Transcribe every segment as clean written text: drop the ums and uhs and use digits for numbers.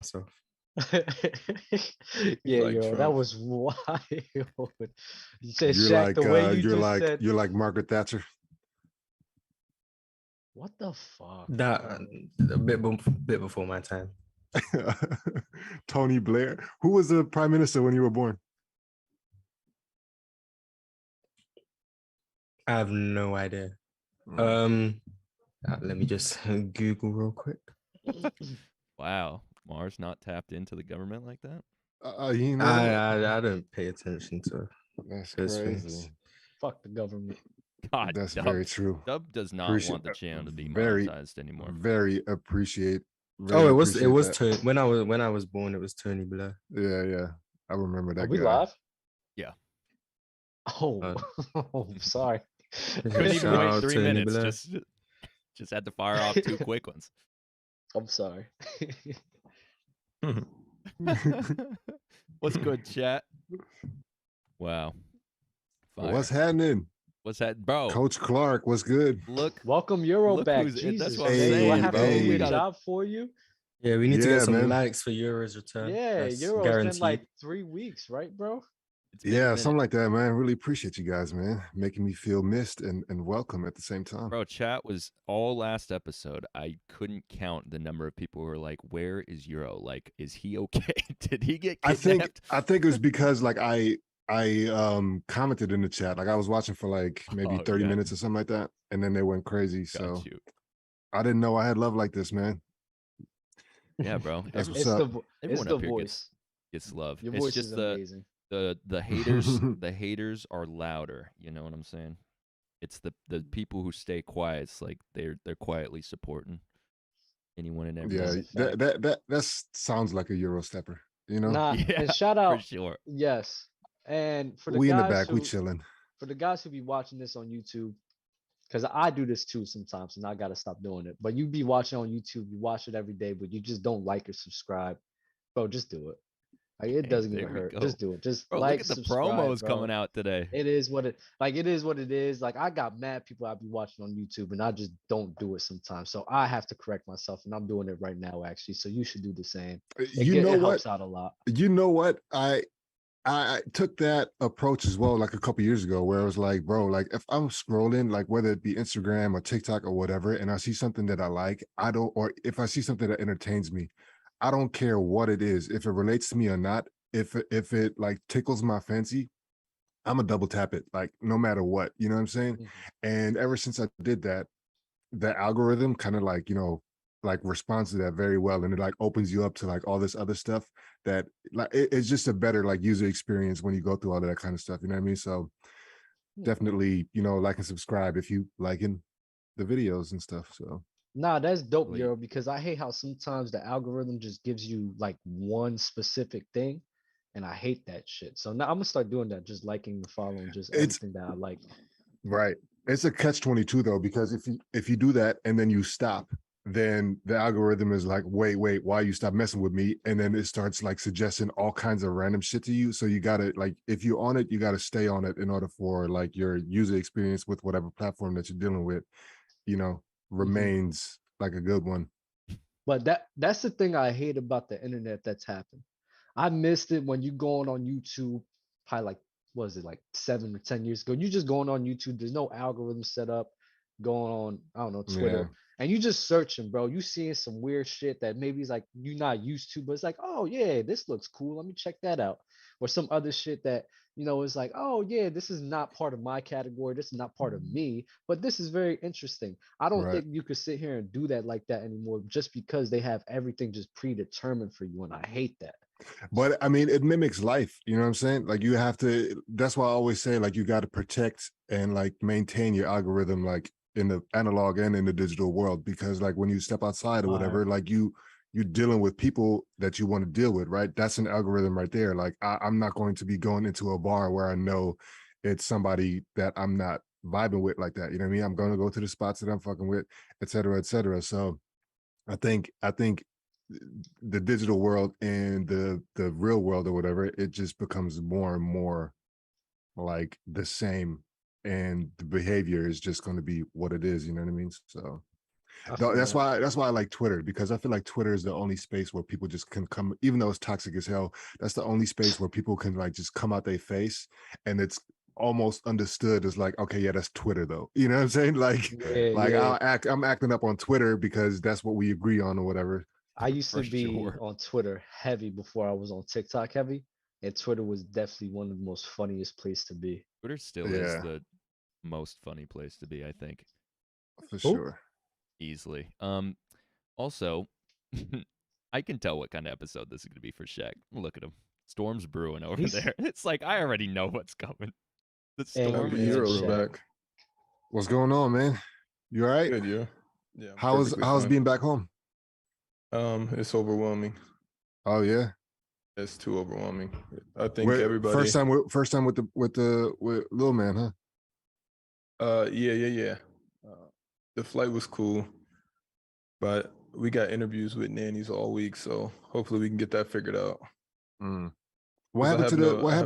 myself. Yeah, like yo, that Trump. was wild. You said Shaq the way you just said. you're like Margaret Thatcher. What the fuck? That a bit before my time. Tony Blair. Who was the prime minister when you were born? I have no idea. Let me just Google real quick. Wow, Marz not tapped into the government like that. You know, I don't pay attention to that's those crazy. things. Fuck the government. God, That's Dub, very true. Dub does not Appreciate- want the channel to be very- monetized anymore. Very appreciate. Oh, it was that. Tony. When I was born, it was Tony Blair. Yeah. I remember that Are we guy. live? Yeah. Oh, sorry. Couldn't even Shout wait out 3 Tony minutes. Blair. Just had to fire off 2 quick ones. I'm sorry. What's good, chat? Wow. Fire. What's happening? What's that, bro? Coach Clark, what's good? Look, Welcome Euro Look back. who's in- Jesus, that's what I'm man. Do I saying, have bro. to do We a gotta- job for you? Yeah, we need to Yeah, get some man. likes for Euro's return. Yeah, That's Euro's guaranteed. been like 3 weeks, right, bro? it's been a Yeah, minute. something like that, man. Really appreciate you guys, man. Making me feel missed and welcome at the same time. Bro, chat was all last episode. I couldn't count the number of people who were like, "Where is Euro? Like, is he okay? Did he get kidnapped?" I think it was because like I commented in the chat. Like I was watching for like maybe Oh, 30 yeah. minutes or something like that. And then they went crazy. Got So you. I didn't know I had love like this, man. Yeah, bro. That's It's what's up. it's Everyone the up here voice. gets love. Your It's voice just is the amazing. the haters. The haters are louder. You know what I'm saying? It's the people who stay quiet. It's like they're quietly supporting anyone and Yeah, everyone. That's a fact. that sounds like a Euro stepper, you know? Nah, Yeah, and shout for out, sure. yes. And for the We in the guys back, we who chilling. for the guys who be watching this on YouTube, because I do this too sometimes, and I gotta stop doing it. But you be watching on YouTube, you watch it every day, but you just don't like or subscribe, bro. Just do it. Like it Hey, doesn't there even we hurt. go. Just do it. Just Bro, like, look at the subscribe, promos bro. coming out today. It is what it is. Like I got mad people I be watching on YouTube, and I just don't do it sometimes. So I have to correct myself, and I'm doing it right now actually. So you should do the same. You know It what? helps out a lot. You know what? I took that approach as well, like a couple years ago, where I was like, bro, like if I'm scrolling, like whether it be Instagram or TikTok or whatever, and I see something that I like, or if I see something that entertains me, I don't care what it is, if it relates to me or not, if it like tickles my fancy, I'm a double tap it, like no matter what, you know what I'm saying? Mhm. And ever since I did that, the algorithm kind of like, like responds to that very well, and it like opens you up to like all this other stuff that like it's just a better like user experience when you go through all of that kind of stuff, you know what I mean? So Yeah. definitely, like and subscribe if you liking the videos and stuff. So Nah, that's dope, Wait. Euro, because I hate how sometimes the algorithm just gives you like one specific thing, and I hate that shit. So now I'm gonna start doing that, just liking and following just It's- everything that I like. right, it's a catch-22 though, because if you do that and then you stop, then the algorithm is like, wait, why you stop messing with me? And then it starts like suggesting all kinds of random shit to you. So you gotta like, if you're on it, you gotta stay on it in order for like your user experience with whatever platform that you're dealing with, remains like a good one. But that's the thing I hate about the internet that's happened. I missed it when you going on YouTube, probably like what is it, like 7 or 10 years ago? You just going on YouTube, there's no algorithm set up, going on, I don't know, Twitter, and you just searching, bro. You seeing some weird shit that maybe it's like you're not used to, but it's like, oh yeah, this looks cool. Let me check that out. Or some other shit that, it's like, oh yeah, this is not part of my category. This is not part of me, but this is very interesting. I don't Right. think you could sit here and do that like that anymore just because they have everything just predetermined for you. And I hate that. But I mean, it mimics life. You know what I'm saying? Like you have to, that's why I always say like, you got to protect and like maintain your algorithm, like in the analog and in the digital world, because like when you step outside or whatever, like you're dealing with people that you want to deal with, right? That's an algorithm right there. Like I'm not going to be going into a bar where I know it's somebody that I'm not vibing with like that. You know what I mean? I'm going to go to the spots that I'm fucking with, et cetera, et cetera. So I think the digital world and the real world or whatever, it just becomes more and more like the same, and the behavior is just going to be what it is. You know what I mean? So I feel That's that. why I like Twitter, because I feel like Twitter is the only space where people just can come, even though it's toxic as hell. That's the only space where people can like just come out their face, and it's almost understood as like, okay, yeah, that's Twitter though. You know what I'm saying? Yeah. I'm acting up on Twitter because that's what we agree on or whatever. I used For to be sure. on Twitter heavy before I was on TikTok heavy, and Twitter was definitely one of the most funniest place to be. Twitter still is Yeah, the most funny place to be, I think, for Who? sure. easily. Also, I can tell what kind of episode this is gonna be for Shaq. Look at him. Storm's brewing over He's- there. It's like I already know what's coming. The Hey, storm man, is Heroes Shaq. back. What's going on, man? You all right? Good, yeah. Yeah. How's perfectly being back home? fine. It's overwhelming. Oh yeah. It's too overwhelming. I think everybody. First time with Lil Man, huh? Yeah. The flight was cool, but we got interviews with nannies all week, so hopefully we can get that figured out. Mm. 'Cause What I happened have to no- I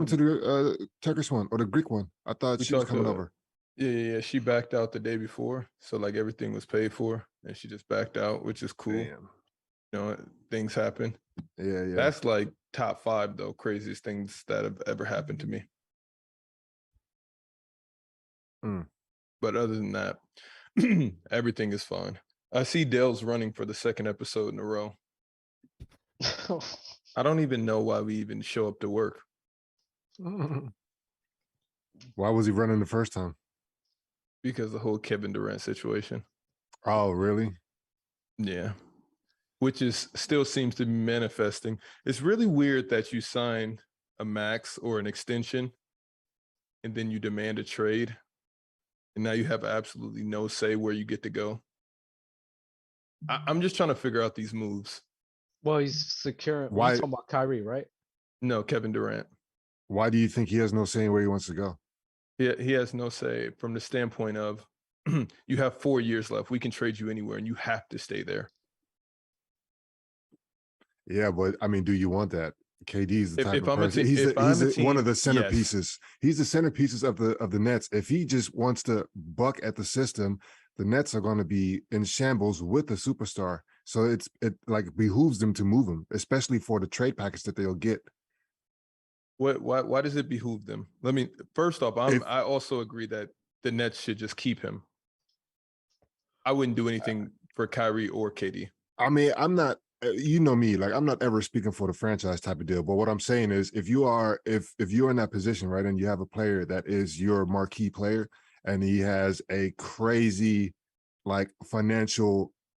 the Turkish one or the Greek one? I thought We she was talked coming to- over. Yeah. She backed out the day before, so like everything was paid for, and she just backed out, which is cool. Damn. You know, things happen. Yeah. That's like top 5 though, craziest things that have ever happened to me. Mm. But other than that, everything is fine. I see Dale's running for the 2nd episode in a row. I don't even know why we even show up to work. Why was he running the first time? Because the whole Kevin Durant situation. Oh, really? Yeah. Which is still seems to be manifesting. It's really weird that you sign a max or an extension and then you demand a trade. And now you have absolutely no say where you get to go. I'm just trying to figure out these moves. Well, he's securing. Why- Why? Talking about Kyrie, right? No, Kevin Durant. Why do you think he has no say in where he wants to go? He has no say from the standpoint of you have 4 years left. We can trade you anywhere and you have to stay there. Yeah, but I mean, do you want that? KD is the type If of I'm a person. te- He's if I'm a one of team, the yes. centerpieces. He's the centerpieces of the Nets. If he just wants to buck at the system, the Nets are going to be in shambles with a superstar. So it like behooves them to move him, especially for the trade package that they'll get. Why does it behoove them? Let me first off, If- I also agree that the Nets should just keep him. I wouldn't do anything for Kyrie or KD. I mean, I'm not. You know me, like I'm not ever speaking for the franchise type of deal. But what I'm saying is, if you're in that position, right, and you have a player that is your marquee player, and he has a crazy, like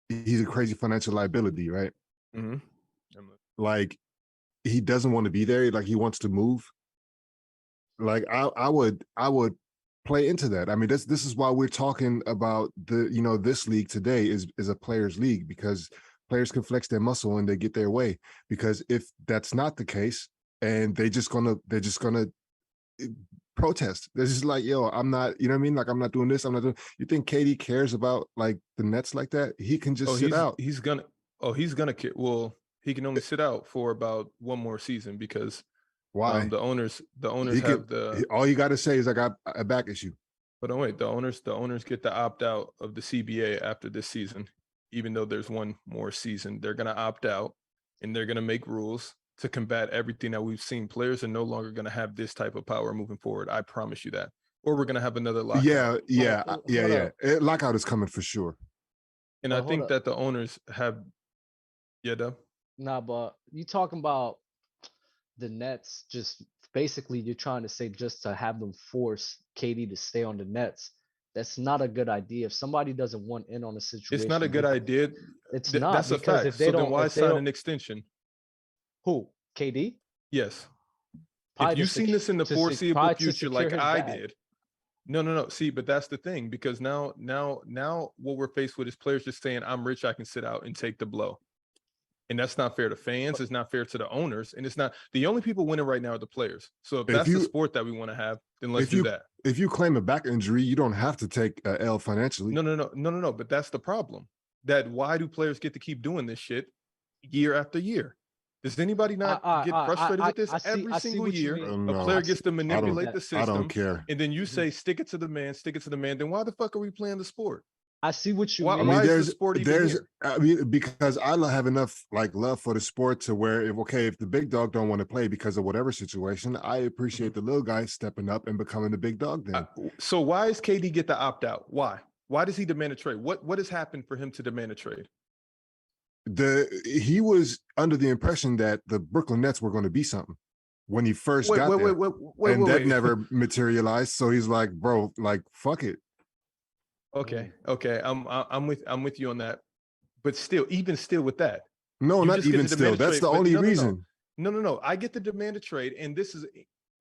he's a crazy financial liability, right? Mm-hmm. Like he doesn't want to be there. Like he wants to move. Like I would play into that. I mean, this is why we're talking about this league today is a players' league, because players can flex their muscle and they get their way. Because if that's not the case, and they're just gonna protest. They're just like, yo, I'm not, you know what I mean? Like I'm not doing this. I'm not doing. You think KD cares about like the Nets like that? He can just sit out. He's gonna well, he can only sit out for about one more season because Why? the owners He have all you got to say is I got a back issue. But don't wait, the owners get to opt out of the CBA after this season, even though there's one more season. They're gonna opt out, and they're gonna make rules to combat everything that we've seen. Players are no longer gonna have this type of power moving forward. I promise you that. Or we're gonna have another lockout. Yeah. Hold up. Lockout is coming for sure. And But I hold think up. that the owners have. Yeah, Dub. Nah, but you talking about the Nets? Just basically, you're trying to say just to have them force KD to stay on the Nets. That's not a good idea. If somebody doesn't want in on a situation, It's not a good idea. It's not, That's a because fact. if they So don't, then why if they sign don't- an extension? Who? KD? Yes. Probably If you've to seen this in the to foreseeable probably to future, like secure his I bag. did. No. See, but that's the thing, because now what we're faced with is players just saying, I'm rich, I can sit out and take the blow. And that's not fair to fans. It's not fair to the owners. And it's not the only people winning right now are the players. So if that's the sport that we want to have, then let's do that. If you claim a back injury, you don't have to take a L financially. No. But that's the problem. That why do players get to keep doing this shit year after year? Does anybody not get frustrated with this? Every single year, a player gets to manipulate the system. I don't care. And then you say, stick it to the man, Then why the fuck are we playing the sport? I see what you Why, mean. why is the there's sport even there's here? I mean, because I have enough like love for the sport to where if the big dog don't want to play because of whatever situation, I appreciate the little guy stepping up and becoming the big dog then. So why does KD get the opt out? Why? Why does he demand a trade? What has happened for him to demand a trade? He was under the impression that the Brooklyn Nets were going to be something when he first got there. And that never materialized. So he's like, bro, like fuck it. Okay. I'm with you on that. But still, even still with that. No, you not just get even to demand still. a That's trade, the but only no. reason. No. I get to demand a trade. And this is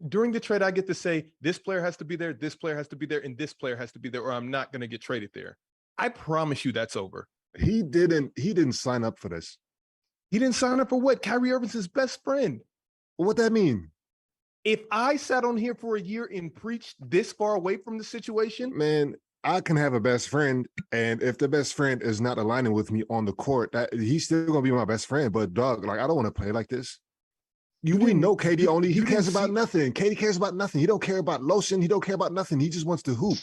during the trade, I get to say this player has to be there, this player has to be there, and this player has to be there, or I'm not going to get traded there. I promise you that's over. He didn't sign up for this. He didn't sign up for what? Kyrie Irving's his best friend. What that mean? If I sat on here for a year and preached this far away from the situation, Man, I can have a best friend, and if the best friend is not aligning with me on the court, he's still gonna be my best friend. But dog, like I don't want to play like this. We know KD only he cares about nothing. KD cares about nothing. He don't care about lotion. He don't care about nothing. He just wants to hoop.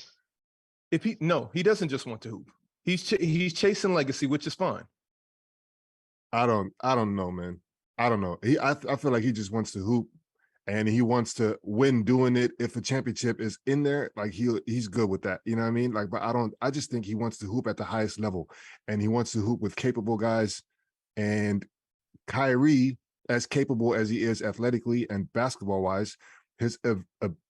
He doesn't just want to hoop. He's chasing legacy, which is fine. I don't know, man. I don't know. I feel like he just wants to hoop, and he wants to win doing it. If a championship is in there, like he's good with that. You know what I mean? Like, but I just think he wants to hoop at the highest level, and he wants to hoop with capable guys. And Kyrie, as capable as he is athletically and basketball wise, his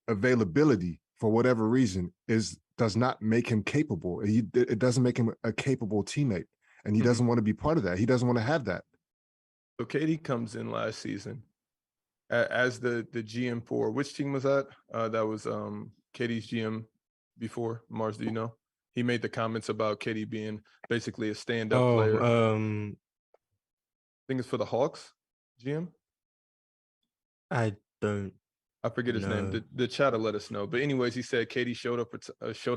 availability for whatever reason does not make him capable. It doesn't make him a capable teammate, and he doesn't want to be part of that. He doesn't want to have that. So KD comes in last season as the GM for which team was that? That was KD's GM before. Marz, do you know? He made the comments about KD being basically a stand-up player. I think it's for the Hawks GM. I forget his name. The chat will let us know. But anyways, he said KD showed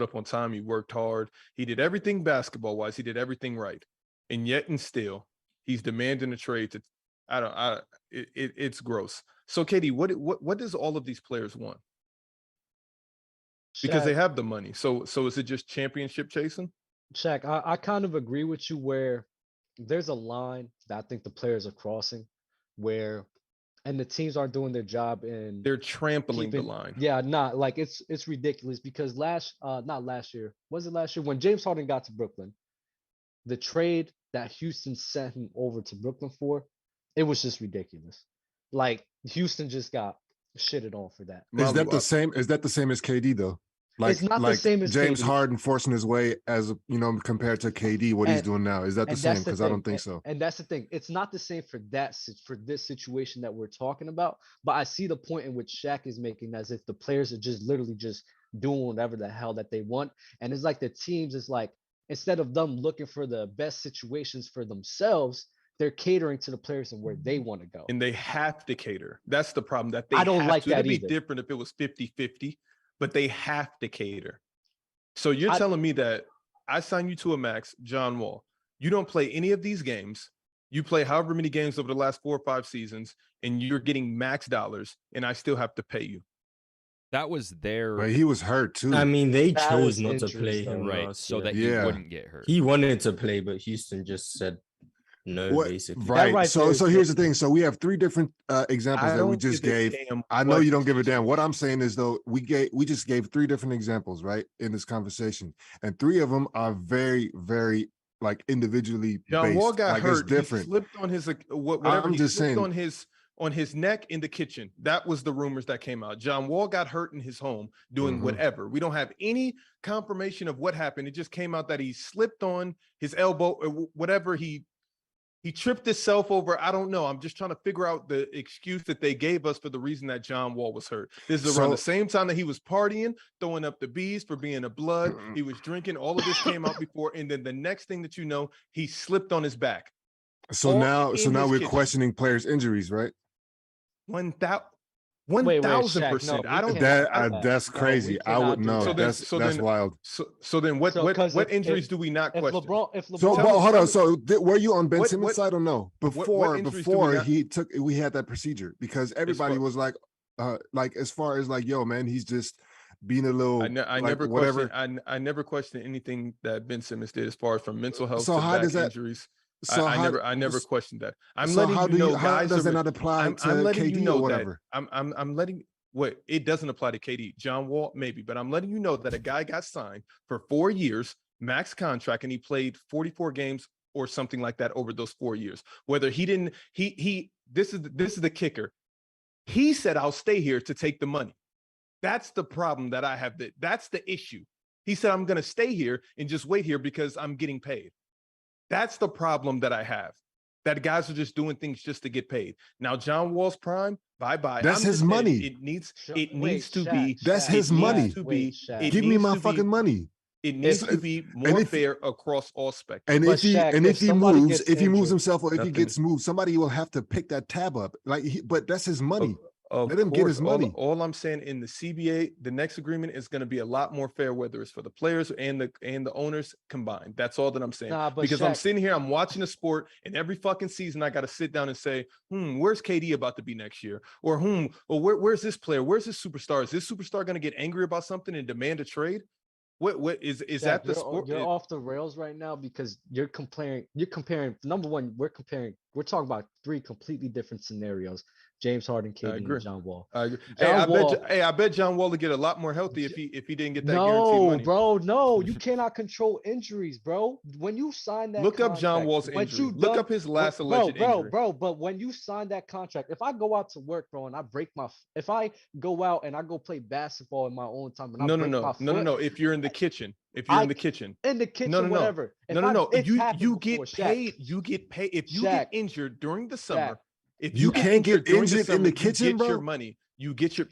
up on time. He worked hard. He did everything basketball-wise. He did everything right. And yet and still, he's demanding a trade to it's gross. So KD, what does all of these players want? Because Shaq, they have the money. So is it just championship chasing? Shaq, I kind of agree with you where there's a line that I think the players are crossing and the teams aren't doing their job in they're trampling the line. Yeah, not like it's ridiculous because not last year. Was it last year when James Harden got to Brooklyn? The trade that Houston sent him over to Brooklyn for, it was just ridiculous. Like Houston just got shitted on for that. Is that the same? Is that the same as KD though? Like, it's not the same as James KD. Harden forcing his way as compared to KD, what he's doing now. Is that the same? Because I don't think so. And that's the thing. It's not the same for this situation that we're talking about. But I see the point in which Shaq is making, as if the players are just literally just doing whatever the hell that they want. And it's like the teams is like, instead of them looking for the best situations for themselves, they're catering to the players and where they want to go. And they have to cater. That's the problem. That they I don't have like to. that It'd be either. different if it was 50-50, but they have to cater. So you're telling me that I sign you to a max, John Wall. You don't play any of these games. You play however many games over the last 4 or 5 seasons, and you're getting max dollars, and I still have to pay you. That was their. But he was hurt too. I mean, they That chose was not to injuries, play though. him, Right, so that Yeah. he wouldn't get hurt. he wanted to play, but Houston just said no, basically. Right. right So there so is here's the thing. So we have 3 different examples that we just gave. I know you don't give a damn. What I'm saying is though, we just gave 3 different examples, right, in this conversation, and 3 of them are very, very like individually John based. Wall got like, hurt. It's different. He slipped on his whatever. I'm He just slipped saying. on his neck in the kitchen. That was the rumors that came out. John Wall got hurt in his home doing whatever. We don't have any confirmation of what happened. It just came out that he slipped on his elbow or whatever. He tripped himself over. I don't know. I'm just trying to figure out the excuse that they gave us for the reason that John Wall was hurt. This is around the same time that he was partying, throwing up the bees for being a blood. He was drinking. All of this came out before. And then the next thing that you know, he slipped on his back. So now his we're kitchen. questioning players' injuries, right? 1,000%. no, I don't. That's crazy. I would know. So then- That's wild. So then what injuries do we not question? If LeBron, So hold on. So were you on Ben what- Simmons' what- side or no? what injuries do we We had that procedure because everybody was like as far as like, yo, man, he's just being a little I like never whatever. I never questioned anything that Ben Simmons did as far as from mental health So to how back does that? injuries. So I never questioned that. I'm so letting how you do know, you? How guys. does that not apply to I'm letting you KD know or whatever? that I'm letting. What it doesn't apply to KD, John Wall maybe, but I'm letting you know that a guy got signed for 4 years, max contract, and he played 44 games or something like that over those 4 years. Whether he didn't, this is the kicker. He said, "I'll stay here to take the money." That's the problem that I have. That's the issue. He said, "I'm going to stay here and just wait here because I'm getting paid." That's the problem that I have. That guys are just doing things just to get paid. Now, John Wall's prime, bye-bye. That's his money. It needs Wait, to Shaq, be. That's Shaq, his it money. Needs to be. Shaq. It Give me needs my to fucking be, money. It needs If- to be and more if- fair across all spectrums. And But Shaq, if if he somebody moves, gets if he moves injured, himself or if he Nothing. gets moved, somebody will have to pick that tab up. But that's his money. Of Let him get his course, money. all I'm saying in the CBA, the next agreement is going to be a lot more fair, whether it's for the players and the owners combined. That's all that I'm saying. Nah, but Because I'm Shaq- sitting here, I'm watching a sport, and every fucking season I got to sit down and say, where's KD about to be next year? Or where's this player? Where's this superstar? Is this superstar going to get angry about something and demand a trade? What is Shaq, that the you're, sport? You're off the rails right now because you're comparing. Number one, we're talking about 3 completely different scenarios. James Harden, KD, agree. and John Wall. I agree. John Wall- I bet John Wall would get a lot more healthy if he didn't get that guaranteed No, money. bro, no, you cannot control injuries, bro. When you sign that, Look up John contract, Wall's what injury. you Look done- up his last bro, alleged injury. But when you sign that contract, if I go out to work, bro, and I break if I go out and I go play basketball in my own time, and I break my foot, No. If you're in the kitchen, in the kitchen, whatever. It's happened You before, get Shaq. paid. You get paid if you get Shaq. injured during the summer. If You get can't get during injured in summer, the you kitchen, get bro? your money. You get your.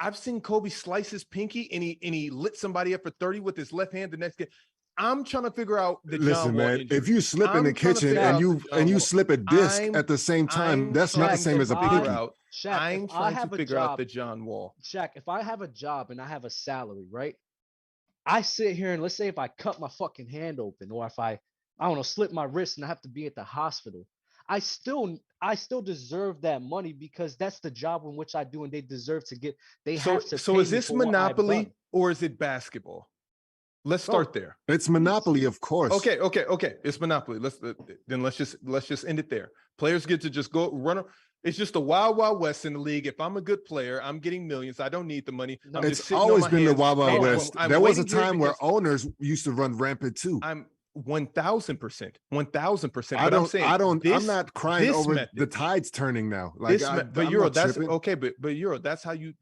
I've seen Kobe slice his pinky and he lit somebody up for 30 with his left hand. The next game, I'm trying to figure out the John Listen, Wall man. injury. If you slip in the I'm trying to kitchen figure and out you the John Wall. slip a disc I'm- at the same time, I'm that's not the trying same to as a figure pinky. out- Shaq, I'm if I trying have to a figure out job, the John Wall. Shaq, if I have a job and I have a salary, right? I sit here and let's say if I cut my fucking hand open or if I don't know, slip my wrist and I have to be at the hospital, I still deserve that money because that's the job in which I do and they deserve to get. They have to. So pay is me this for what I've Monopoly done. or is it basketball? Let's start there. It's Monopoly, of course. Okay. It's Monopoly. Let's just end it there. Players get to just go run. It's just a wild west in the league. If I'm a good player, I'm getting millions. I don't need the money. I'm just It's sitting on always my been the hands. Wild Wild And West. I'm There was a waiting here time where because owners used to run rampant too. I'm 1,000%. 1,000%. I But I'm don't. saying I'm not crying this over method- the tides turning now. Like, but I'm Euro, not that's tripping. okay. But Euro, that's how you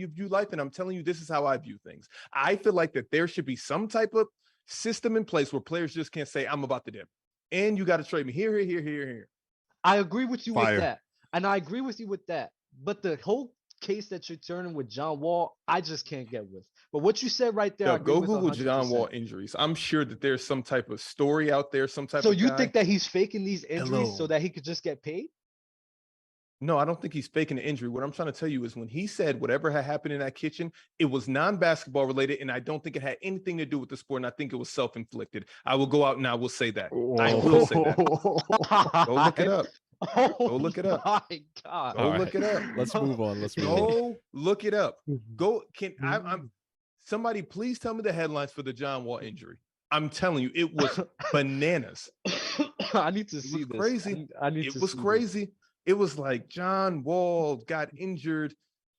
view life. And I'm telling you, this is how I view things. I feel like that there should be some type of system in place where players just can't say, "I'm about to dip," and you got to trade me here. I agree with you Fire. with that, and I agree with you with that. But the whole case that you're turning with John Wall, I just can't get with. But what you said right there, I Yo, agree go with Google John 100%. Wall injuries. I'm sure that there's some type of story out there, some type So of you guy. think that he's faking these injuries so Hello. that he could just get paid? No, I don't think he's faking the injury. What I'm trying to tell you is when he said whatever had happened in that kitchen, it was non-basketball related, and I don't think it had anything to do with the sport, and I think it was self-inflicted. I will go out and I will say that. I will say that. Go look it up. Go look it up. My God. Go All look right. it up. Let's move on. Let's move on. Go look it up. I'm somebody please tell me the headlines for the John Wall injury. I'm telling you, it was bananas. I need to It see was this. crazy. I need It to was see this. crazy. It was like John Wall got injured,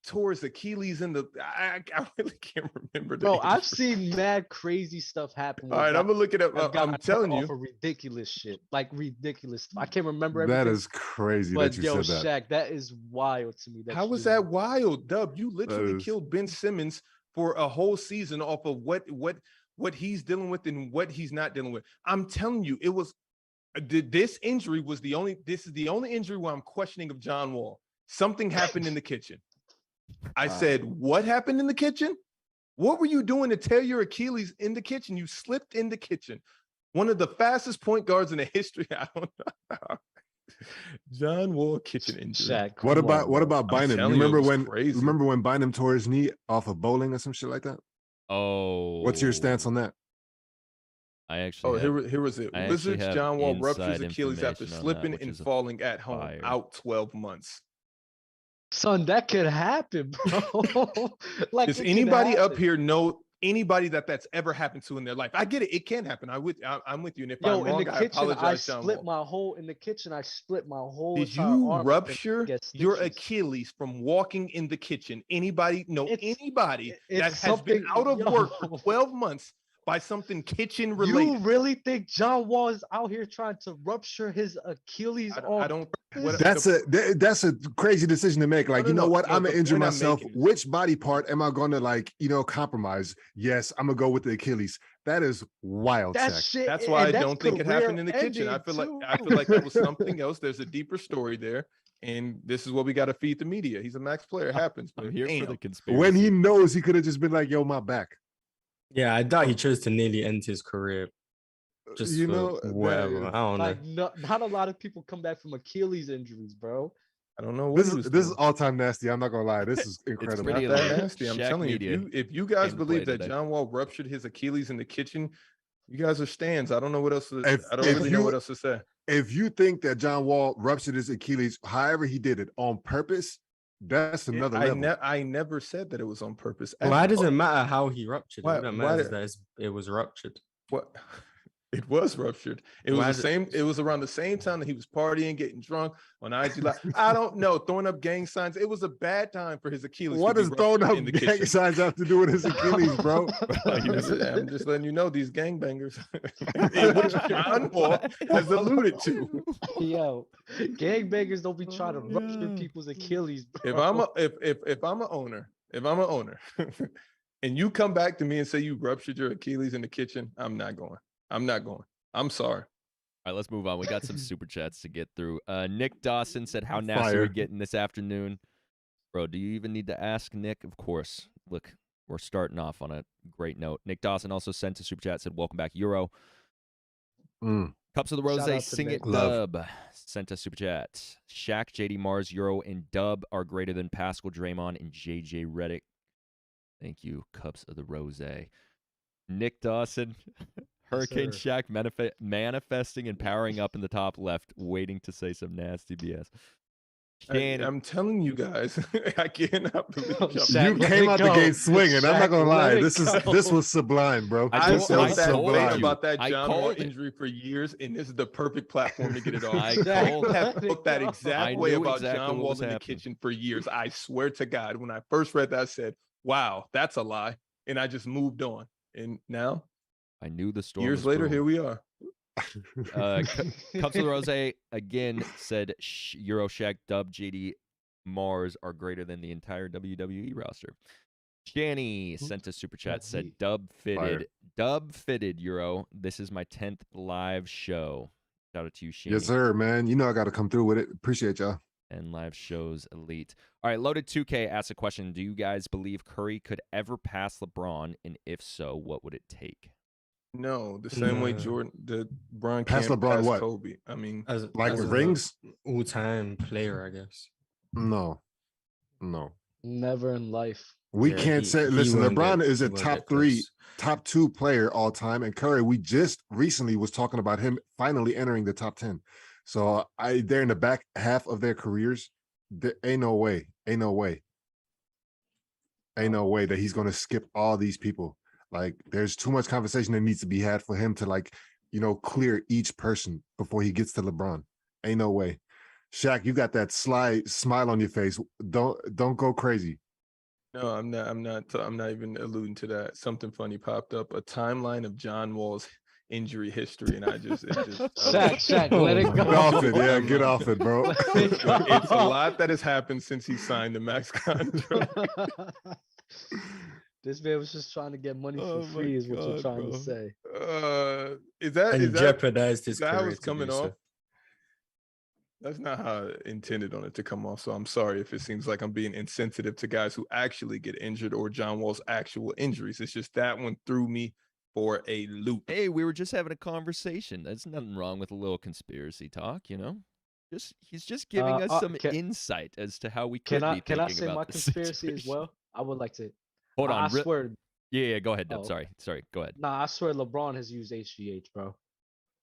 tore his Achilles in the. I really can't remember. Bro, I've injury. seen mad crazy stuff happen. All right, I'm gonna look it up. I'm telling you. for ridiculous shit, like ridiculous stuff. I can't remember That everything. is crazy But that you yo, said that. Shaq, that is wild to me. How you was just- that wild, Dub? You literally is- killed Ben Simmons for a whole season off of what he's dealing with and what he's not dealing with. I'm telling you, it was this injury was the only. This is the only injury where I'm questioning of John Wall. Something happened in the kitchen. I said, what happened in the kitchen? What were you doing to tear your Achilles in the kitchen? You slipped in the kitchen. One of the fastest point guards in the history. I don't know. John Wall kitchen injury. Shaq, What come about on, what bro. about I'm Bynum? telling you, it was Remember crazy. when Bynum tore his knee off of bowling or some shit like that? Oh. What's your stance on that? I actually. Oh, have- here was it. I actually Wizards have John Wall ruptures inside Achilles after information on that, slipping which and is falling at home, fire. out 12 months. Son, that could happen, bro. Like, Does it could anybody up happen. here know anybody that's ever happened to in their life? I get it. It can happen. I'm with you. And if I'm Yo, in wrong, the I kitchen, I apologize, John split Wall. my whole in the kitchen. I split my whole Did entire you arm rupture get your stitches. Achilles from walking in the kitchen? Anybody know It's- anybody it's that has been something- out of work yo. for 12 months by something kitchen You related? really think John Wall is out here trying to rupture his Achilles I don't. What, That's a crazy decision to make. Like, no, you know no, what? no, I'm the gonna injure point I'm myself. making is- Which body part am I gonna compromise? Yes, I'm gonna go with the Achilles. That is wild, that Shaq. shit. That's and why I that's don't think it happened in the kitchen. I career-ending, feel like that was too. something else. There's a deeper story there, and this is what we got to feed the media. He's a max player. It happens. I'm But here for damn. the conspiracy. When he knows he could have just been like, "Yo, my back." Yeah, I doubt he chose to nearly end his career just You for know, that whatever. is- I don't know. Like, not a lot of people come back from Achilles injuries, bro. I don't know what This he was is this is doing. all time nasty. I'm not gonna lie. This is incredible. pretty Not that elite. nasty. I'm Shaq telling you, media if you guys came to believe play that today. John Wall ruptured his Achilles in the kitchen, you guys are stands. I don't know what else. If- I don't if really know you- what else to say. If you think that John Wall ruptured his Achilles, however he did it on purpose, that's another level. I never said that it was on purpose. Why at does all. it matter how he ruptured it? Why- What that why matters is did- that it was ruptured. What? It was ruptured. It Why was is the it- same. It was around the same time that he was partying, getting drunk on IG Live. I don't know, throwing up gang signs. It was a bad time for his Achilles. What to does be throwing ruptured up in the gang kitchen. signs have to do with his Achilles, bro? I'm just letting you know these gangbangers, which John Wall has alluded to. Yo, gangbangers don't be trying to rupture people's Achilles, bro. If I'm an owner, and you come back to me and say you ruptured your Achilles in the kitchen, I'm not going. I'm sorry. All right, let's move on. We got some super chats to get through. Nick Dawson said, "How nasty are we Fire. getting this afternoon?" Bro, do you even need to ask Nick? Of course. Look, we're starting off on a great note. Nick Dawson also sent a super chat, said, "Welcome back, Euro." Mm. Cups of the Shout out Rose, to Sing Nick. It Love. Dub sent a super chat. Shaq, JD, Marz, Euro, and Dub are greater than Pascal, Draymond, and JJ Redick. Thank you, Cups of the Rose. Nick Dawson, Hurricane sir. Shaq manifesting and powering up in the top left, waiting to say some nasty BS. Shannon, I'm telling you guys, I cannot believe y'all. Shaq, You let came it out the go. gate swinging. I'm not Shaq, gonna lie. let it This go. was sublime, bro. I I told- This felt was that told way you. about that I John Wall called it. injury for years, and this is the perfect platform to get it off. I Shaq, called it. I have let it felt that go. exact I way knew about exactly John what Wall was in the happening. kitchen for years. I swear to God, when I first read that, I said, "Wow, that's a lie," and I just moved on. And now, I knew the storm. years was later, brewing. here we are. Cups of the Rose again said Euro, Shaq, Dub, JD, Marz are greater than the entire WWE roster. Shanny sent a super chat, That's said heat. Dub fitted Euro. This is my 10th live show. Shout out to you, Shanny. Yes, sir, man. You know I got to come through with it. Appreciate y'all. And live shows elite. All right, Loaded 2K asks a question. Do you guys believe Curry could ever pass LeBron? And if so, what would it take? No, the same way No. Bron Pass can't LeBron pass what? Kobe. I mean, Like as with a rings? all-time player, I guess. No. Never in life. We Yeah, can't he- say. he Listen, won't LeBron get- is he a won't top get 3, close. top 2 player all time, and Curry. We just recently was talking about him finally entering the top 10. So they're in the back half of their careers. There ain't no way that he's going to skip all these people. Like, there's too much conversation that needs to be had for him to clear each person before he gets to LeBron. Ain't no way. Shaq, you got that sly smile on your face. Don't go crazy. no, I'm not even alluding to that. Something funny popped up. A timeline of John Wall's injury history, and it just Shaq, let it Oh go. my Get off it. Yeah, get off it, bro. it's a lot that has happened since he signed the max contract. This man was just trying to get money Oh for my free, is what you're God, trying bro. to say. And jeopardized his is that how career. it's to do coming so. off? That's not how I intended on it to come off. So I'm sorry if it seems like I'm being insensitive to guys who actually get injured or John Wall's actual injuries. It's just that one threw me for a loop. Hey, we were just having a conversation. There's nothing wrong with a little conspiracy talk, you know? He's just giving us some insight as to how we could be Can I thinking say about my the conspiracy as situation. well? I would like to. Hold on. I swear. Yeah, go ahead, Dub. Oh. Sorry. Go ahead. Nah, I swear LeBron has used HGH, bro.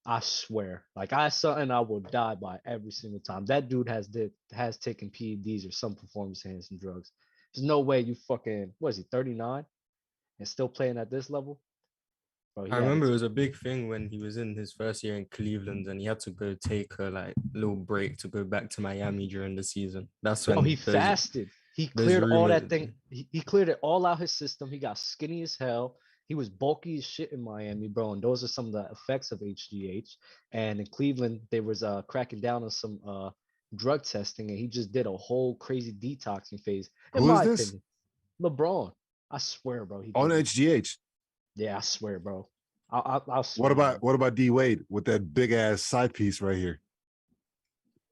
I swear, like I something I will die by every single time. That dude has taken PEDs or some performance enhancing drugs. There's no way you fucking what is he 39 and still playing at this level, bro. I remember it was a big thing when he was in his first year in Cleveland and he had to go take a like little break to go back to Miami during the season. That's when he fasted. He those cleared all that rumors- thing. He cleared it all out his system. He got skinny as hell. He was bulky as shit in Miami, bro. And those are some of the effects of HGH. And in Cleveland, they was cracking down on some drug testing, and he just did a whole crazy detoxing phase. In Who is my this? opinion, LeBron. I swear, bro. He On did it. HGH. Yeah, I swear, bro. I'll swear. What about D Wade with that big ass side piece right here?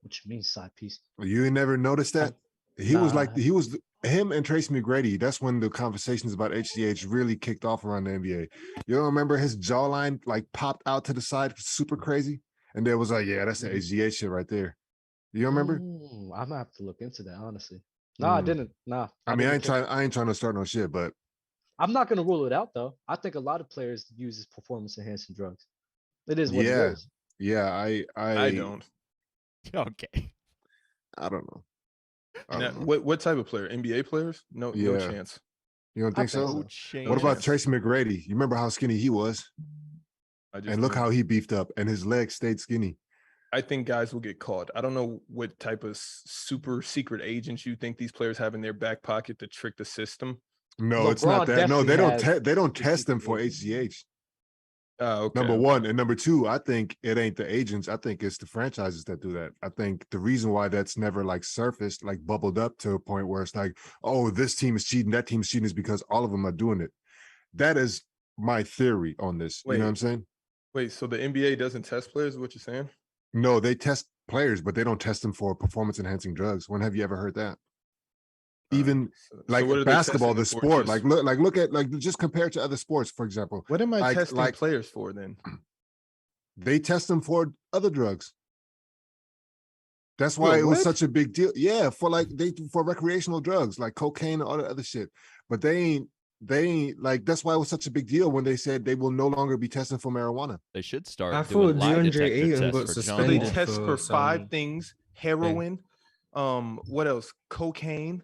What you mean side piece? You ain't never noticed that? Nah. He was him and Tracy McGrady. That's when the conversations about HGH really kicked off around the NBA. You don't remember his jawline like popped out to the side, super crazy, and there was like, yeah, that's the HGH shit right there. You don't remember? I'm gonna have to look into that, honestly. No, I Mm. didn't. Nah. I mean, didn't catch- I ain't trying to start no shit, but I'm not gonna rule it out though. I think a lot of players use performance enhancing drugs. It is what Yeah. it is. yeah, I don't. Okay. I don't know. I Now, don't know. what type of player? NBA players? No, no Yeah. chance. You don't think think so? so. What about chance. Tracy McGrady? You remember how skinny he was? I just And look think- how he beefed up, and his legs stayed skinny. I think guys will get caught. I don't know what type of super secret agents you think these players have in their back pocket to trick the system. No, it's not LeBron that. No, definitely has they don't the test them secret for agents. HGH. Okay. Number one. And number two, I think it ain't the agents. I think it's the franchises that do that. I think the reason why that's never like surfaced, like bubbled up to a point where it's like, oh, this team is cheating, that team is cheating, is because all of them are doing it. That is my theory on this. You know what I'm Wait. saying? Wait, so the NBA doesn't test players? Is what you're saying? No, they test players, but they don't test them for performance enhancing drugs. When have you ever heard that? Even So like what are they basketball, testing the them for? sport, Just- look at like just compare it to other sports, for example. what am I like- testing like- players for then? They test them for other drugs. That's why Wait, it was what? such a big deal. Yeah, for recreational drugs like cocaine and all that other shit. But they ain't like that's why it was such a big deal when they said they will no longer be testing for marijuana. They should start I doing thought lie DeAndre detector Ayton tests got for So John they suspended Wall. test for for 5 some things: heroin. What else? Cocaine.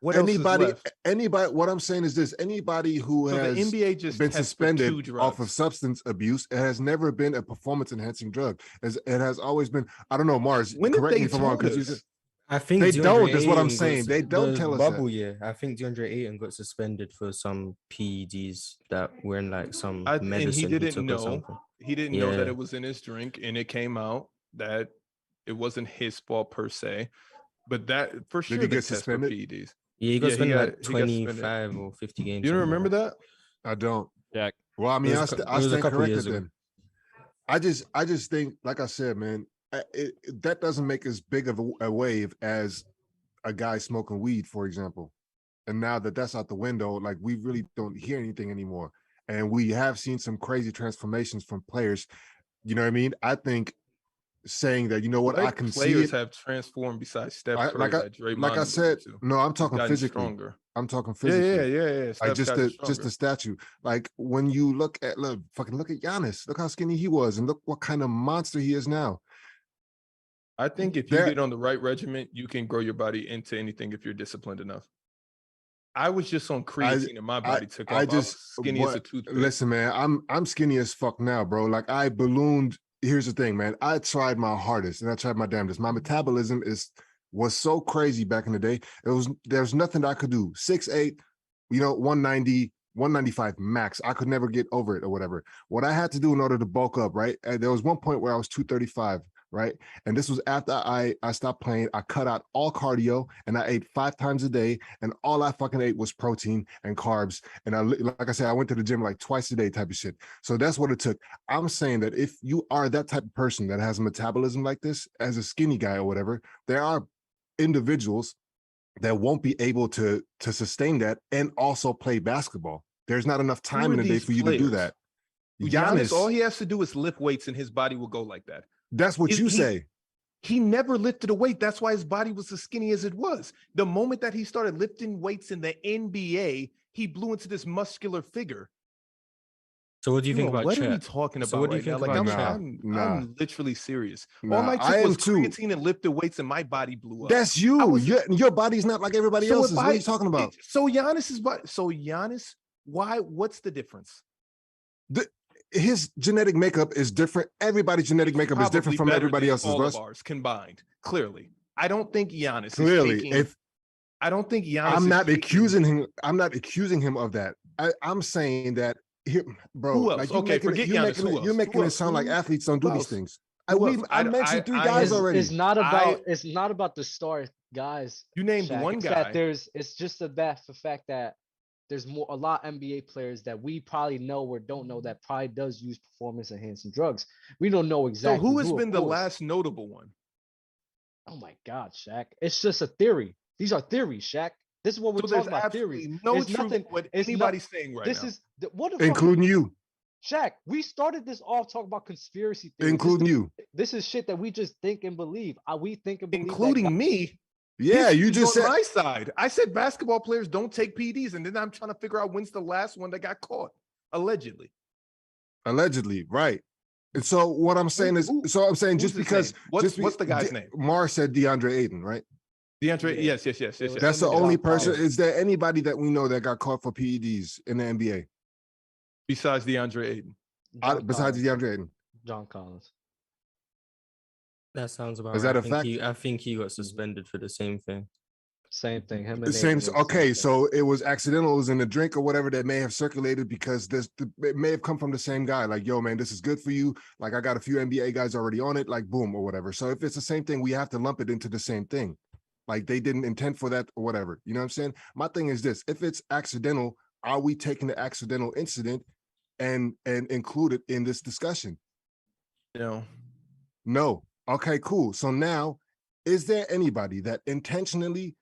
What else is Anybody, left? what I'm saying is this: anybody who So the has NBA just been tests for 2 suspended drugs. off of substance abuse, it has never been a performance enhancing drug. It has always been. I don't know, Marz. When did correct me they if I'm wrong. told 'Cause you us? said- I think They DeAndre don't, is what I'm Ayton got saying. They don't the tell us that. bubble year. I think DeAndre Ayton got suspended for some PEDs that were in like some And he medicine didn't took or know. something. He didn't know that Yeah. it was in his drink, and it came out that it wasn't his fault per se. But that for sure he they get test for suspended? PEDs. Yeah, he got Yeah, he suspended got- like he got suspended. 25 or 50 games. You don't something like remember that? I don't. Jack. Well, I mean, was a cou- I it was a stand couple corrected years ago. then. I just think, like I said, man, that doesn't make as big of a wave as a guy smoking weed, for example. And now that that's out the window, like we really don't hear anything anymore. And we have seen some crazy transformations from players. You know what I mean? I think saying that, you know what, I can see players it. have transformed besides Steph I- Curry like I- that Draymond Like I alluded said, to. no, I'm He's talking gotten physically. stronger. I'm talking Yeah, physically. yeah. Like Steph's just gotten the stronger. statue. Like when you look at look at Giannis, look how skinny he was, and look what kind of monster he is now. I think if you There- get on the right regimen, you can grow your body into anything if you're disciplined enough. I was just on creatine and my body took off. I was skinny as a toothpick. Listen, man, I'm skinny as fuck now, bro. Like I ballooned. Here's the thing, man. I tried my hardest and I tried my damnedest. My metabolism was so crazy back in the day. There's nothing I could do. 6'8", 190, 195 max. I could never get over it or whatever. What I had to do in order to bulk up, right? There was one point where I was 235, right? And this was after I stopped playing. I cut out all cardio and I ate 5 times a day. And all I fucking ate was protein and carbs. And like I said, I went to the gym like twice a day type of shit. So that's what it took. I'm saying that if you are that type of person that has a metabolism like this, as a skinny guy or whatever, there are individuals that won't be able to sustain that and also play basketball. There's not enough time in the day for you to do that. Giannis, all he has to do is lift weights and his body will go like that. That's what you say. He never lifted a weight. That's why his body was as skinny as it was. The moment that he started lifting weights in the NBA, he blew into this muscular figure. So what do you think about what are we Chet? talking So about what do you right now? think Like about I'm literally serious. Nah, All I I took am was too. creatine and lifted weights, and my body blew up. That's you. was- Your body's not like everybody So else's. if What are you talking about? So Giannis is, so Giannis, why? What's the difference? His genetic makeup is different. Everybody's genetic makeup is different from Probably better everybody than else's. all Russ. of ours combined. Clearly, I don't think Giannis Clearly, is taking. I don't think Giannis. I'm is not taking, accusing him. I'm not accusing him of that. I'm saying that, bro. Who else? Like Okay, forget Giannis. Who else? You're making Who it sound like else? athletes don't do Who these else? things. Who else? I mentioned three guys already. It's not about the star guys. You named Shaq. one It's guy. that it's just the fact that there's a lot of NBA players that we probably know or don't know that probably does use performance enhancing drugs. We don't know exactly. So who has been of the course. last notable one? Oh my God, Shaq! It's just a theory. These are theories, Shaq. This is what we're talking about. Theories. No There's truth nothing. what It's anybody's saying right this now. is what the fuck. Including you. Shaq, we started this off talking about conspiracy theories. Including you. This is shit that we just think and believe. We think and believe. Including me. Yeah, you just on said my side. I said basketball players don't take PEDs, and then I'm trying to figure out when's the last one that got caught, allegedly. Allegedly, right? And so what I'm saying is, just because what's the guy's name? Marz said DeAndre Ayton, right? DeAndre, Yeah. yes. That's the only person. Is there anybody that we know that got caught for PEDs in the NBA Besides DeAndre Ayton? Besides DeAndre Ayton? John Collins. That sounds about Is right. that a fact? I think he got suspended for the same thing. Same thing. Him and The same. Ayton were the Okay, same so it was accidental. It was in the drink or whatever that may have circulated because it may have come from the same guy. Like, yo, man, this is good for you. Like, I got a few NBA guys already on it. Like, boom, or whatever. So if it's the same thing, we have to lump it into the same thing. Like, they didn't intend for that or whatever. You know what I'm saying? My thing is this: if it's accidental, are we taking the accidental incident and include it in this discussion? No. Okay, cool. So now, is there anybody that intentionally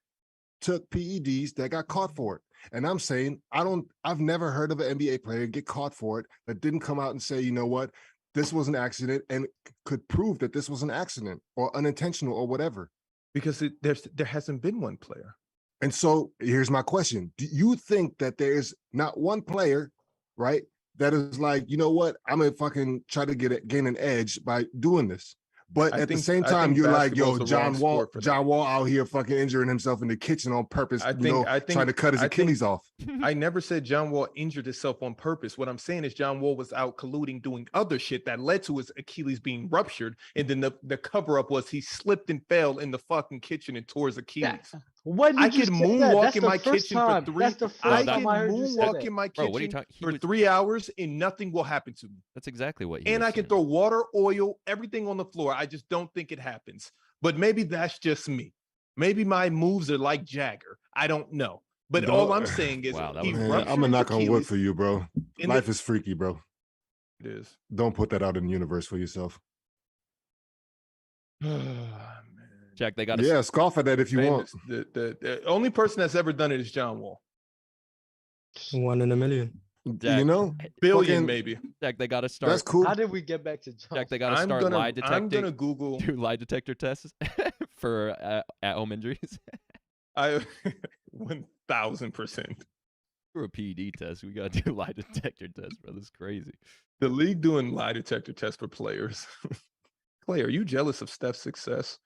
took PEDs that got caught for it? And I'm saying, I've never heard of an NBA player get caught for it that didn't come out and say, you know what, this was an accident, and could prove that this was an accident or unintentional or whatever. Because there hasn't been one player. And so here's my question. Do you think that there's not one player, right, that is like, you know what, I'm gonna fucking try to gain an edge by doing this? But at the same time, you're like, yo, John Wall out here fucking injuring himself in the kitchen on purpose, trying to cut his Achilles off. I never said John Wall injured himself on purpose. What I'm saying is John Wall was out colluding, doing other shit that led to his Achilles being ruptured. And then the cover-up was he slipped and fell in the fucking kitchen and tore his Achilles. I could moonwalk in my kitchen for 3 hours. That's the first time I heard you say that. Moonwalk in my kitchen for 3 3 hours and nothing will happen to me. That's exactly what he And was I can saying. throw water, oil, everything on the floor. I just don't think it happens. But maybe that's just me. Maybe my moves are like Jagger. I don't know. But all I'm saying is, Wow, I'm gonna knock on wood for you, bro. Life is freaky, bro. It is. Don't put that out in the universe for yourself. Jack, they got scoff at that if you want. The only person that's ever done it is John Wall. 1 in a million. Jack, you know, billion maybe. Jack, they got to start. That's cool. How did we get back to John? Jack, they got to start lie detecting. I'm gonna Google do lie detector tests for at-home injuries. 1000%. For a PED test, we got to do lie detector tests, bro. This is crazy. The league doing lie detector tests for players. Clay, are you jealous of Steph's success?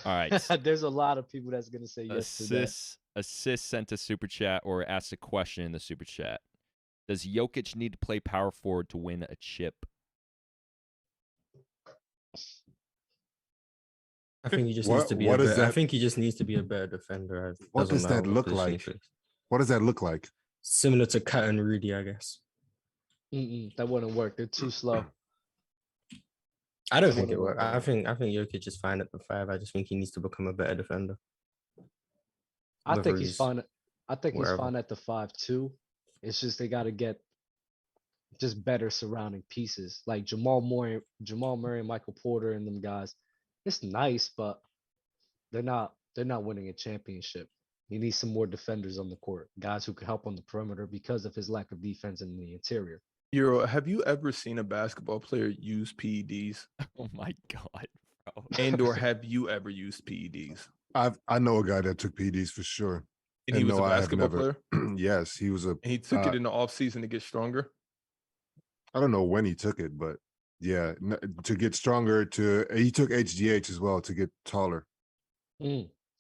All right. There's a lot of people that's gonna say yes to that. Assist sent a super chat or asked a question in the super chat. Does Jokic need to play power forward to win a chip? I think he just needs to be. I think he just needs to be a better defender. What does that look like? What does that look like? Similar to Cat and Rudy, I guess. That wouldn't work. They're too slow. I don't think it works. I think Jokic is fine at the 5. I just think he needs to become a better defender. I think he's fine. I think he's fine at the 5 too. It's just they got to get just better surrounding pieces like Jamal Murray, and Michael Porter, and them guys. It's nice, but they're not winning a championship. He needs some more defenders on the court, guys who can help on the perimeter because of his lack of defense in the interior. Euro, have you ever seen a basketball player use PEDs? Oh my God, bro. And or have you ever used PEDs? I know a guy that took PEDs for sure. And he was a basketball player? Yes, he was a. And he took it in the off season to get stronger. I don't know when he took it, but yeah, to get stronger. He took HGH as well to get taller.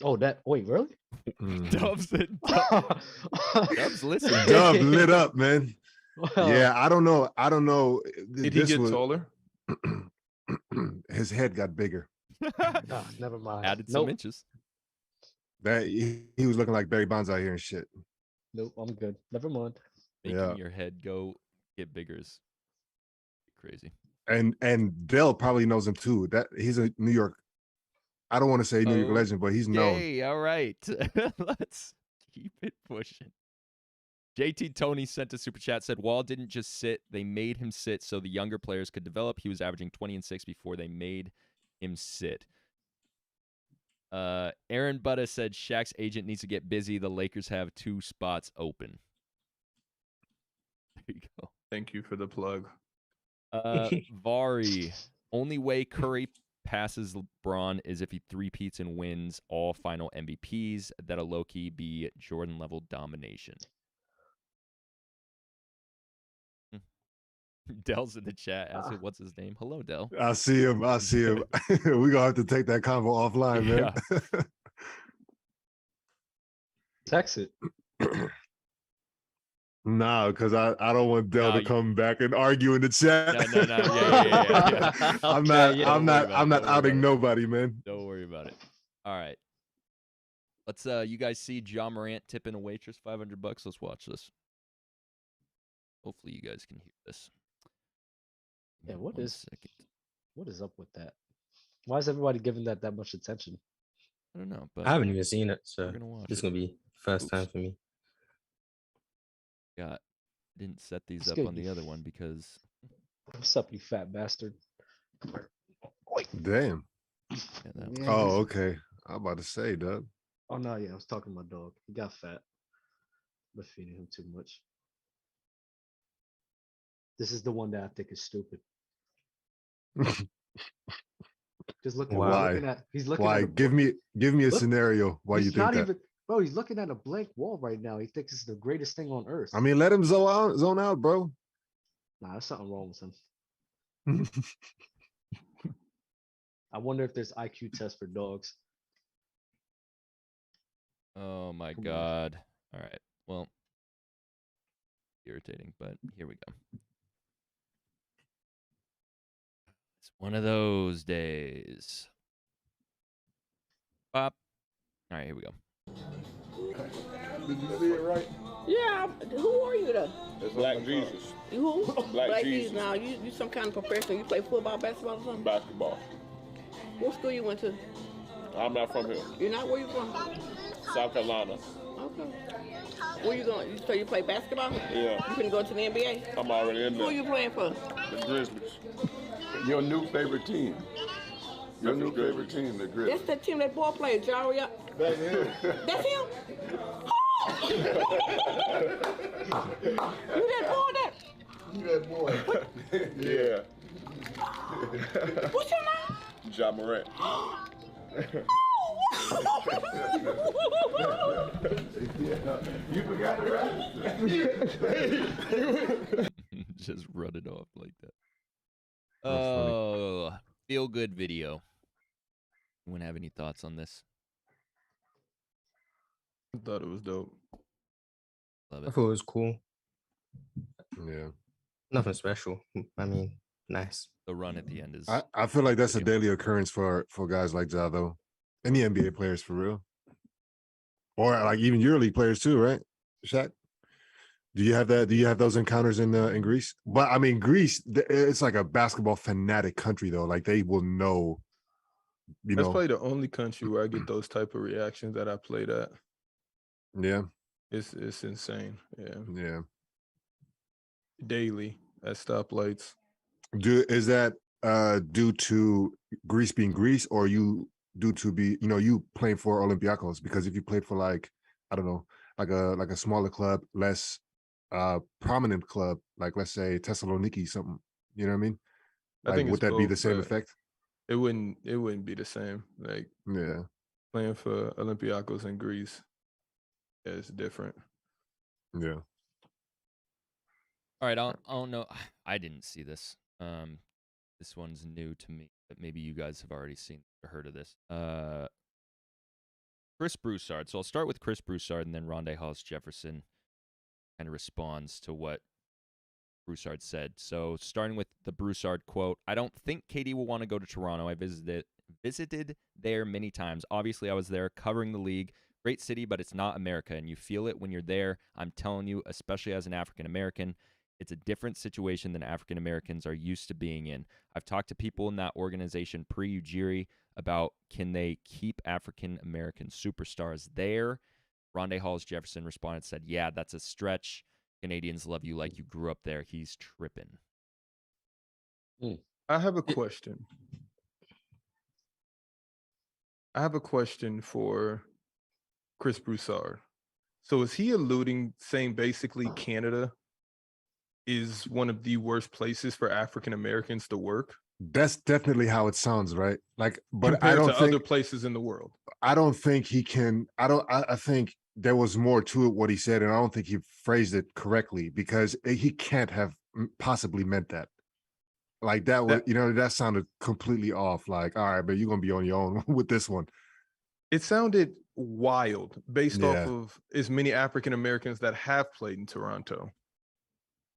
Oh, wait, really? Dubs listen. Dub lit up, man. Well, Yeah, I don't know. Did he get taller? His head got bigger. Nah, never mind. Added some inches. That he was looking like Barry Bonds out here and shit. Nope, I'm good. Never mind. Making your head get bigger is crazy. And Dell probably knows him too. That he's a New York. I don't want to say New York legend, but he's known. Hey, all right. Let's keep it pushing. JT Tony sent a super chat, said Wall didn't just sit, they made him sit so the younger players could develop. He was averaging 20 and 6 before they made him sit. Aaron Butta said Shaq's agent needs to get busy. The Lakers have 2 spots open. There you go. Thank you for the plug. Vari, only way Curry passes LeBron is if he three-peats and wins all final MVPs. That'll low-key be Jordan-level domination. Dell's in the chat asking, what's his name? Hello, Dell. I see him. We're going to have to take that convo offline, man. Text it. Nah, because I don't want Dell to come back and argue in the chat. No. Yeah. I'm not outing nobody, man. Don't worry about it. All right. Let's you guys see Ja Morant tipping a waitress $500. Let's watch this. Hopefully you guys can hear this. Yeah, what is up with that? Why is everybody giving that much attention? I don't know, but I haven't even seen it, so this is gonna be first time for me. Didn't set these up on the other one because. What's up, you fat bastard? Damn. Yeah, oh, okay. I'm about to say, Doug. Oh no, yeah, I was talking to my dog. He got fat. But feeding him too much. This is the one that I think is stupid. Just look. Why? He's looking. Why? At give me a scenario why you think that. Bro, he's looking at a blank wall right now. He thinks it's the greatest thing on earth. I mean, let him zone out, bro. Nah, there's something wrong with him. I wonder if there's IQ tests for dogs. Oh my God. All right. Well, irritating, but here we go. It's one of those days. Pop. All right, here we go. Did you see it right? Yeah. Who are you though? It's Black Jesus. You who? Black Jesus. Now you some kind of professional. You play football, basketball, or something? Basketball. What school you went to? I'm not from here. You're not? Where you from? South Carolina. Okay. Where you going? So you play basketball? Yeah. You finna go to the NBA? I'm already in Who there. are you playing for? The Grizzlies. Your new favorite team. Your new favorite team, the Grizzlies. That's the team that ball player, Jari. That's him. That's him? You that boy that? You that boy. Yeah. What's your name? Ja Morant. You forgot to write. Just run it off like that. Oh, feel good video. Anyone have any thoughts on this? I thought it was dope. Love I it. thought it was cool. Yeah. Nothing special. I mean, nice. The run at the end is. I feel like that's a video. daily occurrence for guys like Ja, though. And the NBA players for real. Or like even EuroLeague players too, right? Shaq? Do you have that? Do you have those encounters in Greece? But I mean, Greece, it's like a basketball fanatic country, though. Like they will know. That's probably the only country where I get those type of reactions that I played at. Yeah. It's insane. Yeah. Yeah. Daily at stoplights. Is that due to Greece being Greece, or you due to be you playing for Olympiacos? Because if you played for like I don't know, like a smaller club, less prominent club, like let's say Thessaloniki, something, you know what I mean? Like, I think would that be the same but effect? It wouldn't be the same. Like Yeah. playing for Olympiacos in Greece, yeah, it's different. Yeah. All right, I don't know. I didn't see this. This one's new to me, but maybe you guys have already seen or heard of this. Chris Broussard. So I'll start with Chris Broussard, and then Rondé Hollis-Jefferson kind of responds to what Broussard said. So starting with the Broussard quote, I don't think KD will want to go to Toronto. I visited there many times. Obviously, I was there covering the league. Great city, but it's not America, and you feel it when you're there. I'm telling you, especially as an African American, it's a different situation than African Americans are used to being in. I've talked to people in that organization pre-Ujiri about can they keep African American superstars there. Rondé Hollis-Jefferson responded, said, yeah, that's a stretch. Canadians love you like you grew up there. He's tripping. I have a question. I have a question for Chris Broussard. So is he saying basically Canada is one of the worst places for African Americans to work? That's definitely how it sounds, right? Like, but compared I don't to think other places in the world. I don't think he can. I think there was more to it what he said, and I don't think he phrased it correctly because he can't have possibly meant that. Like that was, that sounded completely off. Like, all right, but you're gonna be on your own with this one. It sounded wild based off of as many African Americans that have played in Toronto.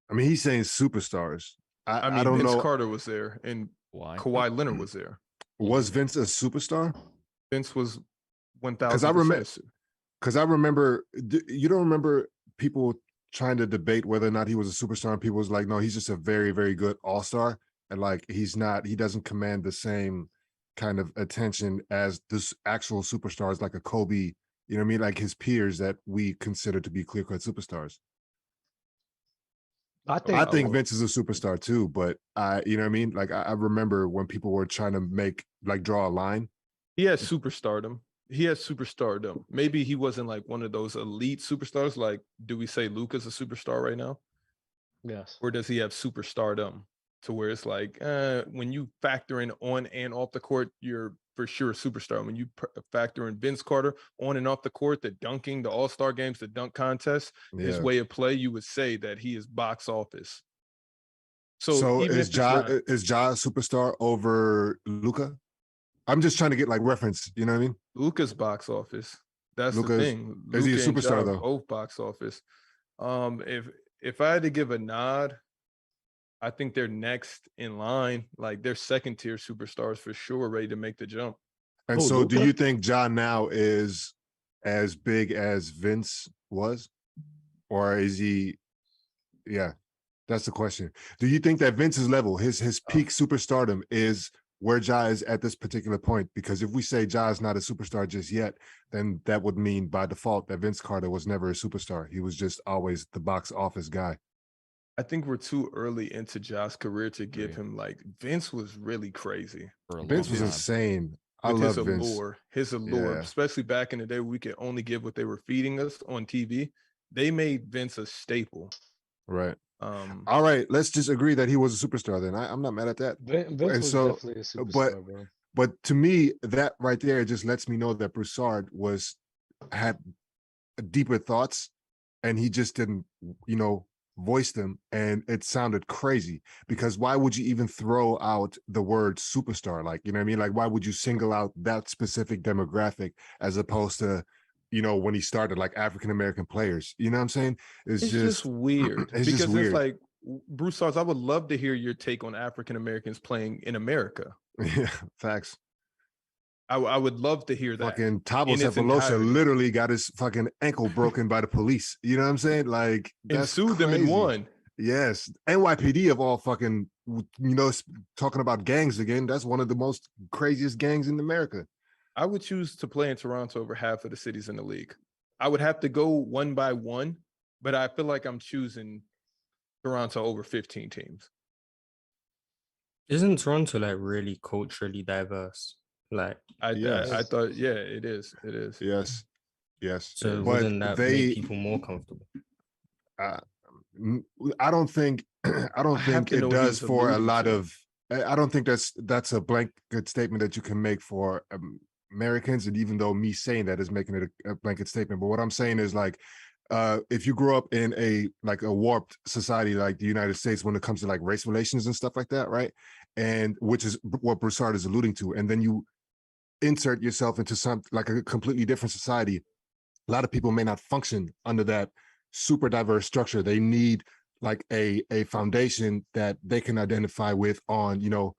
I mean, he's saying superstars. I mean, don't Vince know. Carter was there, and Kawhi Leonard was there. Was Vince a superstar? Vince was 1,000%. Because I remember, you don't remember people trying to debate whether or not he was a superstar, and people was like, no, he's just a very, very good all-star, and like he doesn't command the same kind of attention as this actual superstars like a Kobe, you know what I mean, like his peers that we consider to be clear-cut superstars. I think Vince is a superstar too, but you know what I mean? Like I remember when people were trying to draw a line. He has superstardom. Maybe he wasn't like one of those elite superstars. Like, do we say Luka's a superstar right now? Yes. Or does he have superstardom to where it's like, when you factor in on and off the court, you're for sure a superstar. When you factor in Vince Carter on and off the court, the dunking, the all-star games, the dunk contest, his way of play, you would say that he is box office. So is Ja a superstar over Luka? I'm just trying to get like reference, you know what I mean? Luka's box office. That's the thing. Is he a superstar though? Both box office. If I had to give a nod, I think they're next in line. Like they're second tier superstars for sure, ready to make the jump. And so Luka? Do you think Ja now is as big as Vince was? Or is he, that's the question. Do you think that Vince's level, his peak superstardom is where Ja is at this particular point? Because if we say Ja is not a superstar just yet, then that would mean by default that Vince Carter was never a superstar. He was just always the box office guy. I think we're too early into Ja's career to give him like Vince was really crazy. Vince was insane. I love Vince. His allure, especially back in the day, we could only give what they were feeding us on TV. They made Vince a staple. Right. All right, let's just agree that he was a superstar then. I'm not mad at that. Vince was definitely a superstar, bro. But to me, that right there just lets me know that Broussard had deeper thoughts and he just didn't, voice them, and it sounded crazy. Because why would you even throw out the word superstar? Like, you know what I mean? Like, why would you single out that specific demographic as opposed to, when he started, like African-American players? You know what I'm saying? It's just weird. It's like, Broussard, I would love to hear your take on African-Americans playing in America. Yeah, facts. I would love to hear that. Fucking Thabo Sefolosha literally got his fucking ankle broken by the police. You know what I'm saying? Like, and sued them and won. Yes. NYPD of all fucking, talking about gangs again. That's one of the most craziest gangs in America. I would choose to play in Toronto over half of the cities in the league. I would have to go one by one, but I feel like I'm choosing Toronto over 15 teams. Isn't Toronto like really culturally diverse? Like I thought, it is. Yes. So wouldn't that make people more comfortable? I don't think it does for a lot of. I don't think that's a blanket statement that you can make for Americans. And even though me saying that is making it a blanket statement, but what I'm saying is like, if you grow up in a warped society like the United States when it comes to like race relations and stuff like that, right? And which is what Broussard is alluding to, and then you insert yourself into some like a completely different society. A lot of people may not function under that super diverse structure. They need like a foundation that they can identify with on, you know,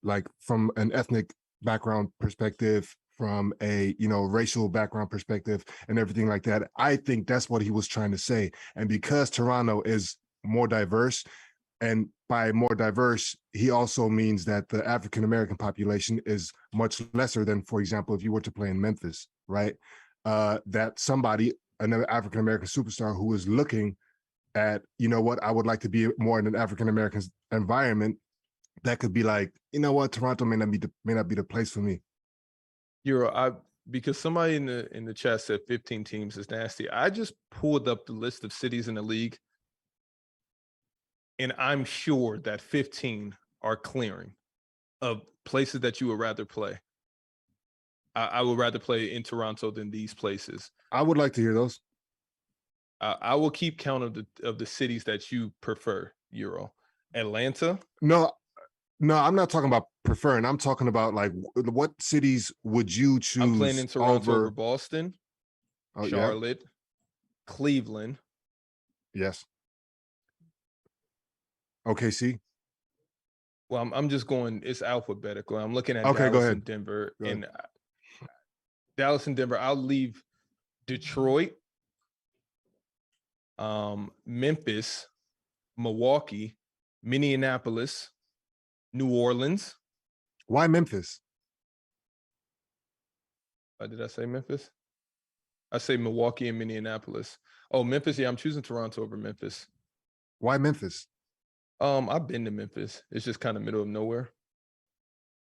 like from an ethnic background perspective, from a, you know, racial background perspective and everything like that. I think that's what he was trying to say. And because Toronto is more diverse, and by more diverse, he also means that the African-American population is much lesser than, for example, if you were to play in Memphis, right? That somebody, another African-American superstar who is looking at, you know what, I would like to be more in an African-American environment, that could be like, you know what, Toronto may not be the place for me. Because somebody in the chat said 15 teams is nasty. I just pulled up the list of cities in the league, and I'm sure that 15 are clearing of places that you would rather play. I would rather play in Toronto than these places. I would like to hear those. I will keep count of the cities that you prefer, Euro. Atlanta? No, I'm not talking about preferring. I'm talking about like what cities would you choose? I'm playing in Toronto over Boston, Charlotte, yeah. Cleveland. Yes. OKC. Well, I'm just going, it's alphabetical. I'm looking at Okay, Dallas and Denver. And Dallas and Denver, I'll leave Detroit, Memphis, Milwaukee, Minneapolis, New Orleans. Why Memphis? Did I say Memphis? I say Milwaukee and Minneapolis. Oh, Memphis. Yeah, I'm choosing Toronto over Memphis. Why Memphis? I've been to Memphis. It's just kind of middle of nowhere.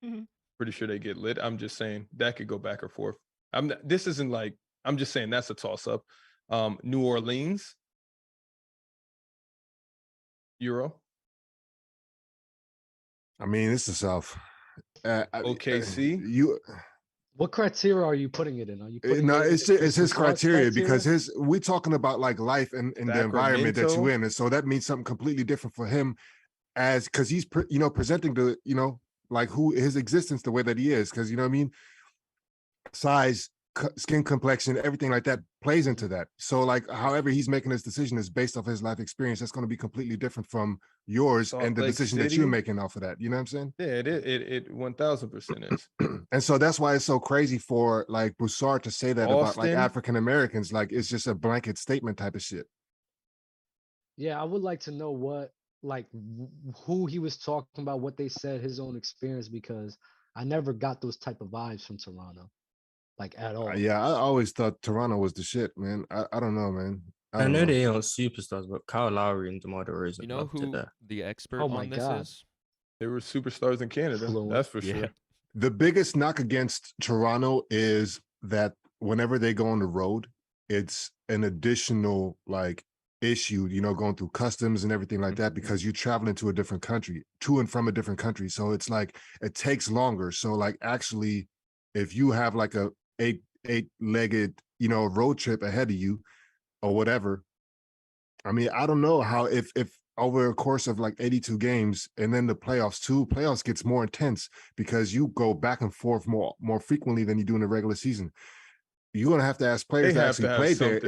Mm-hmm. Pretty sure they get lit. I'm just saying that could go back or forth. I'm just saying that's a toss up. New Orleans, Euro. I mean, it's the South. OKC. What criteria are you putting it in? Are you putting it's his criteria because we're talking about like life and the environment that you're in, and so that means something completely different for him, as because he's presenting the like who his existence the way that he is, because you know what I mean, size, skin complexion, everything like that plays into that. So like however he's making this decision is based off his life experience. That's going to be completely different from yours and the decision that you're making off of that. You know what I'm saying? Yeah, it 1000% is. And so that's why it's so crazy for like Broussard to say that about like African Americans. Like it's just a blanket statement type of shit. Yeah, I would like to know what who he was talking about, what they said, his own experience, because I never got those type of vibes from Toronto, like at all. Yeah, I always thought Toronto was the shit, man. I don't know, man. I know they aren't superstars, but Kyle Lowry and DeMar DeRozan. You know who the expert on this is? They were superstars in Canada. That's for sure. The biggest knock against Toronto is that whenever they go on the road, it's an additional like issue, going through customs and everything like that, because you're traveling to a different country, to and from a different country. So it's like it takes longer. So like actually, if you have like a eight-legged, road trip ahead of you or whatever, I mean, I don't know how if over a course of like 82 games and then the playoffs gets more intense because you go back and forth more frequently than you do in the regular season. You're gonna have to ask players to actually play there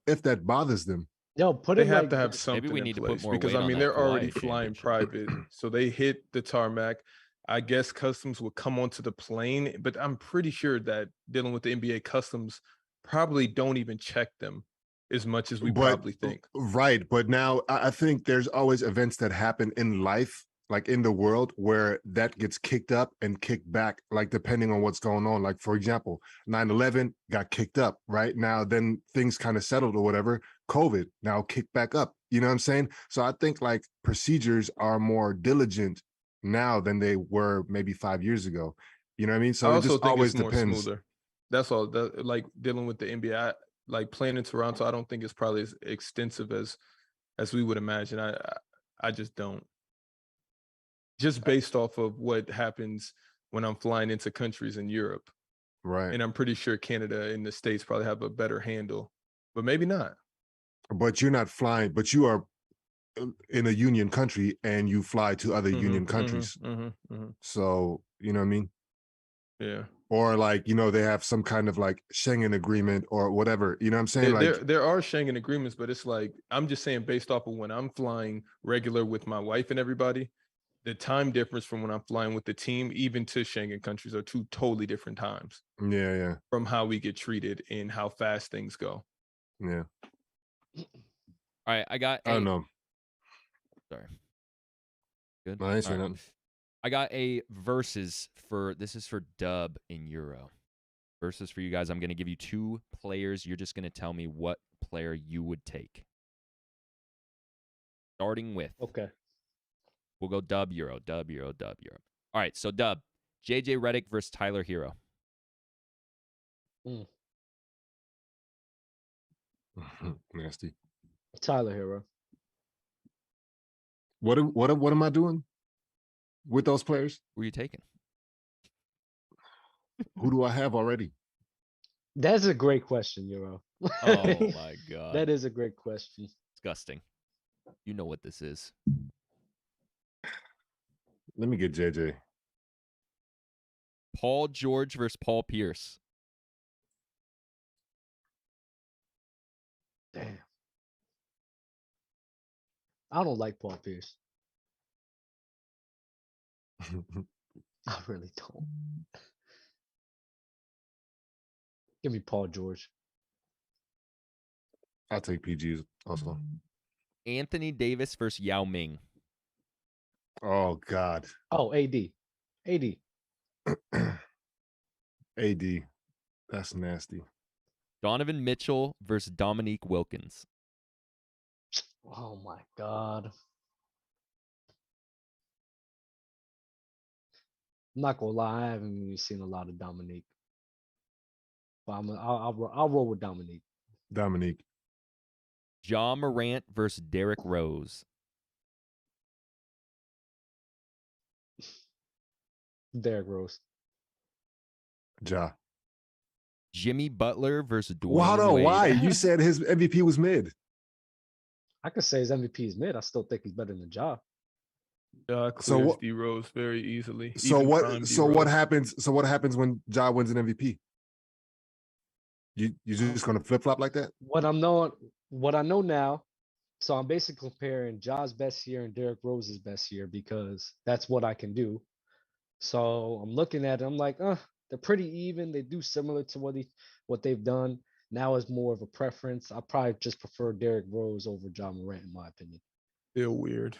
if that bothers them. Yo, they have to have something. Maybe we need to put more because weight I mean on they're that already Hawaii flying private, so they hit the tarmac. I guess customs will come onto the plane, but I'm pretty sure that dealing with the NBA customs probably don't even check them as much as we probably think. Right. But now I think there's always events that happen in life, like in the world, where that gets kicked up and kicked back, like depending on what's going on. Like, for example, 9/11 got kicked up, right? Now, then things kind of settled or whatever. COVID now kicked back up. You know what I'm saying? So I think like procedures are more diligent now than they were maybe 5 years ago. You know what I mean? So I it also just think always it's more depends. smoother. That's all. Like dealing with the NBA, like playing in Toronto, I don't think it's probably as extensive as we would imagine. I just don't. Just based off of what happens when I'm flying into countries in Europe. Right. And I'm pretty sure Canada and the States probably have a better handle but maybe not. But you're not flying, but you are in a union country and you fly to other union countries. So, you know what I mean? Yeah. Or like, you know, they have some kind of like Schengen agreement or whatever. You know what I'm saying? There are Schengen agreements, but it's like, I'm just saying based off of when I'm flying regular with my wife and everybody, the time difference from when I'm flying with the team, even to Schengen countries, are two totally different times. Yeah. From how we get treated and how fast things go. Yeah. All right, I don't know. Sorry. Good. No, I ain't All right. nothing. I got a versus this is for Dub in Euro. Versus for you guys, I'm going to give you 2 players. You're just going to tell me what player you would take. Starting with. Okay. We'll go Dub, Euro, Dub, Euro, Dub, Euro. All right, so Dub, JJ Redick versus Tyler Hero. Nasty. Tyler Hero. What am I doing with those players? Who are you taking? Who do I have already? That's a great question, Euro. Oh my God. That is a great question. Disgusting. You know what this is. Let me get JJ. Paul George versus Paul Pierce. Damn. I don't like Paul Pierce. I really don't. Give me Paul George. I'll take PGs also. Anthony Davis versus Yao Ming. Oh God. Oh, AD. AD. That's nasty. Donovan Mitchell versus Dominique Wilkins. Oh my God. I'm not gonna lie, I haven't really seen a lot of Dominique. But I'll roll with Dominique. Dominique. Ja Morant versus Derrick Rose. Derrick Rose. Ja. Jimmy Butler versus Dwayne Well, hold on. Wade. Why? You said his MVP was mid. I could say his MVP is mid. I still think he's better than Ja. Ja clears D Rose very easily. So Even what? prime So D-Rose. what happens? So what happens when Ja wins an MVP? You just gonna flip flop like that? What I know now, so I'm basically comparing Ja's best year and Derrick Rose's best year because that's what I can do. So I'm looking at it, I'm like, they're pretty even. They do similar to what they've done. Now is more of a preference. I probably just prefer Derrick Rose over Ja Morant, in my opinion. Feel weird.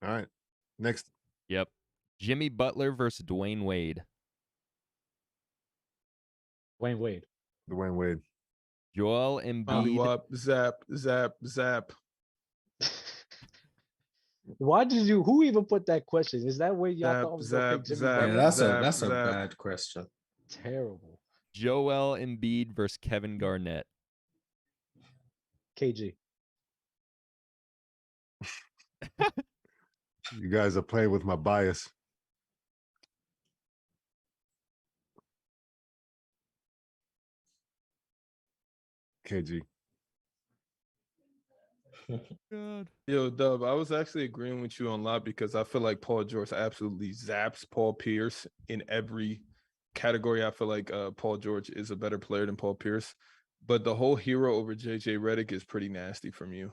All right. Next. Yep. Jimmy Butler versus Dwayne Wade. Dwayne Wade. Dwayne Wade. Joel Embiid. Wop, zap. Why did you? Who even put that question? Is that way y'all Zap, thought I was gonna pick zap, Jimmy zap. Butler? Yeah, that's a zap. bad question. Terrible. Joel Embiid versus Kevin Garnett. KG. You guys are playing with my bias. KG. God. Yo, Dub, I was actually agreeing with you on a lot because I feel like Paul George absolutely zaps Paul Pierce in every category. I feel like Paul George is a better player than Paul Pierce, but the whole hero over JJ Redick is pretty nasty from you.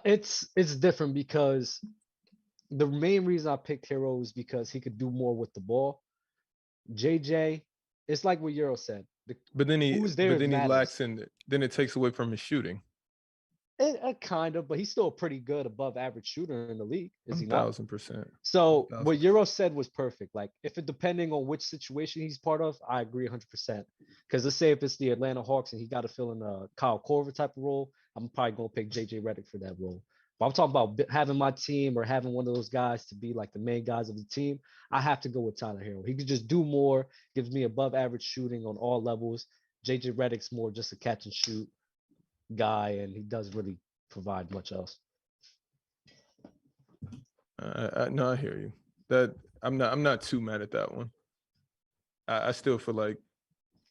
It's different because the main reason I picked Hero is because he could do more with the ball. JJ, it's like what Euro said. But then he matters. lacks in it. Then it takes away from his shooting. Kind of, but he's still a pretty good above average shooter in the league, is he not? 1000%. So 1000%. what Euro said was perfect. Like if it depending on which situation he's part of, I agree 100%. Because let's say if it's the Atlanta Hawks and he got to fill in a Kyle Korver type of role, I'm probably gonna pick JJ Redick for that role. But I'm talking about having my team or having one of those guys to be like the main guys of the team. I have to go with Tyler Hero. He could just do more, gives me above average shooting on all levels. JJ Redick's more just a catch and shoot guy, and he doesn't really provide much else. No, I hear you. That I'm not too mad at that one. I still feel like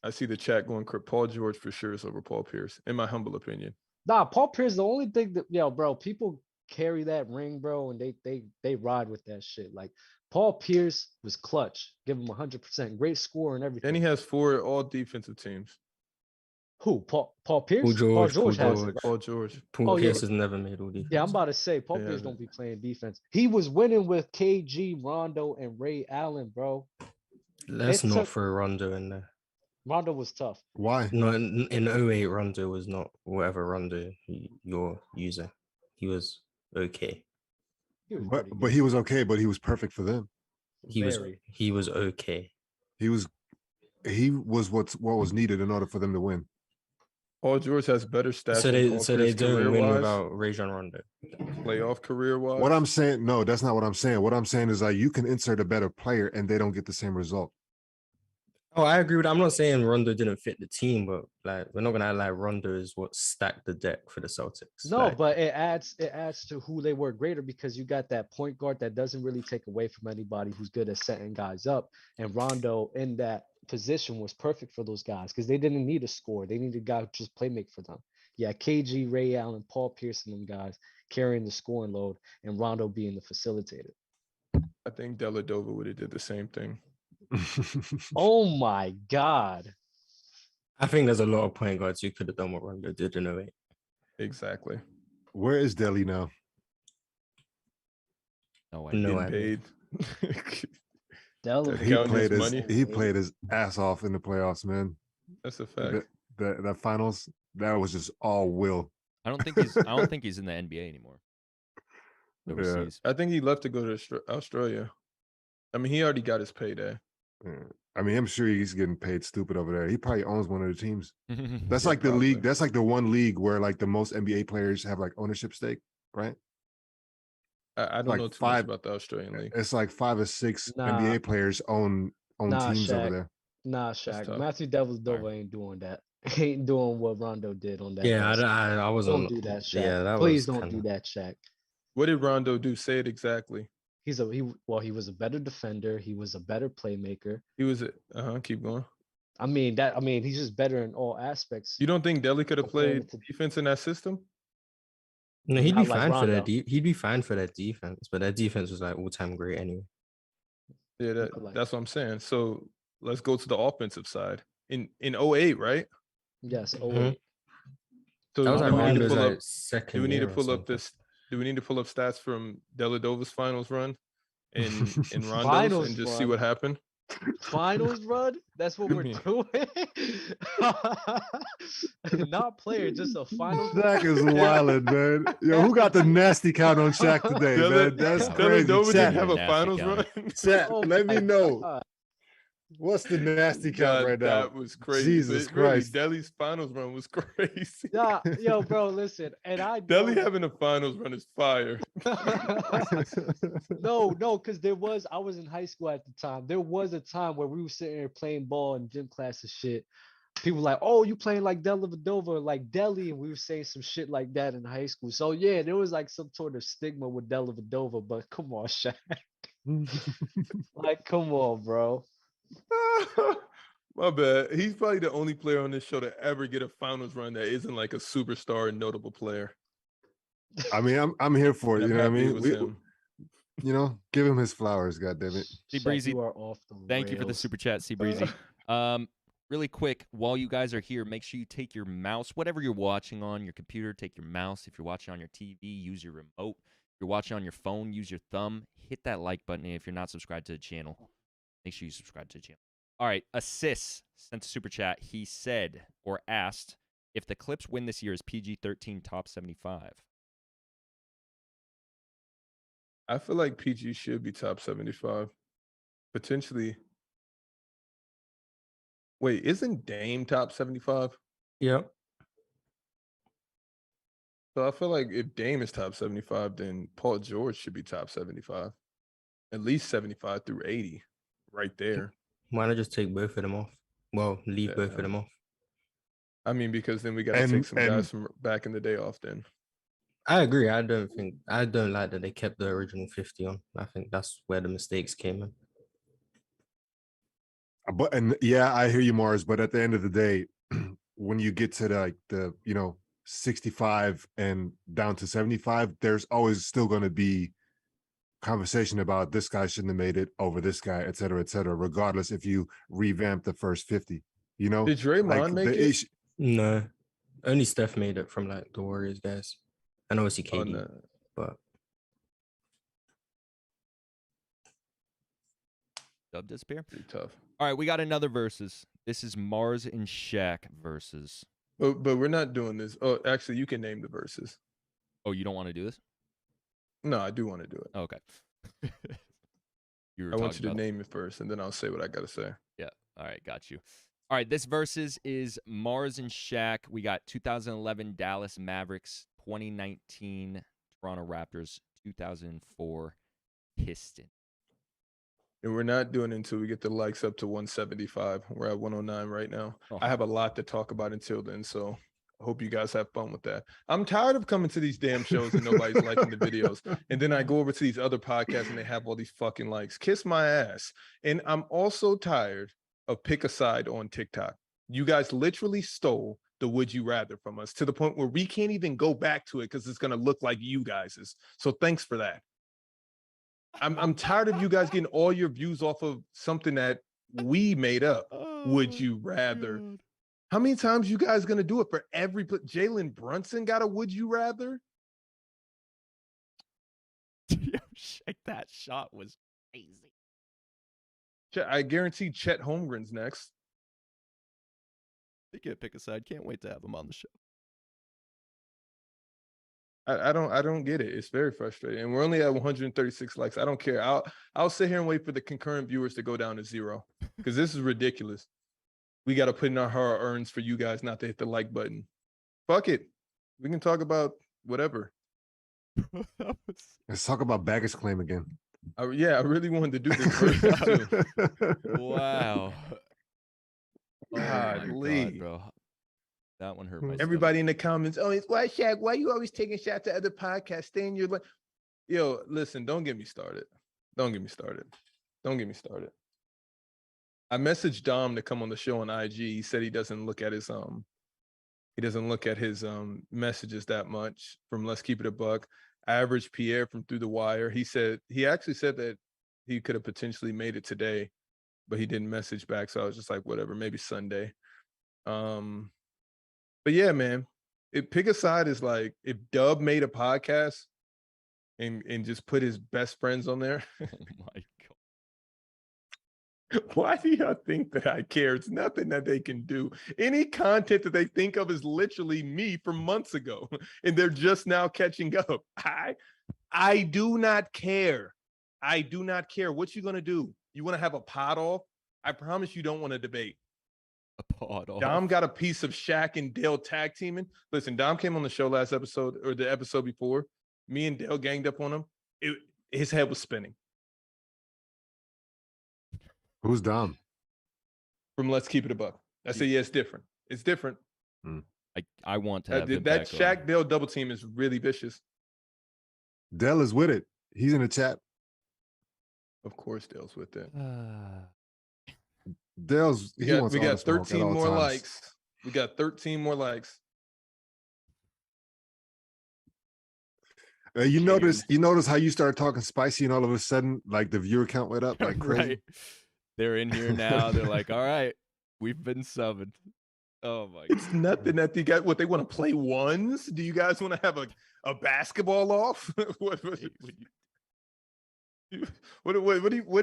I see the chat going. Paul George for sure is over Paul Pierce, in my humble opinion. Nah, Paul Pierce, the only thing that bro, people carry that ring, bro, and they ride with that shit. Like Paul Pierce was clutch. Give him 100%. Great score and everything. And he has 4 all defensive teams. Who? Paul Pierce? Paul George has it. Paul George. Paul Pierce has never made all defense. Yeah, I'm about to say Paul Pierce don't be playing defense. He was winning with KG, Rondo, and Ray Allen, bro. Let's not throw Rondo in there. Rondo was tough. Why? No, in 08, Rondo was not whatever Rondo you're using. He was okay. But he was okay, but he was perfect for them. He was okay. He was what was needed in order for them to win. Paul George has better stats. So they don't win without Rajon Rondo. Playoff career wise. What I'm saying, no, that's not what I'm saying. What I'm saying is like you can insert a better player and they don't get the same result. Oh, I agree with that. I'm not saying Rondo didn't fit the team, but like we're not gonna act like Rondo is what stacked the deck for the Celtics. No, but it adds to who they were greater because you got that point guard that doesn't really take away from anybody who's good at setting guys up. And Rondo in that position was perfect for those guys because they didn't need a score. They needed a guy who just play make for them. Yeah, KG, Ray Allen, Paul Pierce, and them guys carrying the scoring load, and Rondo being the facilitator. I think Dellavedova would have did the same thing. Oh my God. I think there's a lot of point guards who could have done what Rondo did in 08. Exactly. Where is Delly now? No idea. Paid. He played his ass off in the playoffs, man. That's a fact. That finals, that was just all will. I don't think he's in the NBA anymore. Overseas. Yeah. I think he left to go to Australia. I mean, he already got his payday. Yeah. I mean, I'm sure he's getting paid stupid over there. He probably owns one of the teams. That's Yeah, like the probably. league. That's like the one league where like the most NBA players have like ownership stake, right? I don't like know too much about the Australian league. It's like 5 or 6 NBA players own teams Shaq. over there. Nah, Shaq. Matthew Dellavedova ain't doing that. He ain't doing what Rondo did on that. Yeah, I wasn't. Don't do that, Shaq. Yeah, Please don't do that, Shaq. What did Rondo do? Say it exactly. He was a better defender. He was a better playmaker. He was keep going. I mean, he's just better in all aspects. You don't think Delly could have played defense in that system? No, he'd be Not like fine for Rondo. that. He'd be fine for that defense, but that defense was like all-time great anyway. Yeah, that's what I'm saying. So let's go to the offensive side. In 08, right? Yes, 08. That So was like do we need to Rondo's pull like up? second Do we need to year or pull up something. this? Do we need to pull up stats from Dellavedova's finals run in Rondo's Finals and just run? see what happened? Finals run? That's what we're doing. Not player, just a finals. Shaq is wildin', man. Yo, who got the nasty count on Shaq today, man? That's crazy. Dellavedova didn't have a Nasty finals count. run. Chat, Oh let me my know. God. What's the nasty count right now? That was crazy. Jesus But really, Christ. Delly's finals run was crazy. Nah, yo, bro, listen. And I Delly know- having a finals run is fire. no, because I was in high school at the time. There was a time where we were sitting there playing ball in gym class and shit. People were like, oh, you playing like Dellavedova, like Delly, and we were saying some shit like that in high school. So yeah, there was like some sort of stigma with Dellavedova, but come on, Shaq. Like, come on, bro. My bad. He's probably the only player on this show to ever get a finals run that isn't like a superstar and notable player. I mean, I'm here for it. I'm You know what I happy it mean? was We- him. you know, give him his flowers, goddammit. C Shaq, Breezy, you are off the thank you for the rails. super chat, C Breezy. Really quick, while you guys are here, make sure you take your mouse, whatever you're watching on your computer, take your mouse. If you're watching on your TV, use your remote. If you're watching on your phone, use your thumb. Hit that like button. And if you're not subscribed to the channel, make sure you subscribe to the channel. All right, Assist sent a super chat. He said or asked if the Clips win this year is PG-13 top 75. I feel like PG should be top 75. Potentially. Wait, isn't Dame top 75? Yep. So I feel like if Dame is top 75, then Paul George should be top 75. At least 75 through 80. Right there. Why not just take both of them off? Well, leave both of them off. I mean, because then we got to take some guys from back in the day off then. I agree. I don't like that they kept the original 50 on. I think that's where the mistakes came in. But and yeah, I hear you, Mars. But at the end of the day, when you get to the 65 and down to 75, there's always still going to be conversation about this guy shouldn't have made it over this guy, et cetera, regardless if you revamp the first 50. Did Draymond make it? No, only Steph made it from like the Warriors guys, and obviously KD. No. But Dub disappear. Pretty tough. All right, we got another versus. This is Marz and Shaq versus. But we're not doing this. Oh, actually, you can name the verses. Oh, you don't want to do this? No, I do want to do it. Okay. I want you to name it first, and then I'll say what I got to say. Yeah. All right, got you. All right, this versus is Marz and Shaq. We got 2011 Dallas Mavericks, 2019 Toronto Raptors, 2004 Pistons. And we're not doing it until we get the likes up to 175. We're at 109 right now. Oh. I have a lot to talk about until then, so I hope you guys have fun with that. I'm tired of coming to these damn shows and nobody's liking the videos. And then I go over to these other podcasts and they have all these fucking likes. Kiss my ass. And I'm also tired of pick a side on TikTok. You guys literally stole the would you rather from us to the point where we can't even go back to it because it's going to look like you guys's. So thanks for that. I'm tired of you guys getting all your views off of something that we made up. Would you rather? God. How many times you guys gonna do it for every Jalen Brunson got a would you rather? Yo, shake that shot was crazy. I guarantee Chet Holmgren's next. They can't pick a side. Can't wait to have him on the show. I don't get it. It's very frustrating. And we're only at 136 likes. I don't care. I'll sit here and wait for the concurrent viewers to go down to 0 because this is ridiculous. We got to put in our hard earns for you guys not to hit the like button. Fuck it. We can talk about whatever. Let's talk about baggage claim again. I really wanted to do this versus too. Wow. God, bro. That one hurt my Everybody in the comments, it's why Shaq, why you always taking shots at other podcasts? Stay in your Yo, listen, don't get me started. Don't get me started. I messaged Dom to come on the show on IG. He said he doesn't look at his messages that much from Let's Keep It a Buck. Average Pierre from Through the Wire. He actually said that he could have potentially made it today, but he didn't message back. So I was just like, whatever, maybe Sunday. But yeah, man, pick a side is like if Dub made a podcast and just put his best friends on there. Oh my God. Why do y'all think that I care? It's nothing that they can do. Any content that they think of is literally me from months ago, and they're just now catching up. I do not care. I do not care. What you gonna do? You want to have a pod off? I promise you don't want to debate. A pod off. Dom got a piece of Shaq and Dale tag teaming. Listen, Dom came on the show last episode or the episode before. Me and Dale ganged up on him. His head was spinning. Who's Dom? From Let's Keep It a Buck. I say, yeah, it's different. It's different. I want to have that Shaq Dale double team is really vicious. Dale is with it. He's in the chat. Of course, Dale's with it. We got 13 more likes. We got 13 more likes. You notice how you started talking spicy and all of a sudden, like the viewer count went up like crazy. Right. They're in here now. They're like, all right, we've been subbed. Oh my God. It's nothing that you guys, what they want to play ones? Do you guys want to have a basketball off? What do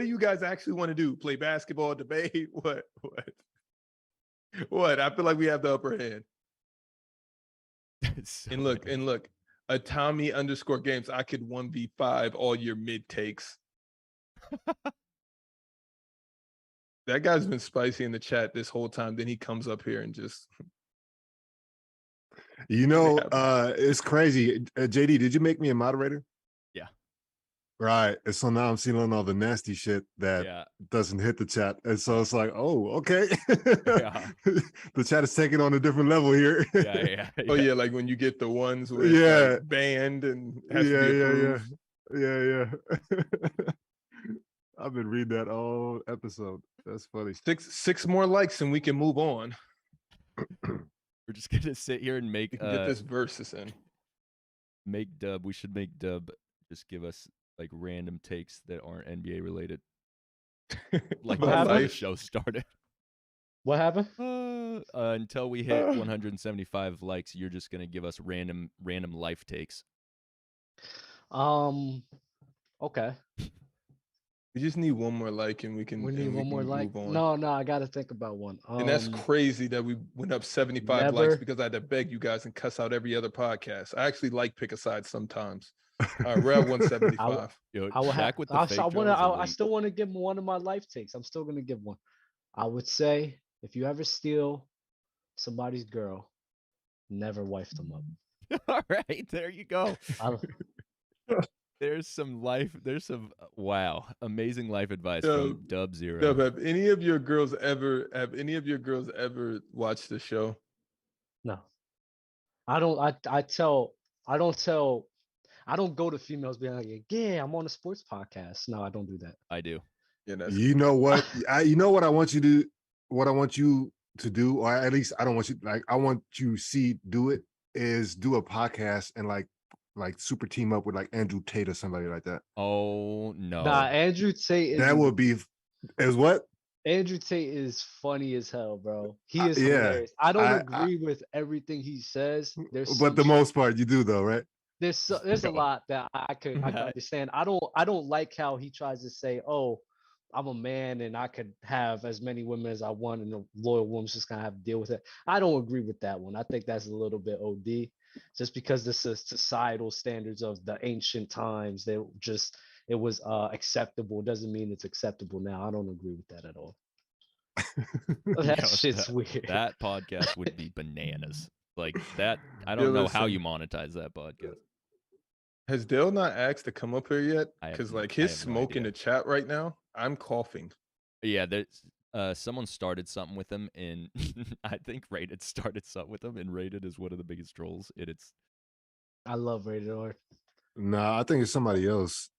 you guys actually want to do? Play basketball, debate? What? I feel like we have the upper hand. So and look, a Tommy _games. I could 1v5 all your mid takes. That guy's been spicy in the chat this whole time. Then he comes up here and just. It's crazy. JD, did you make me a moderator? Yeah. Right. And so now I'm seeing all the nasty shit that doesn't hit the chat. And so it's like, oh, okay. Yeah. The chat is taking on a different level here. Yeah. Oh, yeah. Like when you get the ones where it's like banned and has to be approved. Yeah. I've been reading that all episode. That's funny. Six more likes and we can move on. We're just gonna sit here and make We can get this versus in. Make Dub. We should make Dub just give us like random takes that aren't NBA related. Like What before the happened? show started. What happened? Until we hit 175 likes, you're just gonna give us random life takes. Okay. We just need one more like and we can. We need one more like. Move on. No, I gotta think about one. And that's crazy that we went up 75 likes never- because I had to beg you guys and cuss out every other podcast. I actually like pick a side sometimes. All right, we're at 175. Yo, I will Shaq have. with the fake drone is I elite. still want to give one of my life takes. I'm still gonna give one. I would say if you ever steal somebody's girl, never wife them up. All right, there you go. I- There's some wow, amazing life advice Yo, from Dub Zero. Dub, have any of your girls ever watched the show? No, I don't. I don't go to females being like, yeah, I'm on a sports podcast. No, I don't do that. I do. Yeah, that's You know what? You know what I want you to what I want you to do, or at least I don't want you like I want you see do it is do a podcast and like super team up with like Andrew Tate or somebody like that. Oh no. Nah, Andrew Tate. That would be is what? Andrew Tate is funny as hell, bro. He is yeah. hilarious. I don't agree with everything he says. But the most part you do though, right? There's a lot that I can understand. I don't like how he tries to say, "Oh, I'm a man and I could have as many women as I want, and the loyal woman's just gonna have to deal with it." I don't agree with that one. I think that's a little bit OD. Just because this is societal standards of the ancient times, it was acceptable doesn't mean it's acceptable now. I don't agree with that at all. That shit's weird. That podcast would be bananas. Like that, I don't know how listen. you monetize that podcast. Has Dale not asked to come up here yet? I have Because no- like I his have no smoke in idea. the chat right now, I'm coughing. Yeah, there's someone started something with him, and I think Rated started something with him, and Rated is one of the biggest trolls. It's I love RatedR. Nah, I think it's somebody else.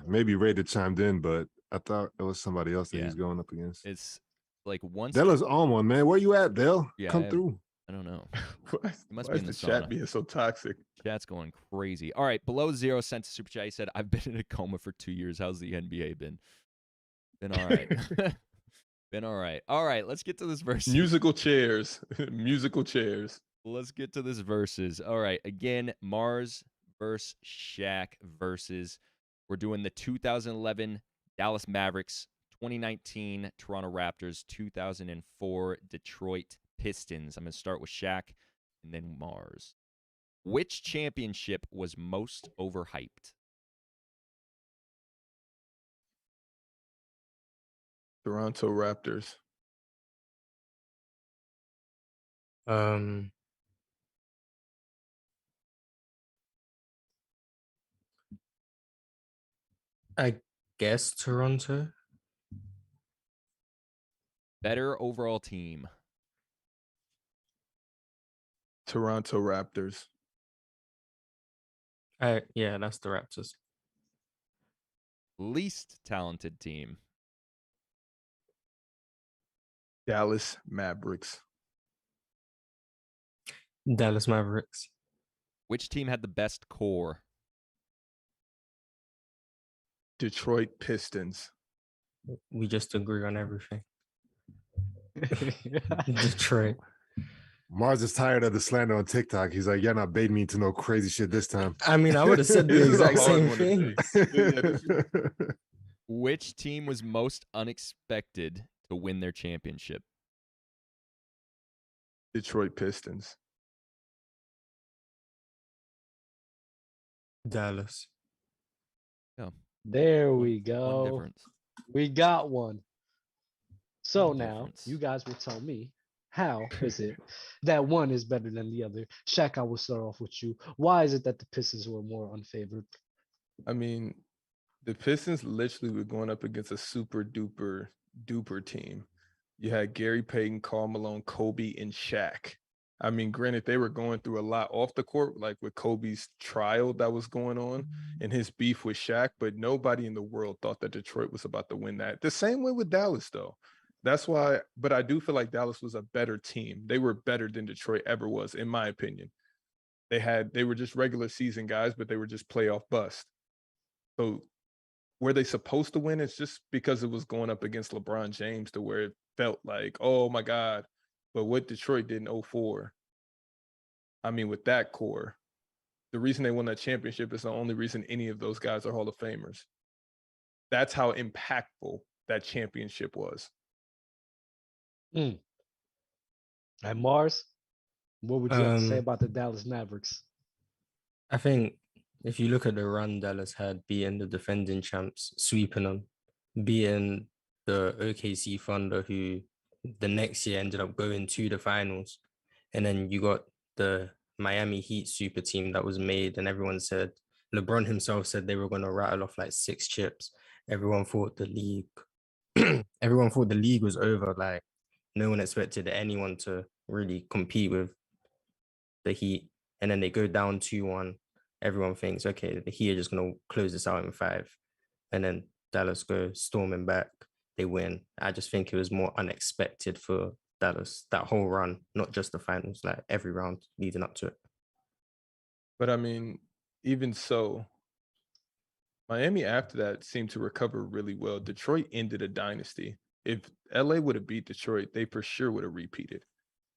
Maybe Rated chimed in, but I thought it was somebody else that Yeah. he's going up against. it's like once Dale is on one, man. Where you at, Dale? Yeah, Come I- through. I don't know. Why, must why be is in the the chat sauna. being so toxic? Chat's going crazy. All right, below zero sent a super chat. He said, "I've been in a coma for 2 years. How's the NBA been? Been all right. Been all right. All right, let's get to this verse. Musical chairs. Musical chairs. Let's get to this versus. All right, again, Marz versus Shaq versus. We're doing the 2011 Dallas Mavericks, 2019 Toronto Raptors, 2004 Detroit Pistons. I'm going to start with Shaq and then Marz. Which championship was most overhyped? Toronto Raptors. I guess Toronto. Better overall team. Toronto Raptors. Yeah, that's the Raptors. Least talented team. Dallas Mavericks. Dallas Mavericks. Which team had the best core? Detroit Pistons. We just agree on everything. Detroit. Marz is tired of the slander on TikTok. He's like, "You're not baiting me to no crazy shit this time." I mean, I would have said the This is a exact hard same one to thing. take. Yeah, this is- Which team was most unexpected to win their championship? Detroit Pistons. Dallas. There we One go. difference. We got one. So One now difference. you guys will tell me how is it that one is better than the other. Shaq, I will start off with you. Why is it that the Pistons were more unfavored? I mean, the Pistons literally were going up against a super duper team. You had Gary Payton, Karl Malone, Kobe, and Shaq. I mean, granted, they were going through a lot off the court, like with Kobe's trial that was going on and his beef with Shaq, but nobody in the world thought that Detroit was about to win that. The same way with Dallas, though. That's why, but I do feel like Dallas was a better team. They were better than Detroit ever was, in my opinion. They were just regular season guys, but they were just playoff bust. So were they supposed to win? It's just because it was going up against LeBron James to where it felt like, oh my God. But what Detroit did in 2004, I mean, with that core, the reason they won that championship is the only reason any of those guys are Hall of Famers. That's how impactful that championship was. And Marz, what would you have to say about the Dallas Mavericks? I think if you look at the run Dallas had, beating the defending champs, sweeping them, beating the OKC Thunder, who the next year ended up going to the finals, and then you got the Miami Heat super team that was made, and everyone said, LeBron himself said they were going to rattle off like 6 chips. Everyone thought the league was over. Like, no one expected anyone to really compete with the Heat, and then they go down 2-1. Everyone thinks, okay, the Heat are just going to close this out in 5, and then Dallas go storming back. They win. I just think it was more unexpected for Dallas, that whole run, not just the finals, like every round leading up to it. But I mean, even so, Miami after that seemed to recover really well. Detroit ended a dynasty. If LA would have beat Detroit, they for sure would have repeated.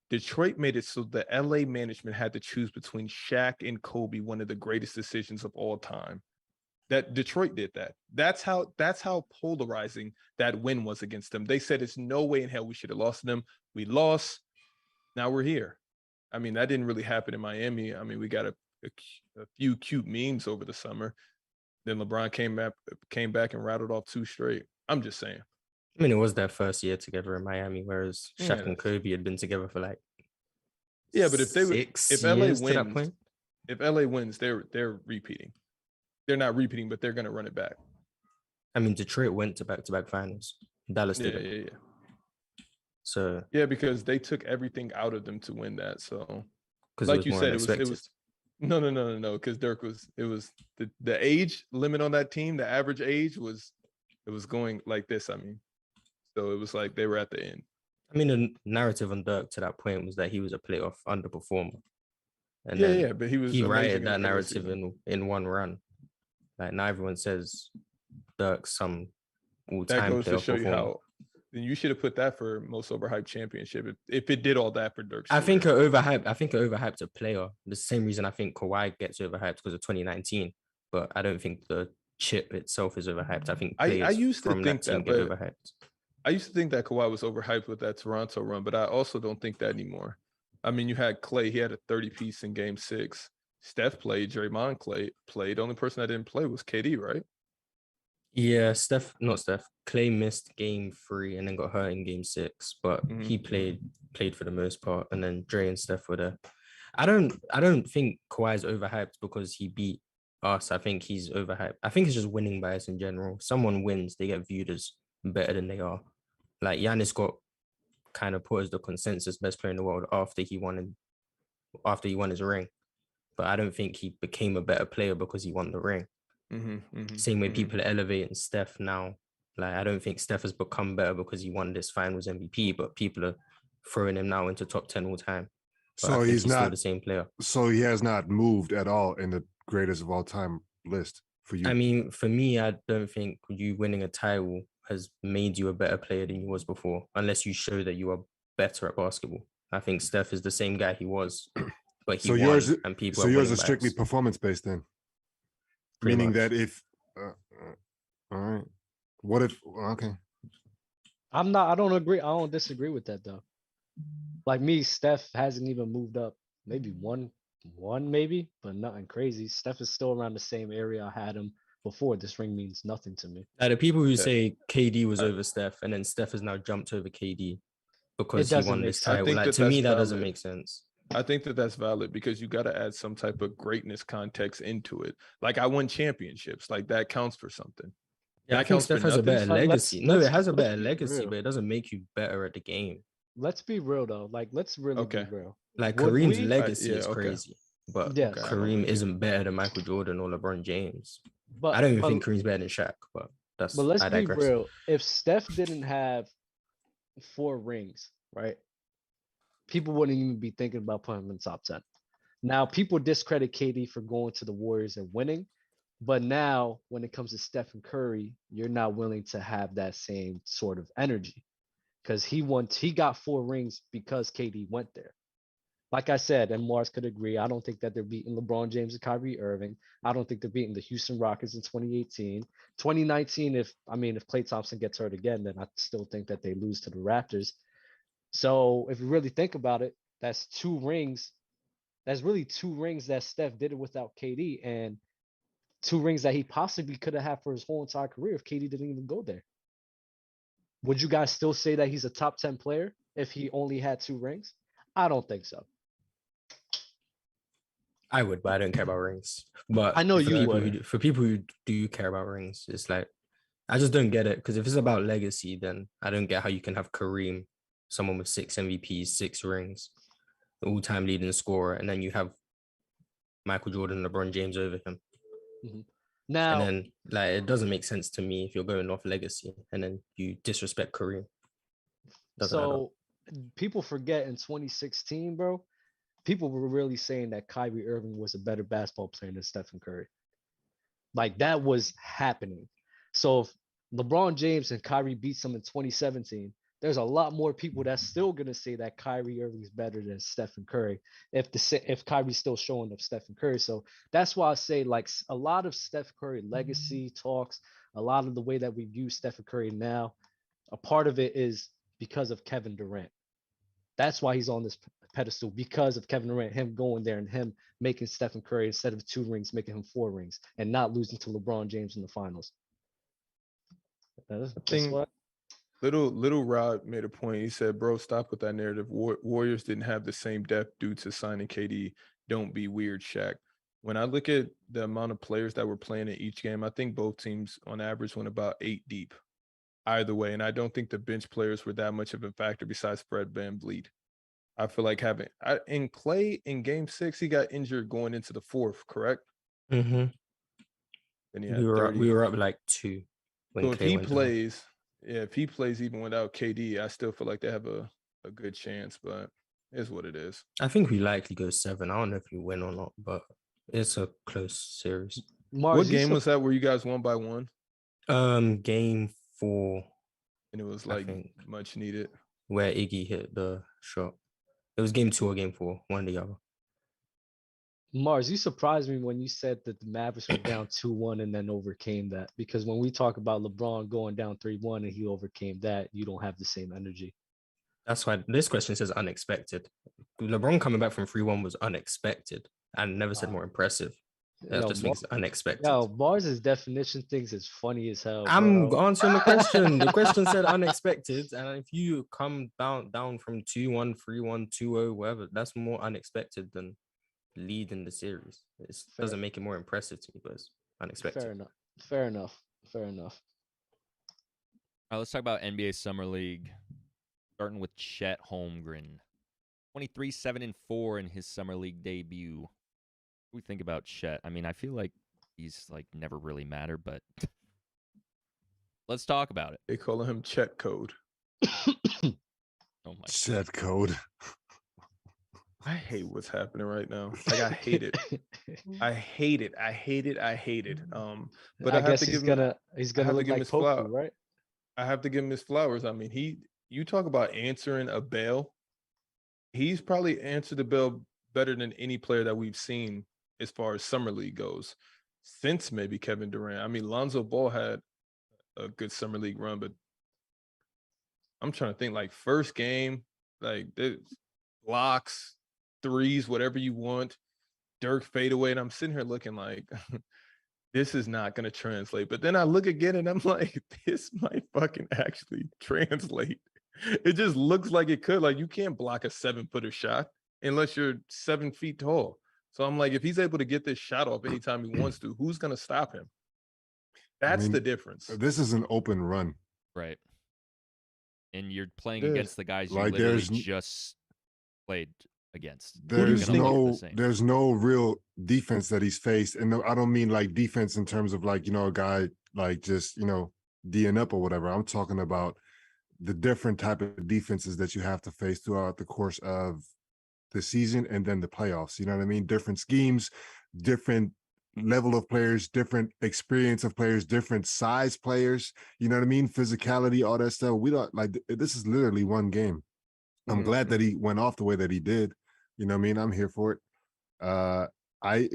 Detroit made it so the LA management had to choose between Shaq and Kobe, one of the greatest decisions of all time. That Detroit did that. That's how polarizing that win was against them. They said it's no way in hell we should have lost to them. We lost. Now we're here. I mean, that didn't really happen in Miami. I mean, we got a few cute memes over the summer. Then LeBron came back and rattled off 2 straight. I'm just saying. I mean, it was their first year together in Miami, whereas Shaq and Kobe had been together for like but if LA wins, to that point, if LA wins, they're repeating. They're not repeating, but they're going to run it back. I mean, Detroit went to back-to-back finals. Dallas didn't. Yeah. So because they took everything out of them to win that. So, like you said, it was no. Because Dirk was the age limit on that team. The average age was going like this. I mean, so it was like they were at the end. I mean, the narrative on Dirk to that point was that he was a playoff underperformer. And but he righted that narrative in one run. Like, now everyone says Dirk's some all-time playoff performer. That goes to show you how. Then you should have put that for most overhyped championship if it did all that for Dirk's. I think it overhyped a player. The same reason I think Kawhi gets overhyped because of 2019, but I don't think the chip itself is overhyped. I think I used to from think that that, team but get overhyped. I used to think that Kawhi was overhyped with that Toronto run, but I also don't think that anymore. I mean, you had Clay. He had a 30-piece in Game 6. Steph played. Draymond played. The only person that didn't play was KD, right? Yeah, Clay missed Game 3 and then got hurt in Game 6, but he played for the most part. And then Dre and Steph were there. I don't think Kawhi's overhyped because he beat us. I think he's overhyped. I think it's just winning bias in general. Someone wins, they get viewed as better than they are. Like, Giannis got kind of put as the consensus best player in the world after he won his ring. But I don't think he became a better player because he won the ring. Same way people are elevating Steph now. Like, I don't think Steph has become better because he won this finals MVP, but people are throwing him now into top 10 all time. But so he's not still the same player. So he has not moved at all in the greatest of all time list for you. I mean, for me, I don't think you winning a title has made you a better player than you was before, unless you show that you are better at basketball. I think Steph is the same guy he was, but he won, and people. So yours is strictly performance based then. Pretty Meaning much. that if, all right, what if? Okay, I don't agree. I don't disagree with that though. Like me, Steph hasn't even moved up. Maybe one maybe, but nothing crazy. Steph is still around the same area I had him before. This ring means nothing to me. The people who say KD was over Steph and then Steph has now jumped over KD because he won this title. Like, to me, that doesn't make sense. I think that's valid because you got to add some type of greatness context into it. Like, I won championships. Like, that counts for something. Yeah, I think Steph has a better legacy. No, it has a better legacy, but it doesn't make you better at the game. let's be real though. Like, let's really be Okay. real. Like Would Kareem's we? legacy Yeah, is okay. crazy, but Yes, Okay, I'm Kareem with you. isn't better than Michael Jordan or LeBron James. I but don't even but think Kareem's better than Shaq, but but let's I be digress. real. If Steph didn't have 4 rings, right? People wouldn't even be thinking about putting him in the top 10. Now, people discredit KD for going to the Warriors and winning, but now when it comes to Stephen Curry, you're not willing to have that same sort of energy because he got 4 rings because KD went there. Like I said, and Marz could agree, I don't think that they're beating LeBron James and Kyrie Irving. I don't think they're beating the Houston Rockets in 2018. 2019, if Klay Thompson gets hurt again, then I still think that they lose to the Raptors. So if you really think about it, that's 2 rings. That's really 2 rings that Steph did it without KD, and 2 rings that he possibly could have had for his whole entire career if KD didn't even go there. Would you guys still say that he's a top 10 player if he only had 2 rings? I don't think so. I would, but I don't care about rings. But I know you people would. for people who do care about rings, it's like I just don't get it because if it's about legacy, then I don't get how you can have Kareem, someone with 6 MVPs, 6 rings, all-time leading scorer, and then you have Michael Jordan, LeBron James over him. Mm-hmm. And Now, then like it doesn't make sense to me if you're going off legacy and then you disrespect Kareem. Doesn't add up. so people forget in 2016, bro, people were really saying that Kyrie Irving was a better basketball player than Stephen Curry. Like that was happening. So if LeBron James and Kyrie beats him in 2017, there's a lot more people that's still gonna say that Kyrie Irving is better than Stephen Curry if Kyrie's still showing up Stephen Curry. So that's why I say like a lot of Steph Curry legacy talks, a lot of the way that we view Stephen Curry now, a part of it is because of Kevin Durant. That's why he's on this pedestal because of Kevin Durant, him going there and him making Stephen Curry instead of 2 rings, making him 4 rings, and not losing to LeBron James in the finals. I think Little Rod made a point. He said, "Bro, stop with that narrative. Warriors didn't have the same depth due to signing KD. Don't be weird, Shaq." When I look at the amount of players that were playing in each game, I think both teams on average went about 8 deep either way. And I don't think the bench players were that much of a factor besides Fred VanVleet. I feel like in Klay in game 6, he got injured going into the 4th, correct? Mm-hmm. And we were up like 2 when so if Klay he went down. plays, if he plays even without KD, I still feel like they have a good chance, but it's what it is. I think we likely go 7. I don't know if we win or not, but it's a close series. Marz, what game was that where you guys won by 1? Game 4. And it was like much needed. Where Iggy hit the shot. It was game 2 or game 4, one or the other. Marz, you surprised me when you said that the Mavericks were down 2-1 and then overcame that. Because when we talk about LeBron going down 3-1 and he overcame that, you don't have the same energy. That's why this question says unexpected. LeBron coming back from 3-1 was unexpected. I never said more impressive. That just means unexpected. No, Marz's definition thinks it's funny as hell. I'm answering the question. The question said unexpected. And if you come down from 2-1, 3-1, 2-0, whatever, that's more unexpected than leading the series. It doesn't make it more impressive to me, but it's unexpected. Fair enough. All right, let's talk about NBA Summer League. Starting with Chet Holmgren. 23-7-4 in his Summer League debut. What do we think about Chet? I mean, I feel like he's like never really mattered, but let's talk about it. They call him Chet Code. Oh my Chet Code. I hate what's happening right now. Like I hate it. I hate it. But I guess he's gonna look like Poku, right? I have to give him his flowers. I mean, you talk about answering a bell. He's probably answered the bell better than any player that we've seen as far as Summer League goes, since maybe Kevin Durant. I mean, Lonzo Ball had a good Summer League run, but I'm trying to think like first game, like blocks, threes, whatever you want, Dirk fadeaway, and I'm sitting here looking like this is not going to translate. But then I look again and I'm like, this might fucking actually translate. It just looks like it could. Like you can't block a 7-footer shot unless you're 7 feet tall. So I'm like, if he's able to get this shot off anytime he wants to, who's going to stop him? That's the difference. This is an open run. Right. and you're playing There's- against the guys you like, literally there's just played against. There's You're gonna look no the same. there's no real defense that he's faced. And I don't mean like defense in terms of like, a guy like just, D'ing up or whatever. I'm talking about the different type of defenses that you have to face throughout the course of the season and then the playoffs. You know what I mean? Different schemes, different level of players, different experience of players, different size players. You know what I mean? Physicality, all that stuff. We don't like this is literally one game. I'm glad that he went off the way that he did. You know what I mean? I'm here for it.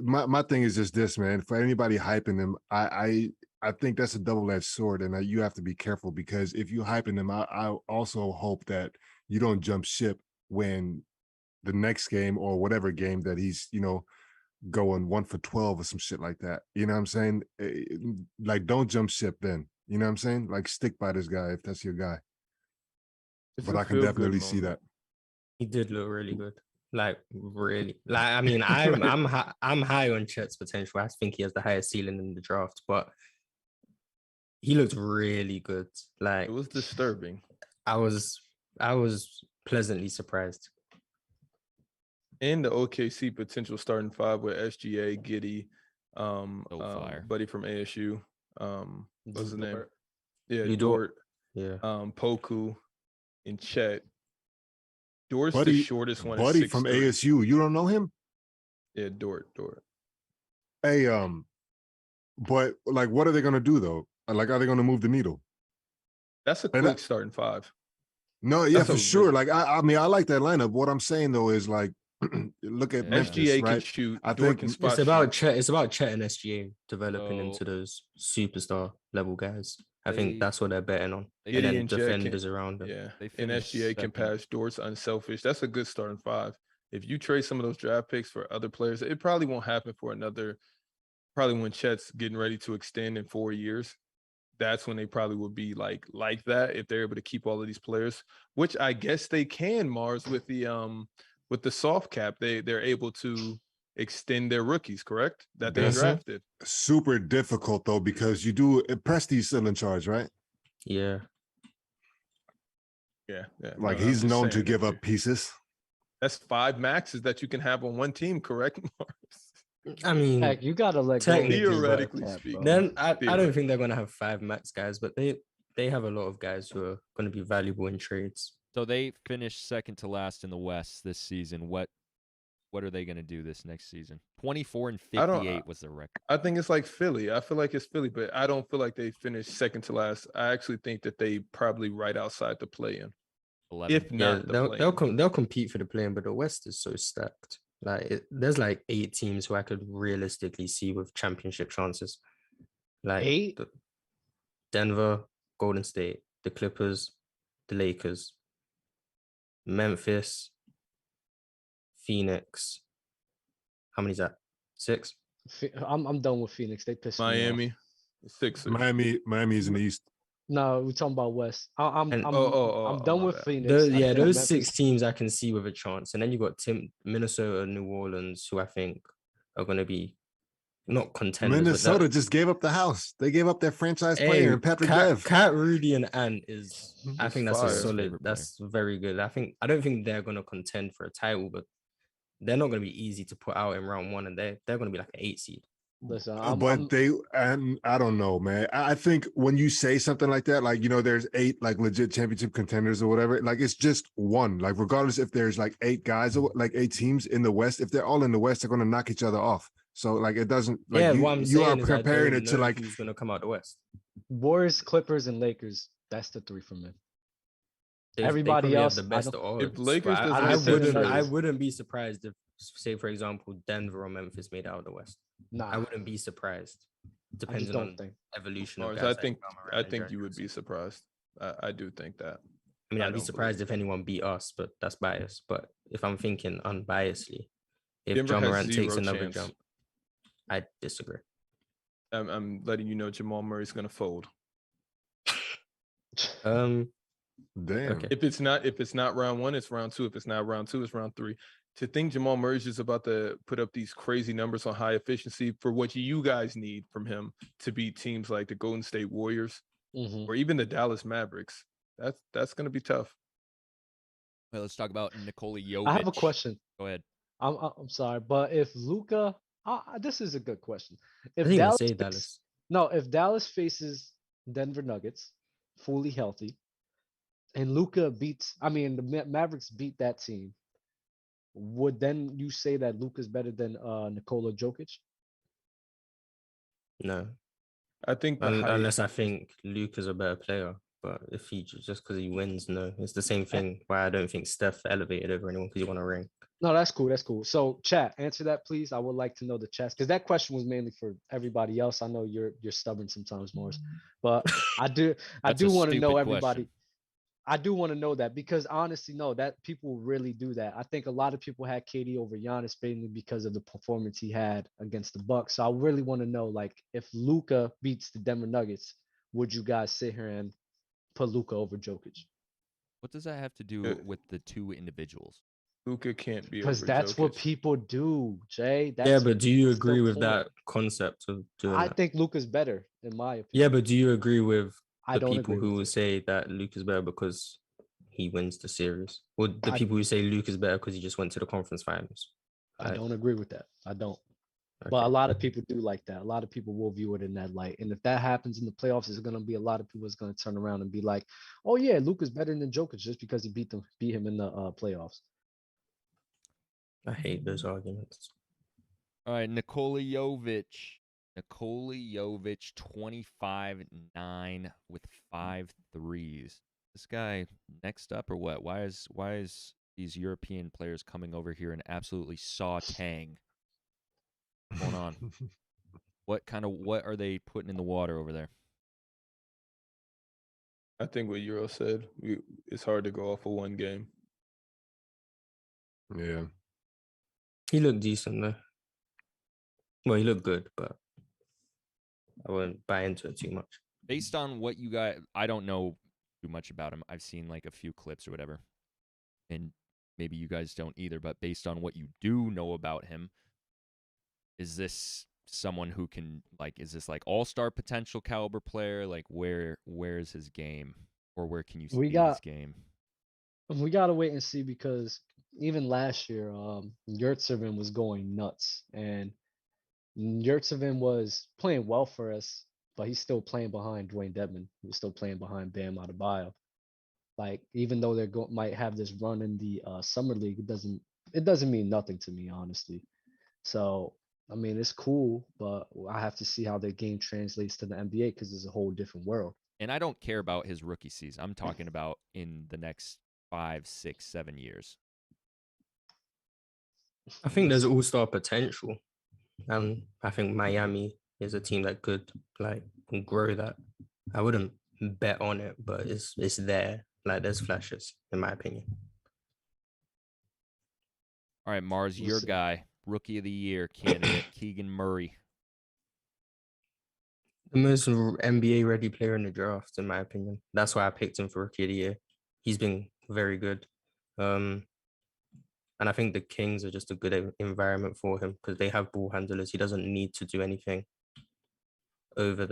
My thing is just this, man. For anybody hyping him, I think that's a double-edged sword, and you have to be careful because if you hyping him, I also hope that you don't jump ship when the next game or whatever game that he's, going 1 for 12 or some shit like that. You know what I'm saying? Like, don't jump ship then. You know what I'm saying? Like, stick by this guy if that's your guy. But I can definitely see that. He did look really good. Like really. Like I mean, I'm high on Chet's potential. I think he has the highest ceiling in the draft, but he looked really good. Like It was disturbing. I was pleasantly surprised. And the OKC potential starting five with SGA, Giddey, fire. buddy from ASU. What's his name? Yeah, Dort. Dort. Yeah. Poku and Chet. Dort's Buddy, the shortest one. Buddy at from 6'3". ASU. You don't know him? Yeah, Dort. Hey, but like, what are they gonna do though? Like, are they gonna move the needle? That's a quick starting five. No, yeah, That's for a sure. really- Like, I mean, I like that lineup. What I'm saying though is like, look at Memphis, SGA right? can shoot. I Dort think can spot It's about shoot. Chet. It's about Chet and SGA developing So- into those superstar level guys. I They- think that's what they're betting on. they- And Giddey then and Chet can- defenders around them. Yeah, They and finished SGA can second. pass. Dort's unselfish. That's a good starting five. If you trade some of those draft picks for other players, it probably won't happen for probably when Chet's getting ready to extend in 4 years. That's when they probably will be like that if they're able to keep all of these players, which I guess they can, Marz, with the soft cap. They're able to extend their rookies, correct? That they That's drafted. super difficult though because you do Presti's still in charge, right? Yeah. Yeah. Like No, he's I'm just known to saying give that up pieces. That's 5 maxes that you can have on one team, correct, Marz? I mean, Heck, you gotta let go of technically, the Theoretically cap, speaking. bro. then I don't think they're gonna have 5 max guys, but they have a lot of guys who are gonna be valuable in trades. So they finished second to last in the West this season. What are they going to do this next season? 24 and 58 was the record. I think it's like Philly. I feel like it's Philly, but I don't feel like they finished second to last. I actually think that they probably right outside the play-in. 11. If not, They'll compete for the play-in, but the West is so stacked. Like there's like 8 teams who I could realistically see with championship chances. Like 8? Denver, Golden State, the Clippers, the Lakers, Memphis, Phoenix. How many is that? 6? I'm done with Phoenix. They pissed me off. Miami, Sixers. Miami is in the East. No, we're talking about West. I'm And- done my with bad. Phoenix. I think Those Memphis- 6 teams I can see with a chance. And then you got Minnesota, New Orleans, who I think are going to be not contenders. Minnesota just gave up the house. They gave up their franchise player, and Patrick Cat, Bev. Cat, Rudy, and Ant is. I That's think that's a fire. solid. Favorite player. That's very good. I don't think they're going to contend for a title, but they're not going to be easy to put out in round 1, and they're going to be like an 8 seed. Listen, And I don't know, man. I think when you say something like that, like, there's 8 like legit championship contenders or whatever, like it's just one. Like regardless if there's like 8 guys or like 8 teams in the West, if they're all in the West, they're going to knock each other off. So like it doesn't. Like, Yeah, you, what I'm you are saying is I preparing don't it to know like. who's going to come out the West. Warriors, Clippers, and Lakers. That's the 3 for me. They Everybody probably have else, the I best don't- odds. If Lakers but doesn't I get wouldn't. seven I Lakers. wouldn't be surprised if, say, for example, Denver or Memphis made out of the West. Nah, I wouldn't be surprised, I just depending don't on think. evolution of Marz, guys. I like think Ja Morant I and think Jaren you would Jackson. be surprised. I do think that. I mean, I I'd be don't surprised believe if anyone beat us, but that's biased. But if I'm thinking unbiasedly, if Denver Ja has Morant takes 0 another chance. jump, I disagree. I'm letting you know Jamal Murray's going to fold. Um, Damn. Okay. If it's not round 1, it's round 2. If it's not round 2, it's round 3. To think Jamal Murray's just about to put up these crazy numbers on high efficiency for what you guys need from him to beat teams like the Golden State Warriors Mhm. or even the Dallas Mavericks. That's gonna be tough. Well, let's talk about Nikola Jovic. I have a question. Go ahead. I'm sorry, but if Luca, this is a good question. I If think Dallas, say Dallas. if Dallas faces Denver Nuggets fully healthy, and Luca beats, the Mavericks beat that team, would then you say that Luca's better than Nikola Jokic? No, I think the height, unless I think Luke is a better player. But if he just because he wins, no, it's the same thing. Why I don't think Steph elevated over anyone because he won a ring. No, that's cool. That's cool. So, chat, answer that, please. I would like to know the chat because that question was mainly for everybody else. I know you're stubborn sometimes, Morris, but I do want to know everybody. Question. I do want to know that because honestly, no, that people really do that. I think a lot of people had KD over Giannis mainly because of the performance he had against the Bucks. So I really want to know, like, if Luka beats the Denver Nuggets, would you guys sit here and put Luka over Jokic? What does that have to do with the two individuals? Luka can't be Because over that's Jokic. what people do, Jay. Yeah, but do you agree with point. that concept of doing I that? think Luka's better, in my opinion. Yeah, but do you agree with I the don't people agree who with will it. say that Luke is better because he wins the series? Or the people who say Luke is better because he just went to the conference finals? I don't agree with that. I don't. Okay. But a lot of people do like that. A lot of people will view it in that light. And if that happens in the playoffs, there's going to be a lot of people that's going to turn around and be like, "Oh yeah, Luka's better than Jokic just because he beat him in the playoffs." I hate those arguments. All right, Nikola Jovic. 25-9 with 5 threes. This guy next up or what? Why is these European players coming over here and absolutely sauteing? What's going on? What are they putting in the water over there? I think what Euro said, it's hard to go off of one game. Yeah. He looked decent though. Well, he looked good, but I wouldn't buy into it too much. Based on what you guys, I don't know too much about him. I've seen like a few clips or whatever. And maybe you guys don't either, but based on what you do know about him, is this someone who can, like, is this like all-star potential caliber player? Like where is his game? Or where can you see his game? We got to wait and see because even last year, Yurtseven was going nuts. And Yurtseven was playing well for us, but he's still playing behind Dwayne Dedmon. He's still playing behind Bam Adebayo. Like, even though they might have this run in the summer league, it doesn't mean nothing to me, honestly. So, I mean, it's cool, but I have to see how their game translates to the NBA because it's a whole different world. And I don't care about his rookie season. I'm talking about in the next 5, 6, 7 years. I think there's all-star potential. And I think Miami is a team that could like grow that. I wouldn't bet on it, but it's there. Like there's flashes, in my opinion. All right, Marz, your guy, Rookie of the Year candidate, Keegan Murray. The most NBA-ready player in the draft, in my opinion. That's why I picked him for Rookie of the Year. He's been very good. And I think the Kings are just a good environment for him because they have ball handlers. He doesn't need to do anything over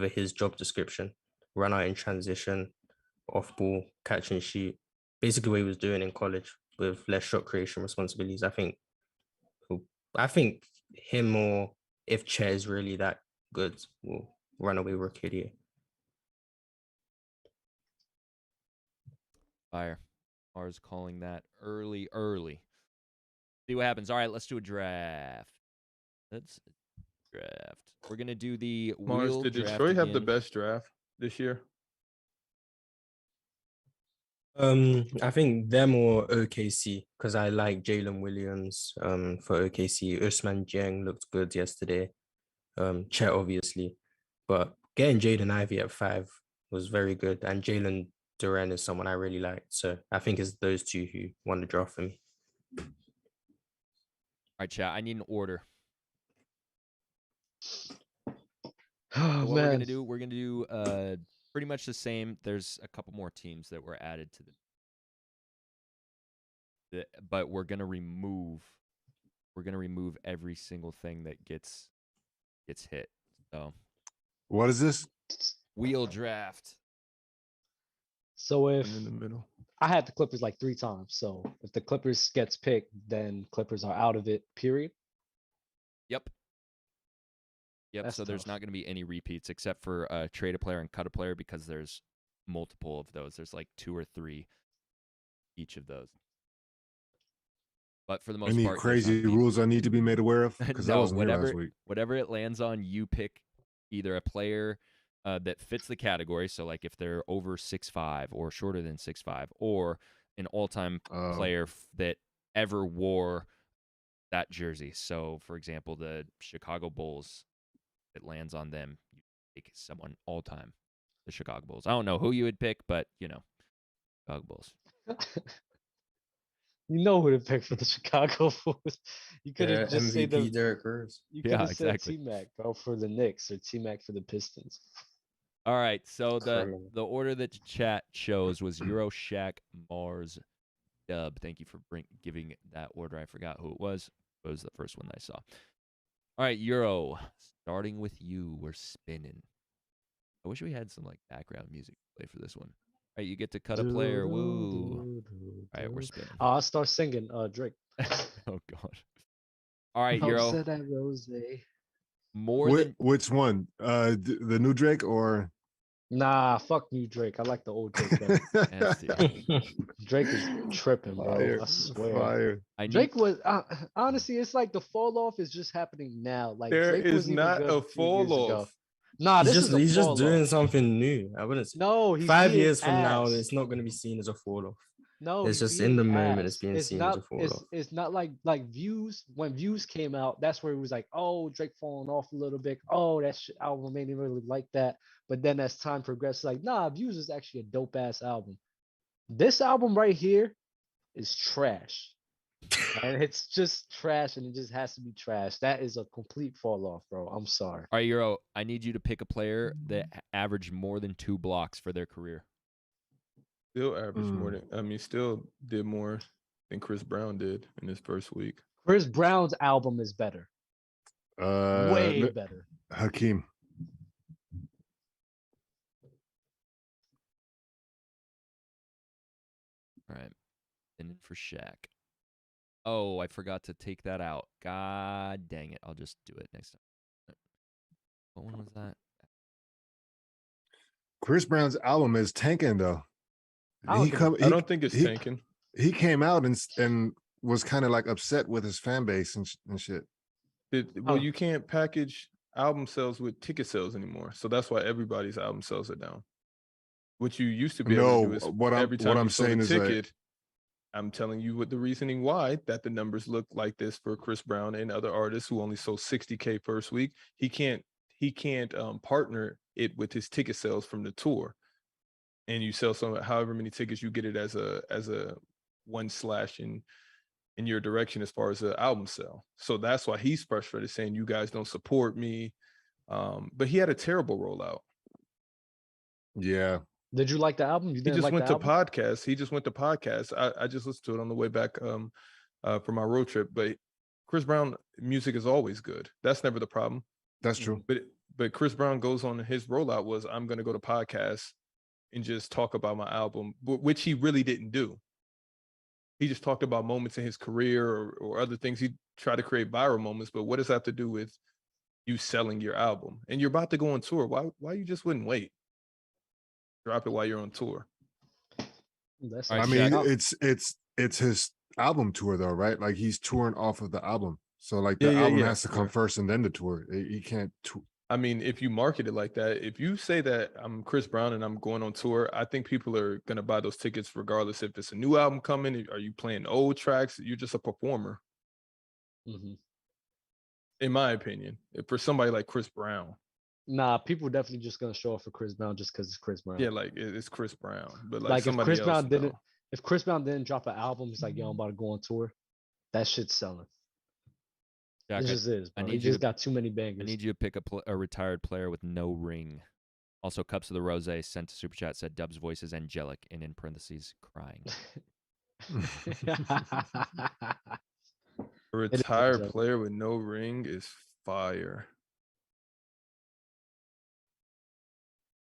his job description. Run out in transition, off ball, catch and shoot. Basically what he was doing in college with less shot creation responsibilities. I think him, or if Chet is really that good, will run away Rookie of the Year. Fire. Marz calling that early. See what happens. All right, let's do a draft. We're going to do the Marz, wheel did draft Detroit have the again. best draft this year? I think them or OKC because I like Jalen Williams for OKC. Usman Dieng looked good yesterday. Chet obviously, but getting Jaden Ivey at 5 was very good, and Jalen Durant is someone I really liked. So I think it's those two who won the draft for me. All right, chat. I need an order. Oh, what we're gonna do pretty much the same. There's a couple more teams that were added to but we're gonna remove every single thing that gets hit. So what is this? wheel draft. So if And in the middle. I had the Clippers like 3 times, so if the Clippers gets picked, then Clippers are out of it. Period. Yep. That's So there's tough. not going to be any repeats except for trade a player and cut a player because there's multiple of those. There's like 2 or 3 each of those. But for the most Any part, there's not crazy gonna be- rules I need to be made aware of? Because I No, wasn't here last week. whatever it lands on, you pick either a player that fits the category. So like if they're over 6'5" or shorter than 6'5", or an all-time player that ever wore that jersey. So for example, the Chicago Bulls, it lands on them. You pick someone all-time, the Chicago Bulls. I don't know who you would pick, but you know, Chicago Bulls. You know who to pick for the Chicago Bulls. You could have just said MVP Derrick Rose. You could have said T-Mac, bro, for the Knicks, or T-Mac for the Pistons. All right, so Criminal. the order that the chat chose was Euro, Shaq, Marz, Dub. Thank you for giving that order. I forgot who it was. It was the first one I saw. All right, Euro, starting with you. We're spinning. I wish we had some like background music to play for this one. All right, you get to cut a player. Woo! All right, we're spinning. I'll start singing Drake. Oh God! All right, No, Euro. said that Rose. Which one? The new Drake or? Nah, fuck you, Drake. I like the old Drake better. Drake is tripping, bro. Fire, I swear. fire. Drake was honestly, it's like the fall off is just happening now. Like There Drake is was even not good a a few years fall ago. off. Nah, he's this is a just fall doing off. something new. I wouldn't say. No, he's 5 being years from now, ass. it's not going to be seen as a fall off. No, it's he's just in the being moment. ass. It's being It's seen not, as a fall off. It's not like Views. When Views came out, that's where it was like, oh, Drake falling off a little bit. Oh, that album made me really like that. But then as time progressed, like, nah, Views is actually a dope ass album. This album right here is trash. And it's just trash, and it just has to be trash. That is a complete fall off, bro. I'm sorry. All right, Euro, I need you to pick a player that averaged more than 2 blocks for their career. Still averaged more than, still did more than Chris Brown did in his first week. Chris Brown's album is better. Way better. Hakeem. All right. And for Shaq. Oh, I forgot to take that out. God dang it. I'll just do it next time. What one was that? Chris Brown's album is tanking though. I don't think it's tanking. He came out and was kind of like upset with his fan base and shit. You can't package album sales with ticket sales anymore. So that's why everybody's album sales are down. What you used to be able to do is every time you sold a ticket, I'm telling you what the reasoning why that the numbers look like this for Chris Brown and other artists who only sold 60K first week. He can't partner it with his ticket sales from the tour, and you sell however many tickets, you get it as a one slash in your direction as far as the album sale. So that's why he's frustrated, saying you guys don't support me. But he had a terrible rollout. Yeah. Did you like the album? He just went to podcasts. He just went to podcasts. I just listened to it on the way back for my road trip. But Chris Brown music is always good. That's never the problem. That's true. But Chris Brown goes on his rollout was, I'm going to go to podcasts and just talk about my album, which he really didn't do. He just talked about moments in his career or other things. He tried to create viral moments. But what does that have to do with you selling your album? And you're about to go on tour. Why you just wouldn't wait? Drop it while you're on tour. I mean, it's his album tour though, right? Like he's touring off of the album, so like the album has to come first and then the tour. He can't. I mean, if you market it like that, if you say that I'm Chris Brown and I'm going on tour, I think people are gonna buy those tickets regardless if it's a new album coming. Are you playing old tracks? You're just a performer. Mm-hmm. In my opinion, for somebody like Chris Brown. Nah, people definitely just gonna show up for Chris Brown just because it's Chris Brown. Yeah, like it's Chris Brown. But like if Chris Brown didn't, if Chris Brown didn't drop an album, it's like, yo, I'm about to go on tour. That shit's selling. Jack, it just is. Bro. He just got too many bangers. I need you to pick a retired player with no ring. Also, Cups of the Rose sent to Super Chat said Dub's voice is angelic, and in parentheses, crying. A retired player with no ring is fire.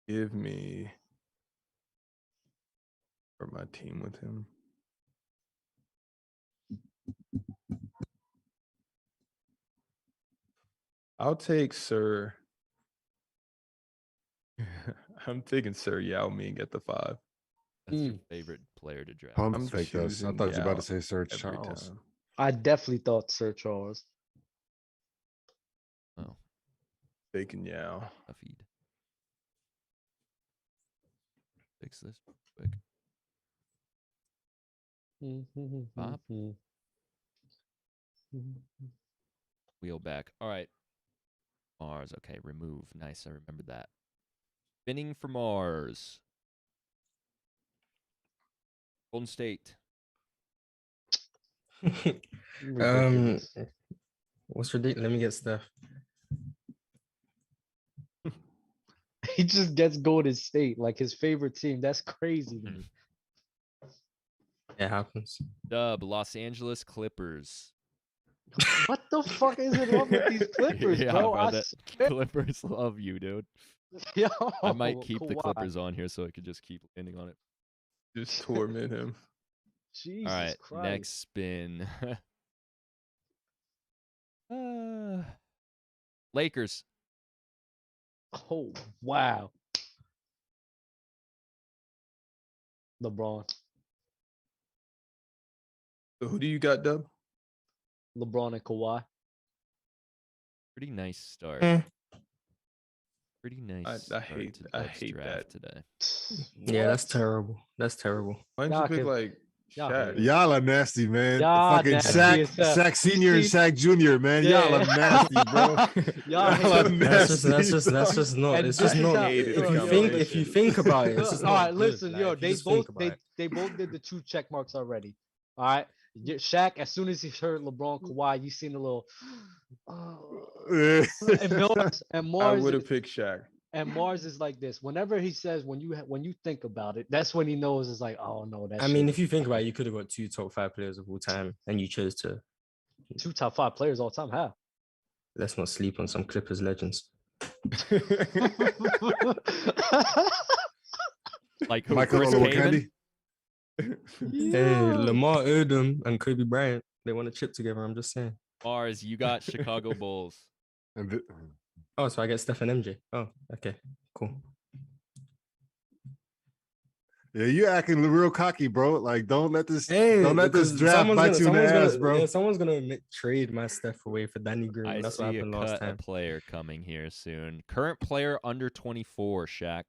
Give me for my team with him. I'll take Sir. I'm taking Sir Yao Ming at the 5. That's your favorite player to draft. Pump I'm fake us. I choosing thought you were about Yao to say Sir every Charles. time. I definitely thought Sir Charles. Oh, Taking Yao. a feed. Fix this quick. Bob? Wheel back. All right. Marz. Okay, remove. Nice. I remember that. Spinning for Marz. Golden State. Ridiculous. What's your date? Let me get Steph. He just gets Golden State like his favorite team. That's crazy to me. It happens. Dub. Los Angeles Clippers. What the fuck is it up with these Clippers, Yeah, bro? bro, I that- swear. Clippers love you, dude. Yo, I might keep the Kawhi. Clippers on here so I could just keep landing on it. Just torment him. Jesus All right, Christ. next spin. Lakers. Oh, wow. LeBron. So who do you got, Dub? LeBron and Kawhi. Pretty nice start. Eh. Pretty nice. I start hate- to I Dub's hate draft that. today. Yeah, that's What? terrible. That's terrible. Why didn't Y'all you pick can- like y'all Shaq? can- Y'all are nasty, man. Y'all Fucking nasty Shaq, as hell. Shaq You Senior and see- Shaq Junior, man. Y'all Yeah. are nasty, bro. Y'all hate are it. That's nasty. just not. And It's this just is not. how- hated If the you think, if you think about it, it's just All not right, good. listen, Like, yo, if you they just both think about it. they both did the 2 check marks already. All right, Shaq, as soon as he heard LeBron, Kawhi, you seen a little. Yeah. And Marz, and I Marz, would have picked Shaq. and Marz is like this. Whenever he says, when you think about it, that's when he knows it's like, oh no, that. I mean, if you think about it, you could have got 2 top 5 players of all time, and you chose to. 2 top 5 players all time, how? Let's not sleep on some Clippers legends. Like who? Michael Chris Olowokandi. Kaman? Hey, Lamar Odom and Kobe Bryant, they want a chip together. I'm just saying. Marz, you got Chicago Bulls. And the- Oh, so I get Steph and MJ. Oh, okay, cool. Yeah, you acting real cocky, bro. Like, don't let this Hey, don't let this because draft bite you in the ass, gonna, bro. Yeah, someone's gonna trade my Steph away for Danny Green. I That's what see a happened last cut a time. player coming here soon. Current player under 24, Shaq.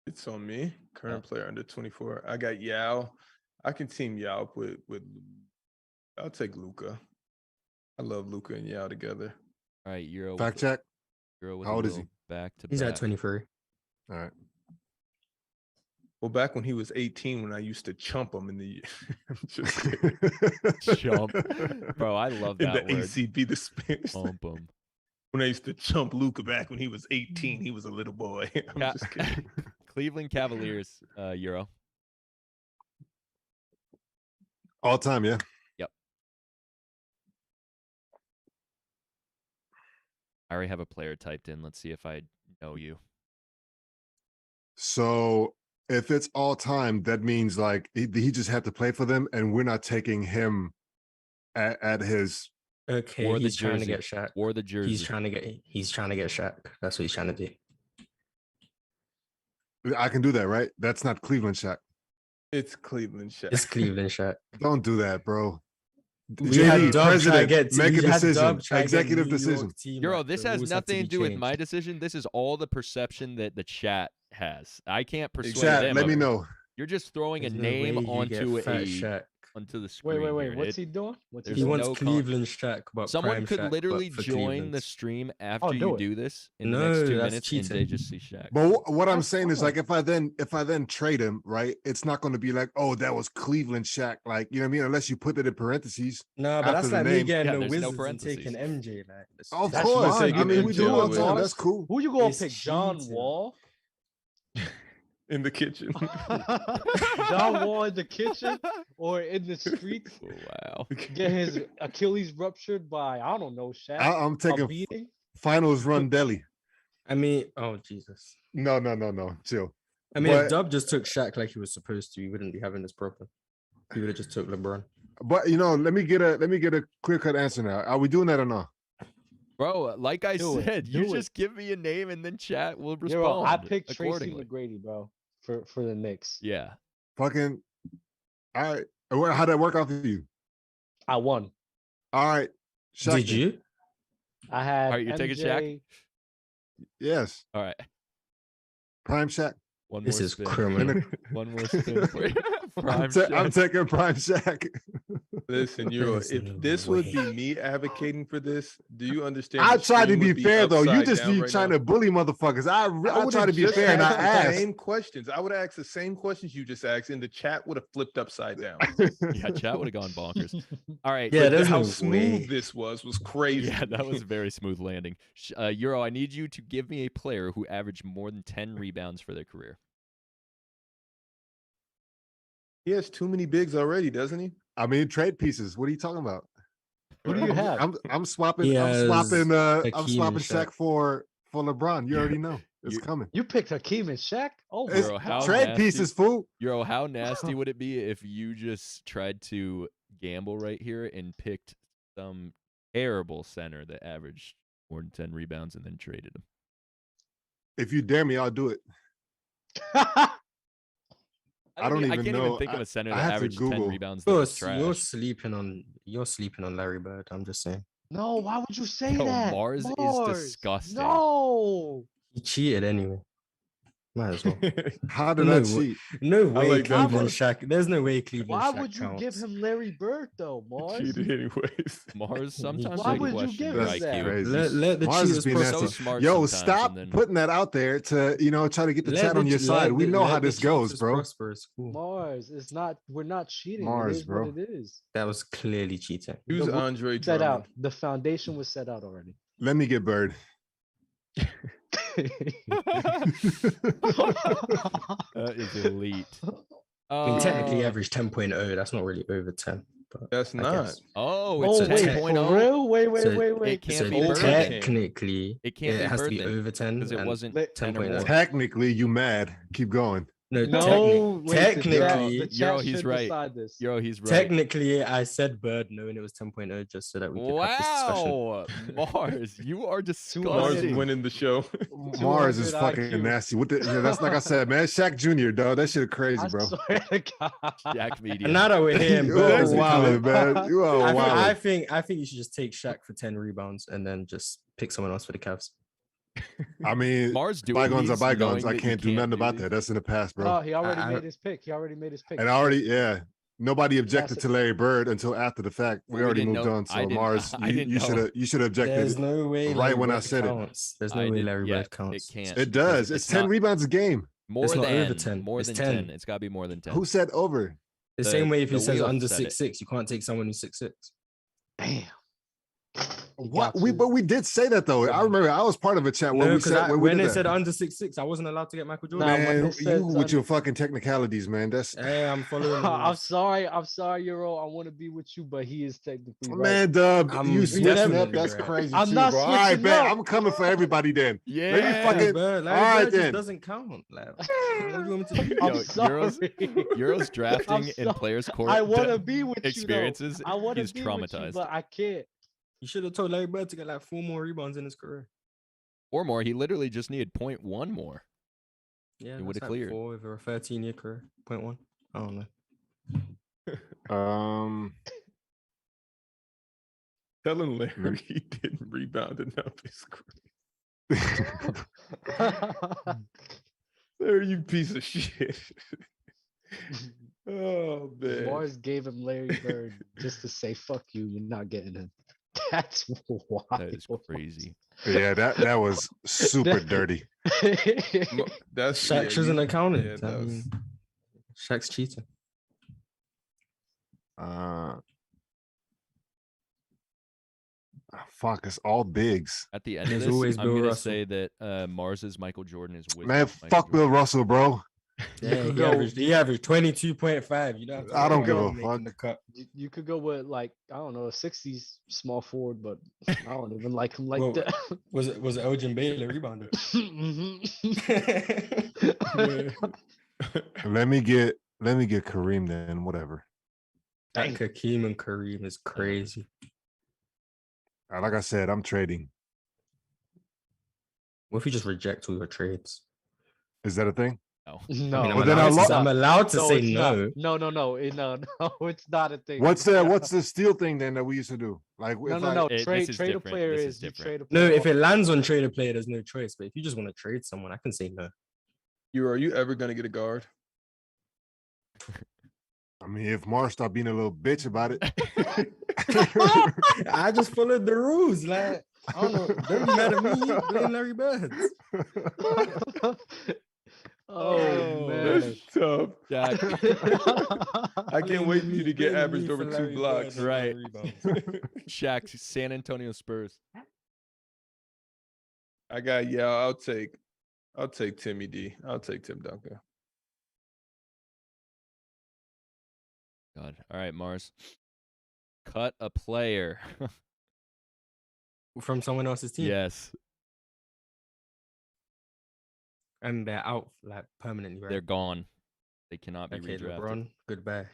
It's on me. Current player under 24. I got Yao. I can team Yao up with. I'll take Luca. I love Luca and Yao together. All right, Euro. Fact check. Euro with How a old is little back to He's back. at 23. All right. Well, back when he was 18, when I used to chump him in the, I'm just kidding. Chump. Bro, I love in that the word. ACB, the Spanish. Bump 'em. When I used to chump Luca back when he was 18, he was a little boy. I'm Ca- just kidding. Cleveland Cavaliers, Euro. All time, yeah. I already have a player typed in. Let's see if I know you. So if it's all time, that means like he just had to play for them, and we're not taking him at his. Okay, Wore the he's trying to jersey. get Shaq. Wore the jersey. He's trying to get Shaq. That's what he's trying to do. I can do that, right? That's not Cleveland Shaq. It's Cleveland Shaq. It's Cleveland Shaq. Don't do that, bro. We had JD, Dub try to president, get make a we had decision. Dub try to get Executive New York decision. team, Euro, like, this the has rules had to nothing be to do with my changed. decision. This is all the perception that the chat has. I can't persuade Chat, them. let of me it. know. You're just throwing There's a no name way you get onto fat Shaq. onto the screen. Wait. here. What's he doing? What's There's He he doing? wants no Cleveland Shaq, but Someone prime could Shaq, literally but for join the Cleveland. stream after do you it. do this in the No, next 2 that's minutes, and they cheating. just see Shaq. But what I'm That's saying is, like, fine. if I then trade him, right? It's not going to be like, oh, that was Cleveland Shaq, like, you know what I mean? Unless you put it in parentheses. No, but after that's the like me name. getting Yeah, the there's no Wizards and parentheses. taking MJ. Like, Of That's course, fine. I mean, we do it all the time. MJ That's cool. Who you gonna It's pick? John cheating. Wall? in the kitchen. John Wall in the kitchen or in the streets? Wow. Get his Achilles ruptured by I don't know, Shaq. I'm a taking beating. finals run Delhi. I mean, oh Jesus. No, chill. I mean, But- if Dub just took Shaq like he was supposed to, he wouldn't be having this problem. He would have just took LeBron. But let me get a clear cut answer now. Are we doing that or not? Bro, like I Do it, said, you do it. just give me a name and then chat will respond. Yo, I picked Tracy accordingly. McGrady, bro, for the Knicks. Yeah. Fucking. All right. How'd that work out for you? I won. All right. Shaq Did you? I had. All right, you're taking Shaq? MJ. Yes. All right. Prime Shaq. One This more is spin. criminal. One more spin for you. Prime I'm Shaq. taking Prime Shaq. Listen, Euro, There's if no this would be way. me advocating for this, do you understand? I the tried to stream be would fair though. You upside just down be right trying now? to bully motherfuckers. I would've try to be just fair and I asked the asked. same questions. I would ask the same questions you just asked, and the chat would have flipped upside down. Yeah, chat would have gone bonkers. All right. Yeah, But there's how no smooth way. this was crazy. Yeah, to that me. was a very smooth landing. Euro, I need you to give me a player who averaged more than 10 rebounds for their career. He has too many bigs already, doesn't he? I mean, trade pieces. What are you talking about? Who do you have? I'm swapping. He I'm has swapping. I'm Hakeem swapping and Shaq Shaq. for LeBron. You already know it's You- coming. You picked Hakeem and Shaq. Oh my It's Bro, how God. trade nasty- pieces, fool. Euro, how nasty would it be if you just tried to gamble right here and picked some terrible center that averaged more than 10 rebounds and then traded him? If you dare me, I'll do it. I don't I even can't know. even think of a center I that have to averaged 10 Google. rebounds that was You're trash. sleeping on Larry Bird. I'm just saying. No, why would you say Yo, that? Marz is disgusting. No. He cheated anyway. Might as well. How did No I way. cheat? No way like that Cleveland part. Shaq. There's no way Cleveland Why Shaq would you give counts. him Larry Bird though, Mars? Cheated anyways. Mars, sometimes Why I would you question give your us IQ. that? Crazy. Let the Marz is cheaters being process. So nasty. smart Yo, sometimes, stop and then- putting that out there to try to get the Let chat on your che- side. let We the- know let how the this goes, cheaters bro. prosper. It's cool. Mars, it's not. We're not cheating. Mars, it is bro. what it is. That was clearly cheating. Who's The- Andre Set Drummond? out. The foundation was set out already. Let me get Bird. That is elite. I mean, technically, he Uh, averaged 10.0. That's not really over 10. But That's I not. guess. Oh, Oh it's a wait, 10.0. for real? Wait, So wait. It can't So be old Bird tech- then, Technically, It can't be has to Bird be then, over 10 because it and wasn't Let- 10 or 10.0. more. Technically, you mad. Keep going. No, No, wait, technically, the Euro, chat he's should right. decide this. Euro, he's right. technically, I said Bird knowing it was 10.0 just so that we could have this discussion. Wow, Mars, you are Marz disgusting. winning the show. Mars is 200 fucking IQ. nasty. What the, yeah, that's like I said, man. Shaq Jr., dog. That shit crazy, I bro. swear to God. Jack Media. And now that we're here, You Bird are doesn't wild, count. man. You are I wild. think you should just take Shaq for 10 rebounds and then just pick someone else for the Cavs. I mean, Mars doing bygones are these, bygones. knowing I that you can't do nothing about these. that. That's in the past, bro. Oh, he already I- made his pick. He already made his pick. And I already, yeah. Nobody objected That's to Larry Bird until after the fact. We We already didn't moved know- on. I So didn't- Mars, I didn't you know. should have objected. There's no way right Larry when I Bird said it. counts. There's no I way did- Larry yeah, Bird counts. It can't. It because does. It's 10 not rebounds a game. more It's than not over 10. More It's than 10. 10. It's got to be more than 10. Who said over? The The- same way if he the says wheel under said it. 6'6", you can't take someone who's 6'6". Damn. He What got we you. but we did say that though. I remember I was part of a chat where No, we because said where we when did they that. said under 6'6", I wasn't allowed to get Michael Jordan. Nah, when Man, they said you with under- your fucking technicalities, man. That's Hey, I'm following. the I'm rules. sorry, Euro. I want to be with you, but he is technically right. man, Dub. I'm You switching definitely up. That's right. crazy. I'm too, not bro. All right, switching man. up. I'm coming for everybody then. Yeah. fucking- Bird, Larry all right Bird just then. doesn't count. Like, what do you want me to do? I'm Yo, sorry. Euros drafting I'm in sorry. players' court I want to be with experiences. you. Though. I want to He's be with you, traumatized. but I can't. You should have told Larry Bird to get like 4 more rebounds in his career. Or more. He literally just needed 0.1 more. Yeah, He that's would've like cleared. 4 over a 13-year career. 0.1. I don't know. Telling Larry he didn't rebound enough is crazy. Larry, you piece of shit. Oh man. Mars gave him Larry Bird just to say "fuck you." You're not getting him. That's wild. That is crazy. Yeah, that was super dirty. That's Shaq yeah, shouldn't have counted. yeah, I that was- mean, Shaq's cheating. Fuck, it's all bigs. At the end There's of this, always I'm Bill gonna Russell. say that Mars's Michael Jordan is with Man, Michael fuck Bill Jordan. Russell, bro. Yeah, could he averaged 22.5. You don't have to I don't worry give about a making fuck. the cut. You could go with like I don't know a '60s small forward, but I don't even like him like Well, that. Was it Elgin Baylor rebounder? Let me get Kareem then. Whatever. That Hakeem and Kareem is crazy. Like I said, I'm trading. What if you just reject all your trades? Is that a thing? No. No, I mean, But then I'm allowed to no, say it's no. not. No, it's not a thing. What's the steal thing then that we used to do? Like No, if no, I, no. This Trade is a different. player This is is you different. trade a No, player. if it lands on trade a player, there's no choice. But if you just want to trade someone, I can say no. Are you ever gonna get a guard? I mean, if Marz stopped being a little bitch about it. I just followed the rules. Like, I don't know. Don't be mad at me. Blame Larry Bird. Oh man. That's tough. Jack. I can't wait for you to get averaged over 2 blocks. Right. Shaq, San Antonio Spurs. I'll take Timmy D. I'll take Tim Duncan. God. All right, Marz. Cut a player. From someone else's team. Yes. And they're out like permanently, right? They're gone. They cannot be Okay, redrafted. LeBron, goodbye.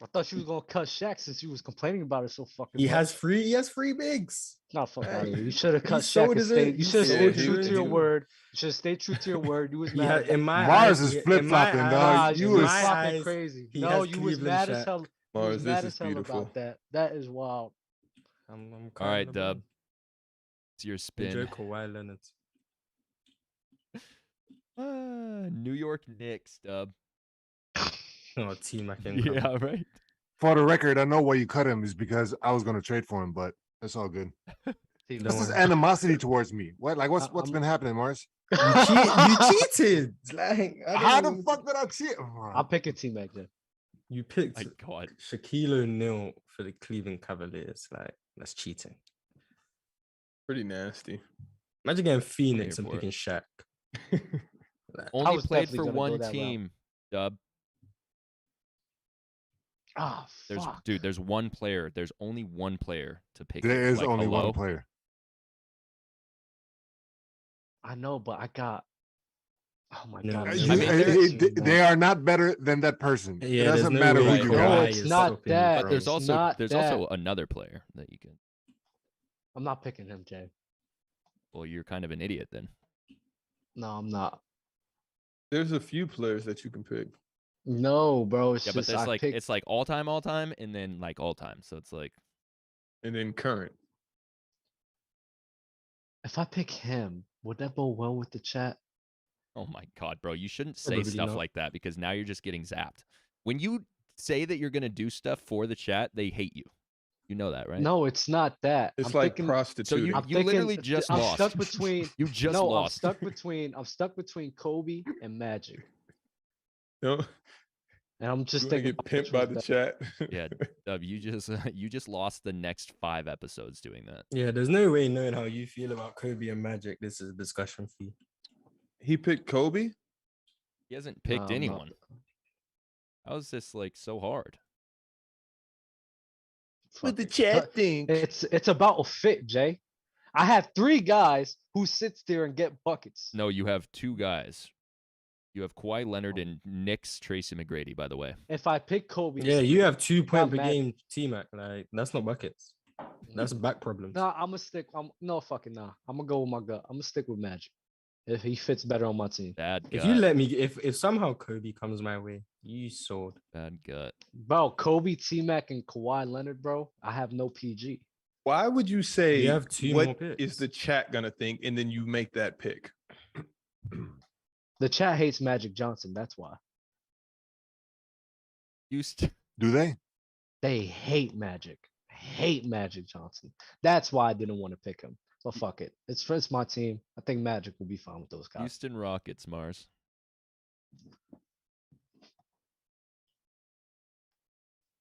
I thought you was gonna cut Shaq since you was complaining about it so fucking. He much. has free bigs. Not fuck out of Hey, here. You should have cut he sold Shaq and his stayed. own- You he should have sold stayed his true own to your team. word. You should have stayed true to your word. You was He mad. had, About in my Marz eyes, is in my flip-flopping, dog. eyes- You in was my fucking eyes, crazy. he No, has you was Cleveland mad as Shaq. hell. You Marz, was mad this as is hell beautiful. about that. That is wild. I'm All calling right, LeBron. Dub. It's your Enjoy spin. Kawhi Leonard. New York Knicks, Dub. Oh, team I can Yeah, right. For the record, I know why you cut him is because I was gonna trade for him, but that's all good. Team Don't What's this worry. animosity towards me? What's I'm- been happening, Marz? You cheated. Like, I don't How know the what fuck did I cheat? I'm picking T-Mac then. You picked My God. Shaquille O'Neal for the Cleveland Cavaliers. Like, that's cheating. Pretty nasty. Imagine getting Phoenix here and for it. picking Shaq. Like, Only was played definitely for gonna go one that route. team, Dub. Ah, fuck. There's one player. There's only one player to pick. There is Like, only hello? one player. I know, but I got. Oh my No, god. I there's mean, no there- team, man. They are not better than that person. Yeah, it there's doesn't no matter way who you Kawhi No, got. it's is not stopping you that. But there's It's also not that. another player that you can. I'm not picking him, Jay. Well, you're kind of an idiot then. No, I'm not. There's a few players that you can pick. No, bro. It's Yeah, but just there's I like picked. it's like all time, and then like all time. So it's like And then current. If I pick him, would that go well with the chat? oh my God, bro, you shouldn't say Probably stuff not. like that because now you're just getting zapped. When you say that you're gonna do stuff for the chat, they hate you. You know that, right? No, it's not that. It's I'm like thinking, prostituting. I'm you thinking, literally just I'm lost. stuck between. You just no, lost. I'm stuck between Kobe and Magic, No, and I'm just you want to thinking get about which pimped by one's the better. chat. Yeah, Dub, you just lost the next 5 episodes doing that. Yeah, there's no way knowing how you feel about Kobe and Magic. This is a discussion for you. He picked Kobe. He hasn't picked I'm not- anyone. How is this like so hard? Fuck it. chat think. It's about a fit, Jay. I have 3 guys who sits there and get buckets. No, you have 2 guys. You have Kawhi Leonard and Knicks Tracy McGrady, by the way. If I pick Kobe, Yeah, you have 2 point per Magic. game, T-Mac. Like, that's not buckets. That's back problems. Nah, I'm gonna stick. No fucking nah. I'm gonna go with my gut. I'm gonna stick with Magic. If he fits better on my team. Bad gut. If you let me, if somehow Kobe comes my way, you sold. Bad gut. Bro, Kobe, T-Mac, and Kawhi Leonard, bro. I have no PG. Why would you say You have 2 more what picks. is the chat gonna think, and then you make that pick? The chat hates Magic Johnson. That's why. Houston. Do they? They hate Magic. Hate Magic Johnson. That's why I didn't want to pick him. But fuck it. It's my team. I think Magic will be fine with those guys. Houston Rockets, Marz.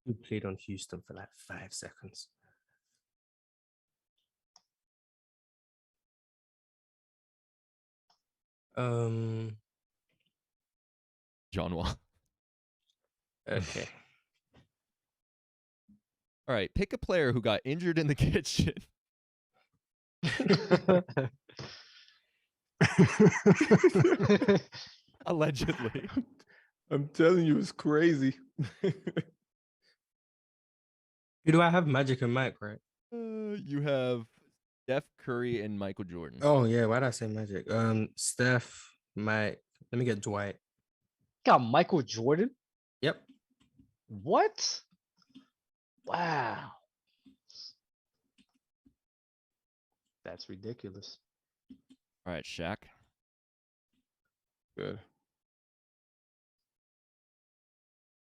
Who played on Houston for like 5 seconds? John Wall. Okay. All right, pick a player who got injured in the kitchen. Allegedly. I'm telling you, it's crazy. Who do I have? Magic and Mike, right? You have Steph Curry and Michael Jordan. Oh yeah, why did I say Magic? Steph, Mike. Let me get Dwight. Got Michael Jordan? Yep. What? Wow. That's ridiculous. All right, Shaq. Good.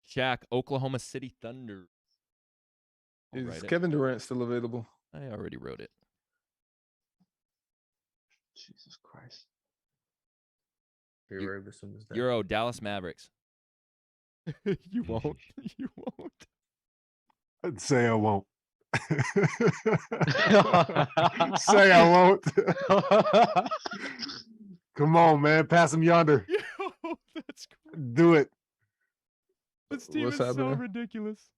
Shaq, Oklahoma City Thunder. I'll Is write it. Kevin Durant still available? I already wrote it. Jesus Christ. Roberson was there. Euro, Dallas Mavericks. You won't. You won't. I'd say I won't. Say I won't. Come on, man. Pass him yonder. Yo, that's great. Do it. This team What's is so happening? ridiculous.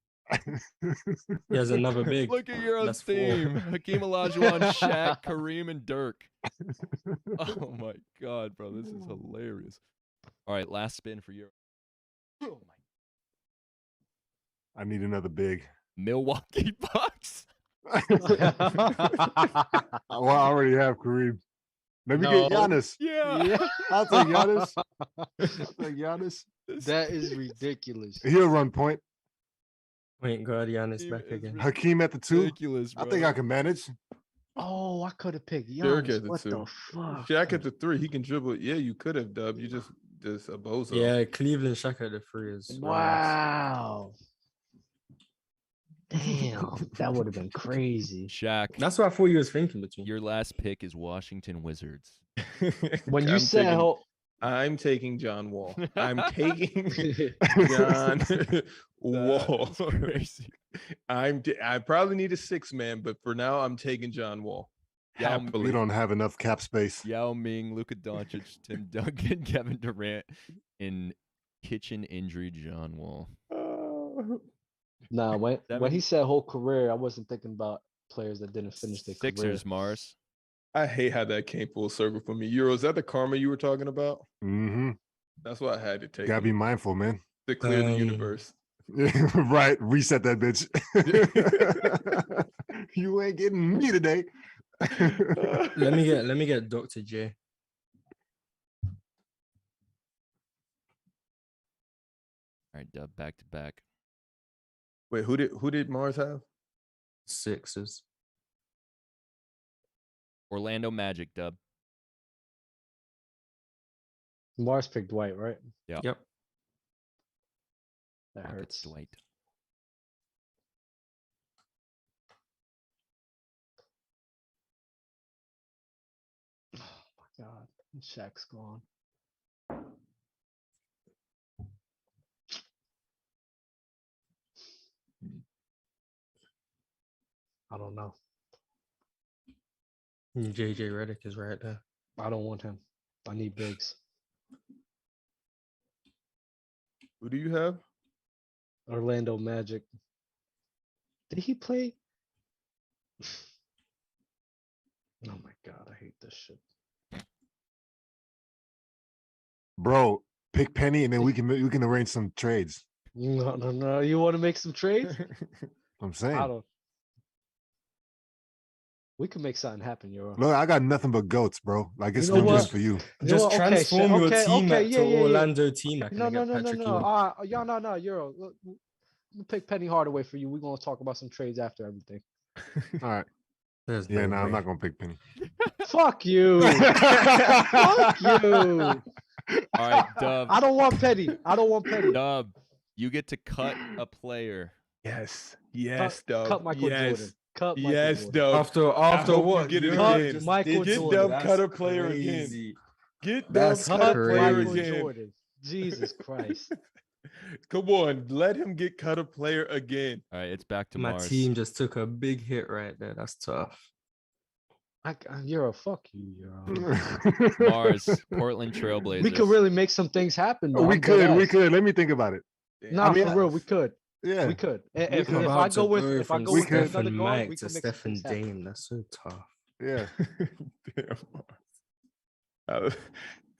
He has another big. Look at Euro's That's four. team. Hakeem Olajuwon, Shaq, Kareem, and Dirk. Oh my God, bro. This is hilarious. All right, last spin for Euro. Oh my. I need another big. Milwaukee Bucks. Well, I already have Kareem. Let me get Giannis. Yeah. I'll take Giannis. I'll take Giannis. That is ridiculous. He'll run point. Point guard, Giannis Team back is again. Hakeem at the 2. Ridiculous, bro. I think I can manage. Oh, I could have picked Dirk Giannis. at the What 2. the fuck? Shaq at the 3. He can dribble. Yeah, you could have, Dub. You just a bozo. Yeah, Cleveland Shaq at the 3 is. Wow. Damn, that would have been crazy. Shaq, That's what I thought you was thinking between. your last pick is Washington Wizards. When you said I'm taking John Wall. I'm taking John Wall. That's crazy. I probably need a 6-man, but for now I'm taking John Wall. Happily. We don't have enough cap space. Yao Ming, Luka Doncic, Tim Duncan, Kevin Durant, and kitchen injury John Wall. Nah, when he said whole career, I wasn't thinking about players that didn't finish their Sixers, career. Marz. I hate how that came full circle for me. Euro, is that the karma you were talking about? Mm-hmm. That's why I had to take Gotta it be mindful, man. to clear the universe. Right. Reset that bitch. You ain't getting me today. Let me get Dr. J. All right, Dub, back to back. Wait, who did Marz have? Sixers. Orlando Magic, Dub. Marz picked Dwight, right? Yep. That Rockets, hurts. Dwight. Oh my God, Shaq's gone. I don't know. JJ Redick is right there. I don't want him. I need bigs. Who do you have? Orlando Magic. Did he play? Oh my God, I hate this shit. Bro, pick Penny and then we can arrange some trades. No. You want to make some trades? I'm saying. I don't. We can make something happen, Euro. Look, I got nothing but goats, bro. Like it's You know no what? good for you. Just Okay, transform your okay, team okay, back yeah, to yeah, yeah. Orlando team. No. Y'all, no, Euro. Look, we'll pick Penny Hardaway for you. We're gonna talk about some trades after everything. All right. There's Yeah, no no, I'm way. not gonna pick Penny. Fuck you. Fuck you. All right, Dub. I don't want Penny. Dub, you get to cut a player. Yes, Cut Dub. Michael Jordan. Cut Michael Yes, Jordan. Dub. After hope what? you get it You're again. just Michael ditching Jordan. Dub That's cut a player again. crazy. Get Dub That's cut a player crazy. Michael again. Jordan. Jesus Christ. Come on, let him get cut a player again. All right, it's back to My Marz. team just took a big hit right there. That's tough. Euro, fuck you, Euro. Marz, Portland Trailblazers. We could really make some things happen. Though. we I'm dead could. ass. Let me think about it. Nah, I mean, for real, we could. Yeah, We could. If I'm I about go to with go if I from go with Steph another and guard, Mike we to can make Steph some and things happen. Dame. That's so tough. yeah.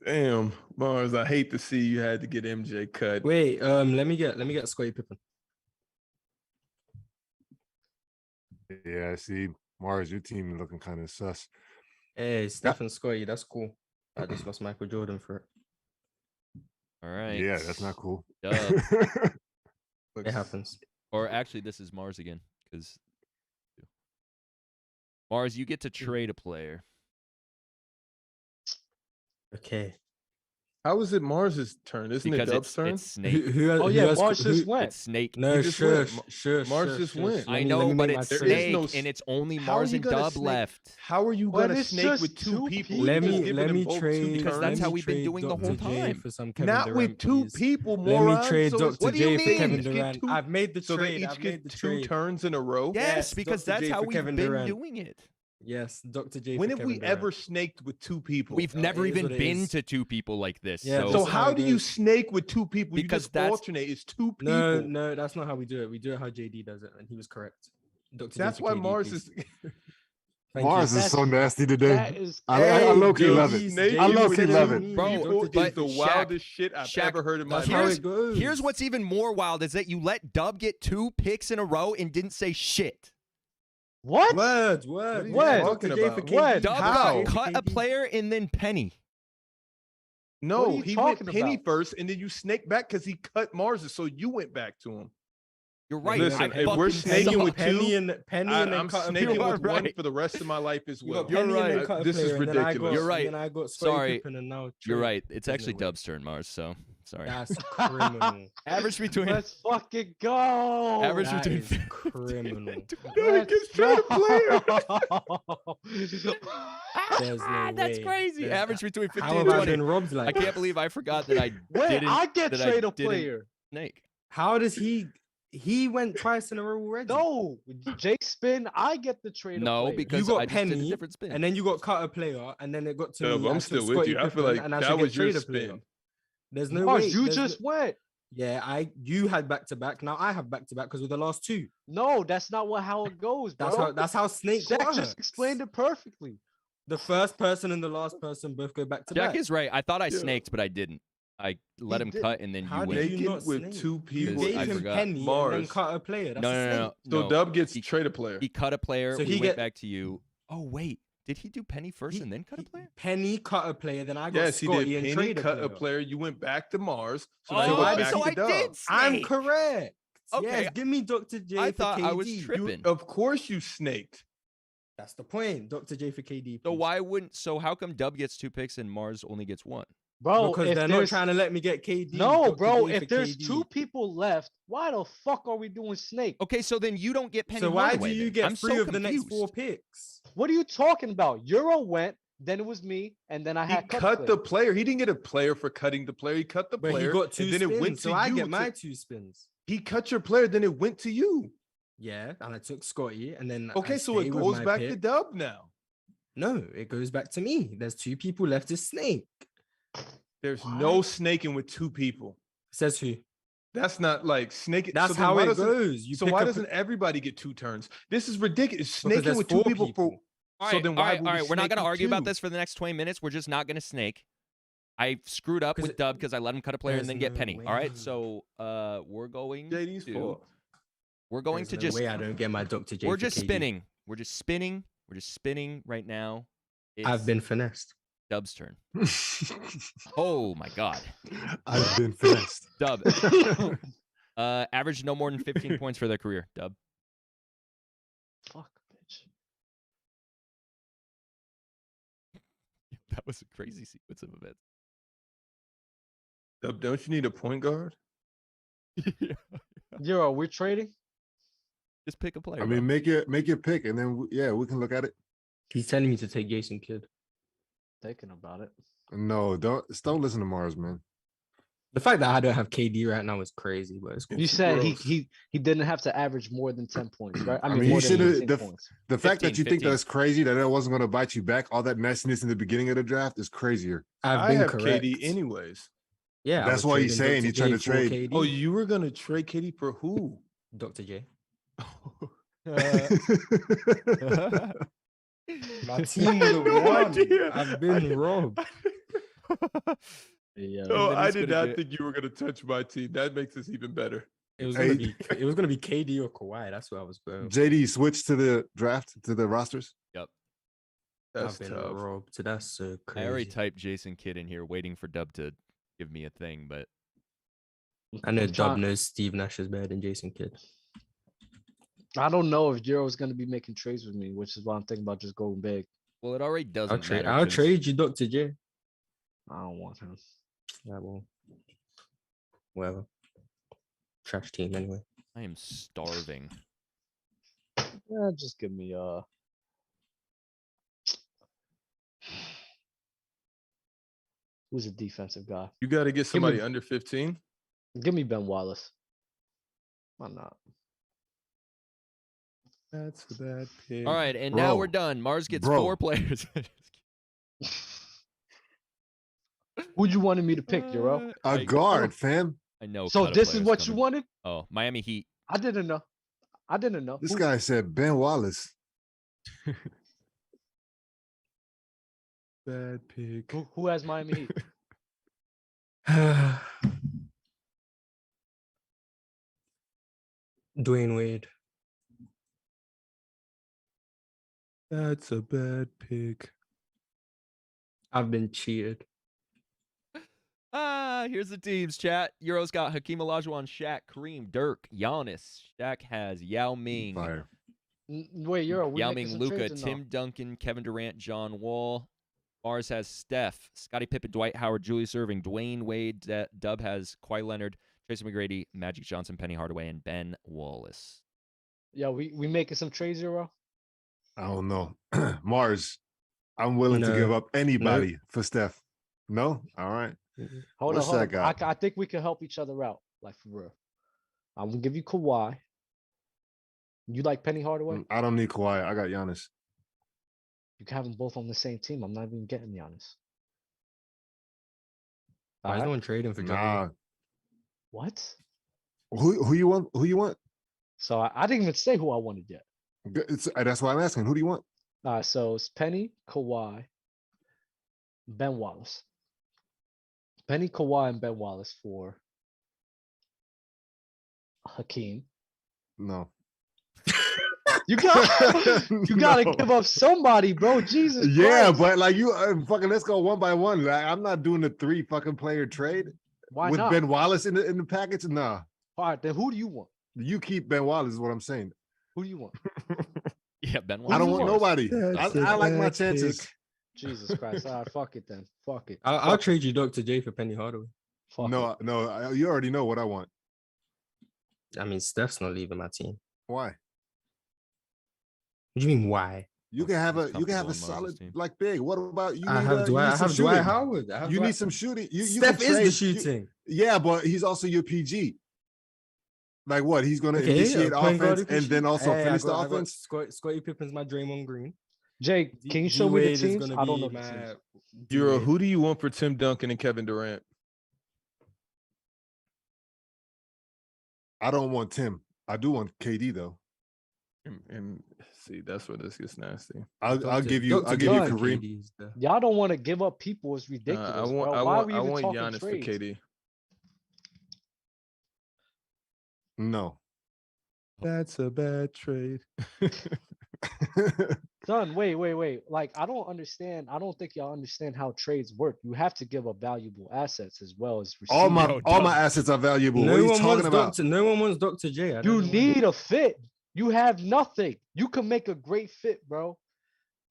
Damn, Marz, I hate to see you had to get MJ cut. Wait, let me get Scottie Pippen. Yeah, see, Marz, your team looking kind of sus. Hey, Steph and Scottie, that's cool. I just lost Michael Jordan for it. All right. Yeah, that's not cool. Dub. It happens. Or actually, this is Marz again, because Marz, you get to trade a player. Okay. How is it Mars's turn? Isn't Because it Dub's turn? it's Snake. Oh yeah, Marz just went. It's Snake. No, He just sure, went. sure. Marz just went. I know, but it's There is Snake, no and it's only How are Marz you and gonna Dub snake- left. How are you But gonna it's snake just with two two people? people. Let You're me giving let them me both two trade. Because turns? that's let how me we've been trade doing the Dr. whole J time. for some Kevin Not Durant, with two please. people, Let me moron. trade So Dr. it's- What do you J for mean? Kevin Each get Durant. two- I've made the So they trade. each I've made get the two trade. turns in a row. Yes, Yes, because Dr. that's J how for we've Kevin been Durant. doing it. Yes, Dr. J When for have Kevin we Durant. ever snaked with two people? We've No, never it is even what it been is. to two people like this. Yeah, so So this is how how it do you goes. snake with two people? You Because just that's- alternate. It's two people. No, no, that's not how we do it. We do it how JD does it, and he was correct. Dr. That's J for why KD, Marz please. is. Thank Marz you. is so nasty today. That is I low-key Yo, love it. snaking I low-key with love two it. Bro, people Dr. J is the Shaq, wildest shit I've Shaq, ever heard in my That's life. how it goes. Here's what's even more wild is that you let Dub get 2 picks in a row and didn't say shit. what? Words. What are you What? talking Dr. J for about? KD. What? Dub How? got cut a player and then Penny. What No, are you he went talking Penny about? first, and then you snake back because he cut Marz, so you went back to him. You're right. Listen, I if we're fucking snaking suck. with Penny two, and then I'm cut a snaking You player. are with one right. for the rest of my life as You well. got Penny and then cut a This is player, and then I got- ridiculous. You're right. And then I got Scottie Sorry. Pippen and now You're Trey. right. It's There's actually no way. Dub's turn, Marz. So sorry. That's criminal. Average between Let's fucking go. average That between is criminal. Let's trade a player. There's no That's way. crazy. There's- Average between 15 How and have I 20. been robbed like I can't that? believe I forgot that I Wait, didn't. I get that trade a didn't player. Snake. How does he went twice in a row already? No, Jake spin. I get the trade. No, a player. because got I just did a Penny, different spin. And then you got cut a player, and then it got to Yeah, me. but I I'm took still with Scottie you. I feel Pippen, like and I that should was get your trade a player. spin. There's no Marz, way. you there's just went. Yeah, you had back to back. Now I have back to back because of the last two. No, that's not how it goes, bro. That's how Snake Shaq works. just explained it perfectly. The first person and the last person both go back to Jack back. is right. I thought I Yeah. snaked, but I didn't. I let He him didn't. cut, and then How you did went. you Naked not with snake? two You people. gave I him forgot. Penny and Marz. then cut a player. That's No. So Dub gets He- trade a player. He cut a player. So we he went get- back to you. Oh wait, did he do Penny first and then cut a player? Penny cut a player, then I got Yes, he Scottie did. and Penny trade cut a a player. player. You went back to Marz. So Oh, now you why went did- back so to I Dub. did. I'm snake. correct. Okay. Yes, give me Dr. J I for thought KD. I was tripping. Of course you snaked. That's the point. Dr. J for KD. So please. why wouldn't? So how come Dub gets 2 picks and Marz only gets 1? Bro, Because if they're not there's- trying to let me get KD. No, Dr. bro. J If for there's KD. 2 people left, why the fuck are we doing Snake? Okay, so then you don't get Penny. So why do Hardaway you then. get I'm 3 so of the next 4 confused. picks? What are you talking about? Euro went, then it was me, and then I He had cut the player. He didn't get a player for cutting the player. He cut the But player. he got 2 and then spins, it went to so I you get to- my 2 spins. He cut your player, then it went to you. Yeah, and I took Scottie, and then Okay, I so it stay with goes my back to pick. Dub now. No, it goes back to me. There's 2 people left to Snake. There's no snaking with 2 people. Says who? That's not like snaking. That's so then how why it doesn't- goes. You So pick why up- doesn't everybody get 2 turns? This is ridiculous. Because Snaking there's with 2 4 people for. people. All So right, then why would all we right. We're not snake going to with argue about 2? this for the next 20 minutes. We're just not going to snake. I screwed up 'Cause with Dub because I let him cut a player and there's then get no Penny. All right, way. so we're going JD's to fault. we're going There's to no just way I don't get my Dr. J. we're for just KD. spinning. We're just spinning. We're just spinning right now. I've It's been finessed. Dub's turn. Oh my God, I've been finessed. Dub. Average no more than 15 points for their career. Dub. Fuck, bitch. That was a crazy sequence of events. Dub, don't you need a point guard? Euro, we're trading. Just pick a player. I bro. mean, make your pick, and then we can look at it. He's telling me to take Jason Kidd. Thinking about it. No, don't listen to Marz, man. The fact that I don't have KD right now is crazy, but it's cool. You said Gross. he didn't have to average more than 10 points, right? I mean, you more than should've- 15 points. The fact that 15, you think 15. that's crazy, that it wasn't going to bite you back, all that messiness in the beginning of the draft is crazier. I've I been have correct. KD anyways. Yeah, I That's was why he's trading saying Dr. he's trying J to for trade. KD. Oh, you were gonna trade KD for who? Dr. J. My team would have no won. idea. I've been robbed. Yeah. No, then I he's did gonna not think you were gonna touch my team. That makes us even better. It was Hey. gonna be KD or Kawhi. That's where I was going. JD switched to the draft, to the rosters. That's I've been tough. robbed. That's so crazy. I already typed Jason Kidd in here, waiting for Dub to give me a thing, but I know I'm Dub trying- knows Steve Nash is better than Jason Kidd. I don't know if Euro's going to be making trades with me, which is why I'm thinking about just going big. well, it already doesn't matter. I'll 'cause trade you, Dr. J. I don't want him. I will. Well, trash team anyway. I am starving. Yeah, just give me who's a defensive guy? You got to get me- somebody under 15. Give me Ben Wallace. Why not? That's a bad pick. All right, and now we're Bro. done. Marz gets Bro. 4 players. Who'd you wanted me to pick, Euro? A I- guard, fam. I know. So cut a this is player's what you coming. wanted? Oh, Miami Heat. I didn't know. I didn't know. This Who- guy said Ben Wallace. Bad pick. Who has Miami Heat? Dwayne Wade. That's a bad pick. I've been cheated. Here's the teams, chat. Euro's got Hakeem Olajuwon, Shaq, Kareem, Dirk, Giannis. Shaq has Yao Ming, Fire. Wait, Euro. We Yao making Ming, some Luca, trades or no? Tim Duncan, Kevin Durant, John Wall. Marz has Steph, Scottie Pippen, Dwight Howard, Julius Irving, Dwayne Wade. Dub has Kawhi Leonard, Tracy McGrady, Magic Johnson, Penny Hardaway, and Ben Wallace. Yeah, we making some trades, Euro. I don't know. Marz, I'm willing to No. give up anybody for Steph. No? All right. Hold What's on, that hold on. guy? I think we can help each other out, like for real. I'm gonna give you Kawhi. You like Penny Hardaway? I don't need Kawhi. I got Giannis. You can have them both on the same team. I'm not even getting Giannis. Why is Alright. no one trading for John? Nah. What? Who you want? Who you want? So I didn't even say who I wanted yet. That's why I'm asking. Who do you want? All right, so it's Penny, Kawhi, Ben Wallace. Penny, Kawhi, and Ben Wallace for Hakeem. No. You got you gotta No. give up somebody, bro. Jesus Yeah, Christ. but like you fucking let's go one by one. Like, I'm not doing the 3 fucking player trade Why with not? Ben Wallace in the package. Nah. All right, then who do you want? You keep Ben Wallace is what I'm saying. Who do you want? Yeah, Ben I Wallace. don't do want you want? nobody. That's I a like my bad chances. pick. Jesus Christ. All right, fuck it then. Fuck it. I'll trade you Dr. J for Penny Hardaway. Fuck it. No, you already know what I want. I mean, Steph's not leaving my team. Why? What do you mean, why? You can have He's a comfortable in Marz's solid team. like big. What about you? I need, have you Dwight. need I some have Dwight shooting. Howard. I have You Dwight- need some shooting. You Steph can is the trade- shooting. Yeah, but he's also your PG. Like what? He's gonna Okay, initiate a point guard offense who can and then shoot. also Hey, finish I got the offense. Scottie Pippen's my Draymond Green. Jake, can you show me the D-Wade is teams? gonna I don't be know the my teams. Euro, D-Wade. who do you want for Tim Duncan and Kevin Durant? I don't want Tim. I do want KD though. And see, that's where this gets nasty. I'll give you Dunn. Kareem. KD's there. Y'all don't want to give up people. It's ridiculous. I want, bro. I Why want, are we I even want talking Giannis trades? for KD. No. That's a bad trade. Son, wait. Like, I don't understand. I don't think y'all understand how trades work. You have to give up valuable assets as well as all receivers. my assets are valuable. What are No you one talking wants about? No one wants Dr. J. I don't You know why. need a fit. You have nothing. You can make a great fit, bro.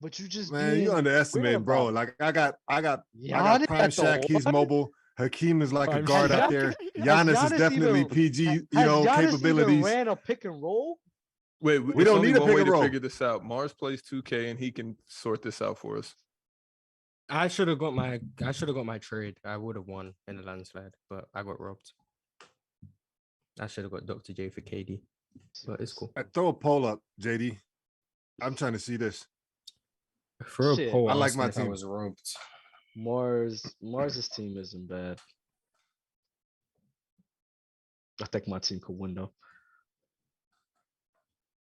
But you just Man, being you underestimate, weird bro. about it. Like I got Giannis prime at the Shaq. He's one? mobile. Hakeem is like a Prime guard out Shaq? there. Has Giannis is Giannis definitely even- PG, Has Giannis capabilities. even ran a pick and roll? Wait, We it's don't only need a one pick way and to roll. figure this out. Mars plays 2K and he can sort this out for us. I should have got my trade. I would have won in the landslide, but I got robbed. I should have got Dr. J for KD, but it's cool. Throw a poll up, JD. I'm trying to see this. For a Shit. poll, I like asking my if I team. was robbed. Marz's team isn't bad. I think my team could win though.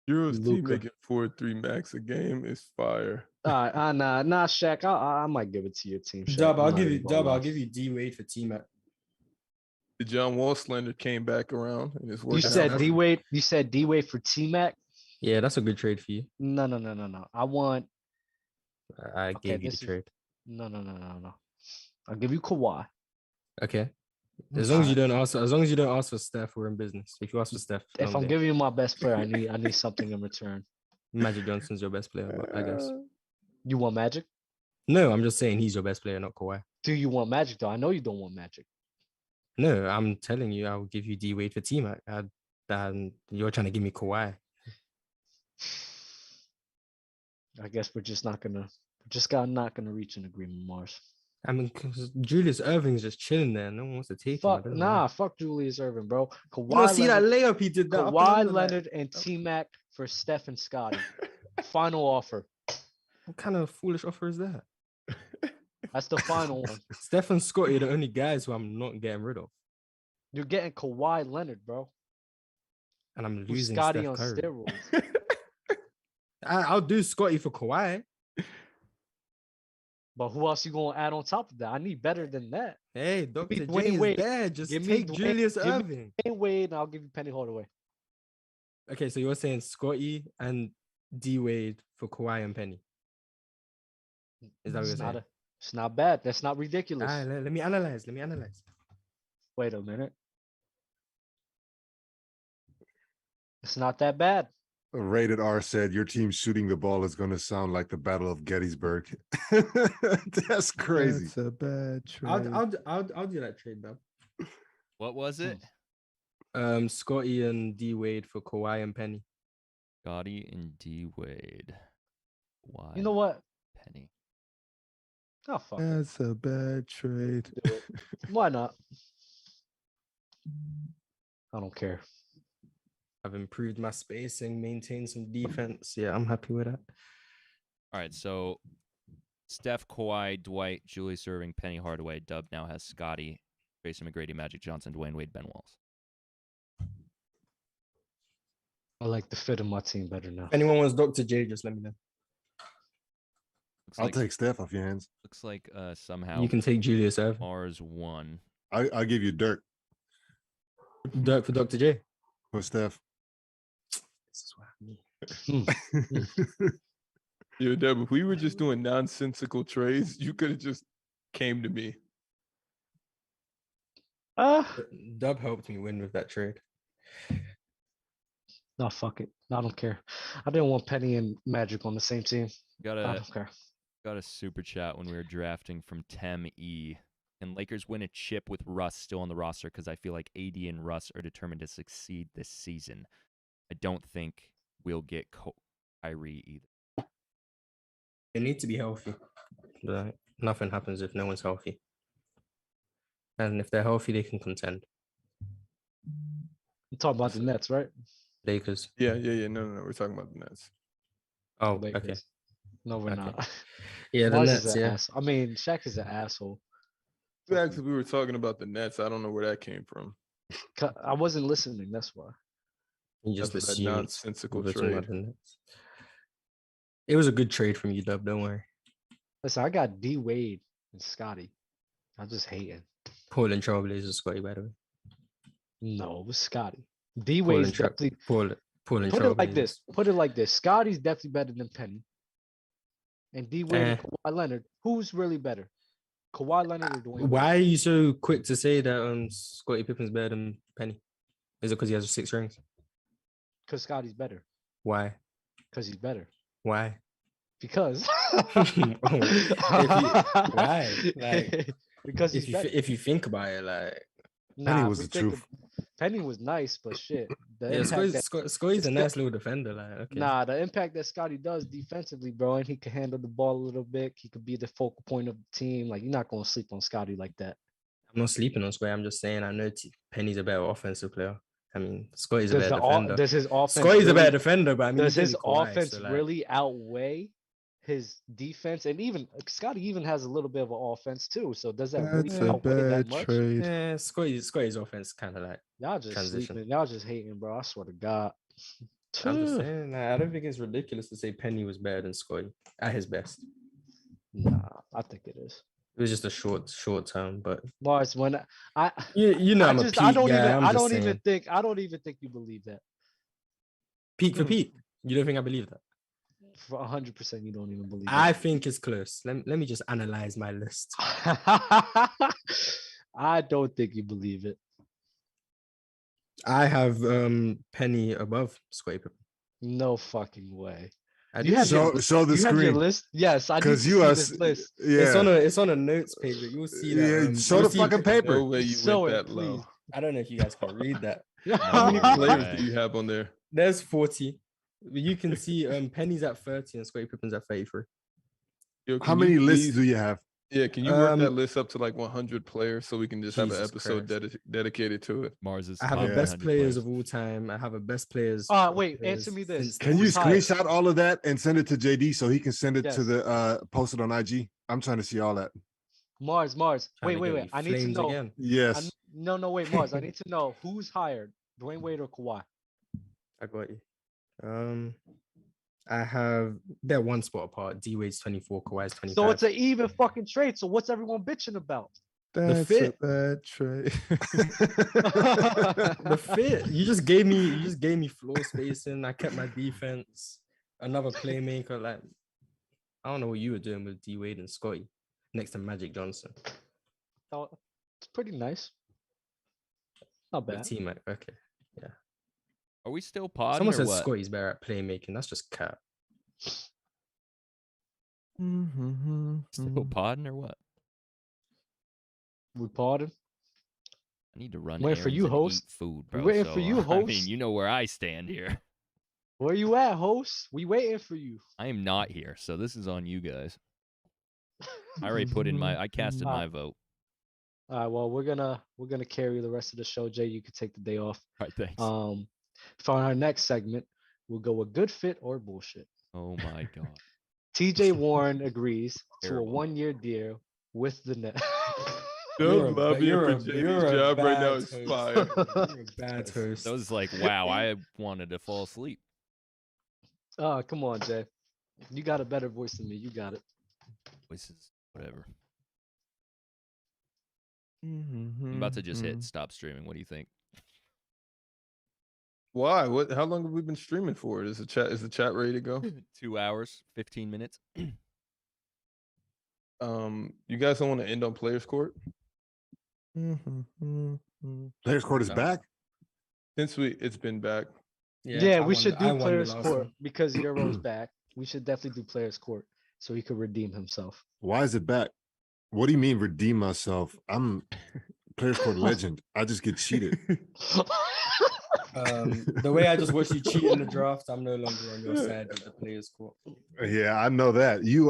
Euro's team Luka. making 4-3 max a game is fire. Nah, Shaq. I might give it to your team. Shaq. Dub, I'm I'll not give even you gonna Dub. lie. I'll give you D Wade for T Mac. The John Wall slander came back around and it's You working said out. D Wade. You said D Wade for T Mac. Yeah, that's a good trade for you. No. I want. I Okay, gave you the this is- trade. No. I'll give you Kawhi. Okay. As long as you don't ask for Steph, we're in business. If you ask for Steph, If long I'm day. giving you my best player, I need something in return. Magic Johnson's your best player, but I guess. You want Magic? No, I'm just saying he's your best player, not Kawhi. Do you want Magic though? I know you don't want Magic. No, I'm telling you, I will give you D Wade for T Mac. You're trying to give me Kawhi. I guess we're not gonna reach an agreement, Marz. I mean, 'cause Julius Irving's just chilling there. No one wants to take him. I don't know why. Fuck Julius Irving, bro. You Kawhi see that Leonard, layup he did? That Kawhi Leonard and T Mac for Steph and Scotty. Final offer. What kind of foolish offer is that? That's the final one. Steph and Scotty are the only guys who I'm not getting rid of, You're getting Kawhi Leonard, bro. and I'm Who's losing Scotty Steph on Curry. steroids. I'll do Scotty for Kawhi. But who else you gonna add on top of that? I need better than that. Hey, Dr. J Dwayne is Wade. there. Just Give me take Dwayne- Julius give me- Irving. Hey Wade, and I'll give you Penny Hardaway. Okay, so you're saying Scotty and D Wade for Kawhi and Penny. Is that what you're saying? It's not bad. That's not ridiculous. All right, let me analyze. Wait a minute. It's not that bad. Rated R said your team shooting the ball is going to sound like the Battle of Gettysburg. That's crazy. That's a bad trade. I'll do that trade, bro. What was it? Scotty and D Wade for Kawhi and Penny. Scotty and D Wade. Why? You know what? Penny. Oh fuck. it. That's a bad trade. Why not? I don't care. I've improved my spacing, maintained some defense. Yeah, I'm happy with that. All right, so Steph, Kawhi, Dwight, Julius Irving, Penny Hardaway. Dub now has Scotty, Tracy McGrady, Magic Johnson, Dwayne Wade, Ben Wallace. I like the fit of my team better now. If anyone wants Dr. J, just let me know. Looks I'll like, take Steph off your hands. Looks like somehow You can take Julius Irving. Marz won. I'll give you Dirk Dirk for Dr. J. for Steph. This is what I mean. Yo, Deb, if we were just doing nonsensical trades, you could have just came to me. Dub helped me win with that trade. No, fuck it. I don't care. I didn't want Penny and Magic on the same team. Got I a don't care. got a super chat when we were drafting from Tem E. Can Lakers win a chip with Russ still on the roster? Because I feel like AD and Russ are determined to succeed this season. I don't think we'll get Kyrie either. They need to be healthy. Like, nothing happens if no one's healthy. And if they're healthy, they can contend. I'm talking about the Nets, right? Lakers. Yeah. No. We're talking about the Nets. Oh, Lakers. okay. No, we're Okay. not. Yeah, the Marz Nets, is an yeah. ass. I mean, Shaq is an asshole. Actually, we were talking about the Nets. I don't know where that came from. I wasn't listening. That's why. You just That's that assumed nonsensical we were talking about trade. the Nets. It was a good trade from you, Dub. Don't worry. Listen, I got D Wade and Scotty. I'm just hating. Portland Trailblazers, Scotty, by the way. No, it was Scotty. D Wade's definitely. Portland Put it like this. Put it like this. Scotty's definitely better than Penny. And D Wade and Kawhi Leonard. Who's really better? Kawhi Leonard or Dwayne Wade? Why are you so quick to say that Scottie Pippen's better than Penny? Is it because he has 6 rings? Because Scotty's better. Why? Because he's better. Why? Because. Why? Like, because he's better. if you think about it, like Penny was the truth. Penny was nice, but shit. The Yeah, impact Scoy's a nice little defender. Like, okay. Nah, the impact that Scotty does defensively, bro, and he can handle the ball a little bit. He could be the focal point of the team. Like, you're not gonna sleep on Scotty like that. I'm not sleeping on Scoy. I'm just saying I know Penny's a better offensive player. I mean, Scoy's a Does better defender. does his offense Scoy's a really- better defender, but I mean, does he's his getting Kawhi, offense so, like, really outweigh his defense? And even Scotty even has a little bit of an offense too. So does that really That's a outweigh that bad much? trade. Yeah, Scoy's offense kind of like Y'all just transition. sleeping. Y'all just hating, bro. I swear to God. I'm just saying, like, I don't think it's ridiculous to say Penny was better than Scoy at his best. Nah, I think it is. It was just a short term, but Marz, when I you know, I'm a peak guy. I'm I just don't saying. even think you believe that. Peak for peak. You don't think I believe that? For 100%, you don't even believe I that. think it's close. Let me just analyze my list. I don't think you believe it. I have Penny above Scoy. No fucking way. I You do. have Show the you have your screen. list? Yes, I need to Because see you are, this list. yeah. It's on a notes page, but you'll see that. Yeah, show you'll the see- fucking paper. No way you Show went it, that low. please. I don't know if you guys can read that. How many No players way. do you have on there? There's 40. You can see Penny's at 30 and Scottie Pippen's at 33. Yo, How can many you lists please- do you have? Yeah, can you work that Um, list up to like 100 players so we can just have an Jesus episode Christ. dedicated to it? Mars is I have top a best 100 players of all time. I have a best players. Wait, players answer me this. since Can you Who's higher? screenshot all of that and send it to JD so he can send it to Yes. the post it on IG? I'm trying to see all that. Marz. Trying Wait. to get me I need to flames know. again. Yes. No, wait, Marz. I need to know who's higher, Dwayne Wade or Kawhi? I got you. I have they're one spot apart. D Wade's 24, Kawhi's 25. So it's an even fucking trade. So what's everyone bitching about? That's fit. a bad trade. The fit. You just gave me floor spacing. I kept my defense. Another playmaker. Like, I don't know what you were doing with D Wade and Scotty next to Magic Johnson. Oh, it's pretty nice. Not The bad. teammate. Okay. Are we still podding Someone or says what? Scotty's better at playmaking. That's just cap. Still podding or what? We pardon. I need to run Wait for errands you, and host. eat food, We bro. waiting so, for you, I mean, host. you know where I stand here. Where you at, host? We waiting for you. I am not here, so this is on you guys. I already put in I casted my vote. All right. Well, we're gonna carry the rest of the show. Jay, you could take the day off. All right, thanks. For our next segment, we'll go with good fit or bullshit. Oh my god. TJ Warren agrees to a Terrible. 1-year deal with the net. Don't love you you're for a- JD's you're a job right now bad is host. fire. You're a bad host. That was like, wow, I wanted to fall asleep. Oh, come on, Jay. You got a better voice than me. You got it. Voices, whatever. I'm about to just Mm-hmm. hit stop streaming. What do you think? Why? What? How long have we been streaming for? Is the chat ready to go? 2 hours, 15 minutes. You guys don't want to end on Players Court? Players Court is No. back. Since it's been back. Yeah, I we won should the- I do won the Players last Court one. because Euro's back. We should definitely do Players Court so he could redeem himself. Why is it back? What do you mean redeem myself? I'm Players Court legend. I just get cheated. The way I just watched you cheat in the draft, I'm no longer on your side with the players' court. Yeah, I know that. You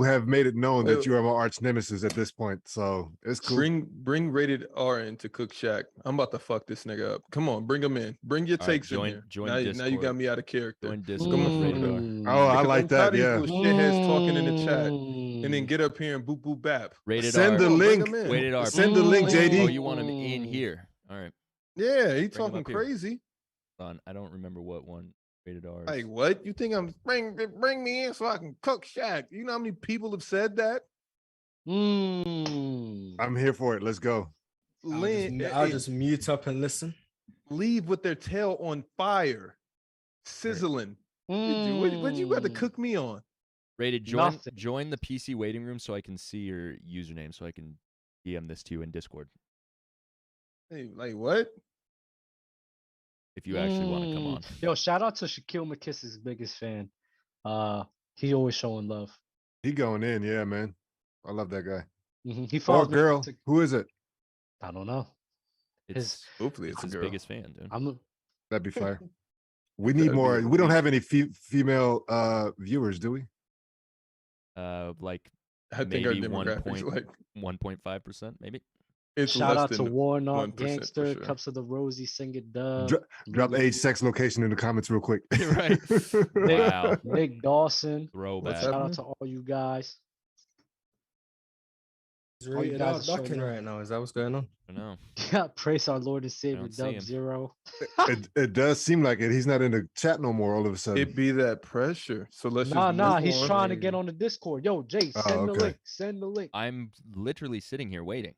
have made it known that Wait. you are my arch nemesis at this point. So it's cool. Bring RatedR in to cook Shaq. I'm about to fuck this nigga up. Come on, bring him in. Bring your All right, takes in here. join Now you Discord. got me out of character. Join Discord Come with on. RatedR. Oh, I Because like I'm that. tired of Yeah. you little shitheads talking in the chat and then Mm. get up here and boop boop bap. Rated Send R. the Come on, bring link. him in. Rated R. Send the link, Oh, JD. you want him in here? All right. Yeah, he him talking up here. crazy. Hold on. I don't remember what one Rated R is. Like what? You think I'm bring me in so I can cook Shaq? You know how many people have said that? Mm. I'm here for it. Let's go. I'll just mute up and listen. leave with their tail on fire, sizzling. What you got to cook me on? Rated, Nothing. join the PC waiting room so I can see your username so I can DM this to you in Discord Hey, like what? if you actually want to come on. Yo, shout out to Shaquille McKiss's biggest fan. He always showing love. He going in. Yeah, man. I love that guy. He Or follows me on girl. Tik- Who is it? I don't know. Hopefully it's it's a his girl. biggest fan, dude. That'd be fire. We need more. We don't have any female viewers, do we? Like I think our maybe demographics like 1.5%, maybe. it's Shout less out to than Warnock, 1% for Gangster, sure. Cups of the Rosy, Sing It Dub. Drop age, sex, location in the comments real quick. Right. Wow. Nick Dawson. Throwback. Shout out to all you guys. Is All you Rated guys R are showing ducking up. right now? Is that what's going on? I don't know. Yeah, praise our Lord and Savior don't see Dub him. Zero. It does seem like it. He's not in the chat no more all of a sudden. It be that pressure. So let's just Nah, move he's on. trying to get on the Discord. Yo, Jay, send the okay. link. Send the link. I'm literally sitting here waiting.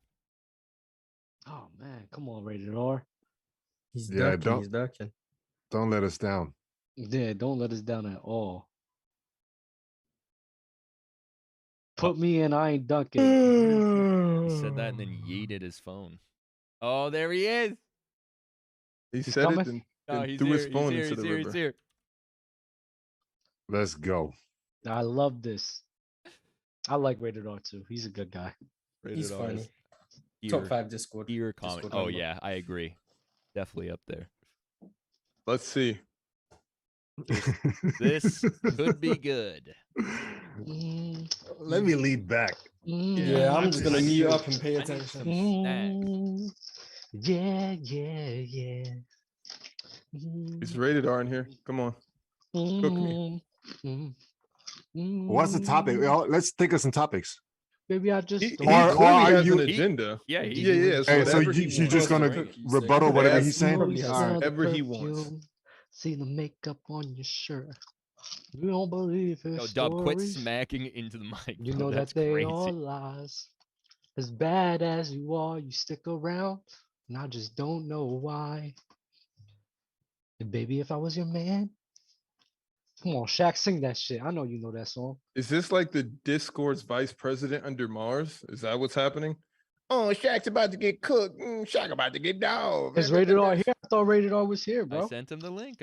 Oh man, come on, Rated R. He's Yeah, ducking. He's ducking. Don't let us down. Yeah, don't let us down at all. Put me in, I ain't dunking. He said that and then yeeted his phone. Oh, there he is. He He's said coming? it and, Oh, and he's threw here. his phone He's here. into He's the here. river. He's here. Let's go. I love this. I like Rated R too. He's a good guy. He's Rated R funny. is Top 5 Discord. Ear comment. Discord Oh member. yeah, I agree. Definitely up there. Let's see. This could be good. Let me lead back. Yeah, I'm just gonna I need mute some- up and pay I need attention. some snacks. Yeah. It's rated R in here. Come on. Cook me. What's the topic? Let's think of some topics. Baby, I just He don't Or- clearly are has you- an agenda. Yeah, Yeah. Hey, so whatever you he just gonna wants. rebuttal whatever Yes, he's saying? probably has All right. Whatever he wants. See the makeup on your shirt. You don't believe his No, Dub, quit stories. smacking into the mic. You bro. know That's that they crazy. are lies. As bad as you are, you stick around, and I just don't know why. And baby, if I was your man, come on, Shaq, sing that shit. I know you know that song. Is this like the Discord's vice president under Marz? Is that what's happening? Oh, Shaq's about to get cooked. Shaq about to get dog. Is Rated R here? I thought Rated R was here, I bro. sent him the link.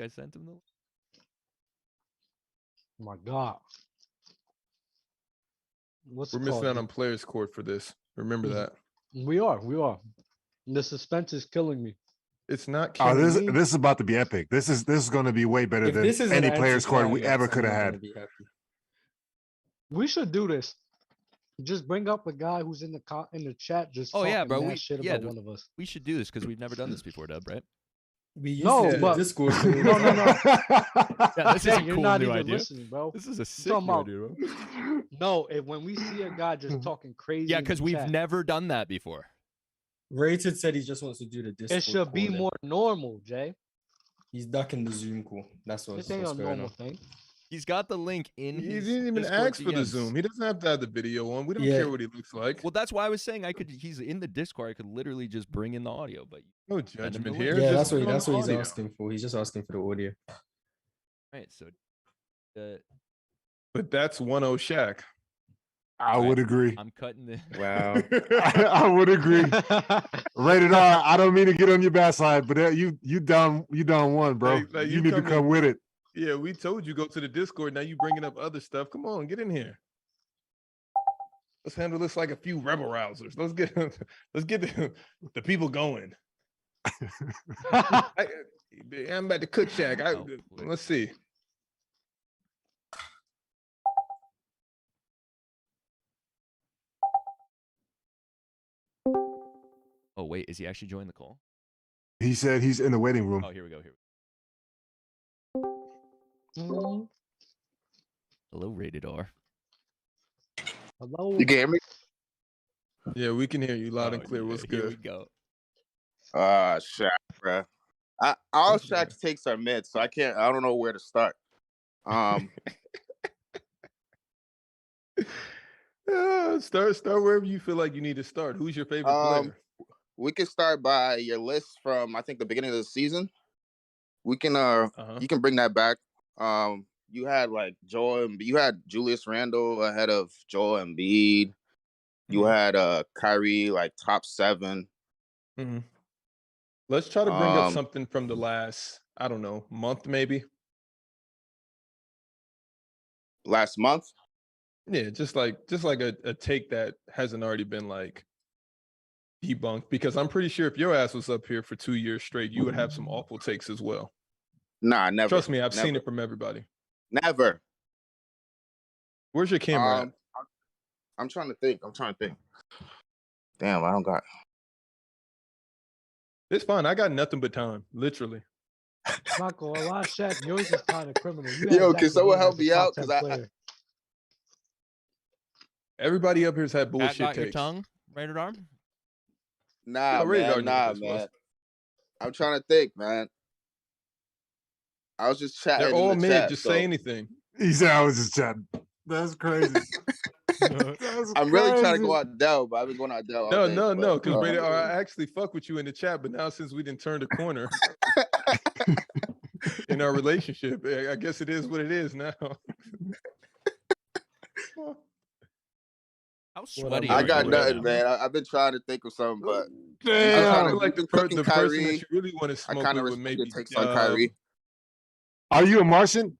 Oh my God. What's We're it missing called? out on players court for this. Remember that. We are. The suspense is killing me. It's not Oh, killing me. this is about to be epic. This is going to be way better If than this is any an players squad we anticlimax, ever I'm could have not had. gonna be happy. We should do this. Just bring up a guy who's in the chat, just Oh, talking yeah, bro, mad shit about one of us. We should do this because we've never done this before, Dub, right? We used No, to do but- Discord. No. Yeah, this is a You're cool not new even idea. listening, bro. This is a sick talking new about- idea, bro. No, when we see a guy just talking crazy, Yeah, in the because we've chat, never done that before. Rated said he just wants to do the Discord. it should be call then. more normal, Jay. He's ducking the Zoom call. That's what's This ain't a going normal on. thing. He's got the link in He his didn't even Discord ask for the DMs. Zoom. He doesn't have to have the video on. We don't Yeah. care what he looks like. Well, that's why I was saying he's in the Discord. I could literally just bring in the audio, but No him judgment the here. link. Yeah, Just that's what put on the he's audio. asking for. He's just asking for the audio. right. So, But that's 1-0 Shaq. I would agree. I'm cutting the. Wow. I would agree. Rated R. I don't mean to get on your bad side, but you down one, bro. Like you you need to coming- come with it. Yeah, we told you go to the Discord. Now you bringing up other stuff. Come on, get in here. Let's handle this like a few rebel rousers. Let's get the people going. I'm about to cook Shaq. Oh, please. Let's see. Oh wait, is he actually joining the call? He said he's in the waiting room. Oh, here we go. Here. Mhm. Hello, Rated R. Hello. You can hear me? Yeah, we can hear you loud and Oh, clear. yeah, What's Here we good? go. Shaq, bruh. All Okay. Shaq takes are mids, so I don't know where to start. Start wherever you feel like you need to start. Who's your favorite player? We can start by your list from I think the beginning of the season. We can Uh-huh. you can bring that back. You had like you had Julius Randle ahead of Joel Embiid. You had Kyrie like top 7. Mhm. Let's try to bring up Um, something from the last, I don't know, month maybe. Last month. Yeah, just like a take that hasn't already been like debunked because I'm pretty sure if your ass was up here for 2 years straight, you would have some awful takes as well. Nah, never. Trust me, I've never. seen it from everybody. Never. Where's your camera at? I'm trying to think. Damn, I don't got. It's fine. I got nothing but time, literally. I'm not gonna lie, Shaq, yours is kind of criminal. Yo, can someone help me out? Because everybody up here's had bullshit got takes. your tongue, RatedR? Nah, RatedR man. I'm trying to think, man. I was just chatting. They're all mid. Chat, just so. say anything. He said I was just chatting. That's crazy. I'm really trying to go out Dell, but I've been going out Dell. No, because RatedR, I actually fuck with you in the chat, but now since we didn't turn the corner in our relationship, I guess it is what it is now. How sweaty I are got you nothing, right man. I've been trying to think of something, but I feel like the person that you really want to smoke I kind of with would maybe takes on Kyrie. Are you a Martian?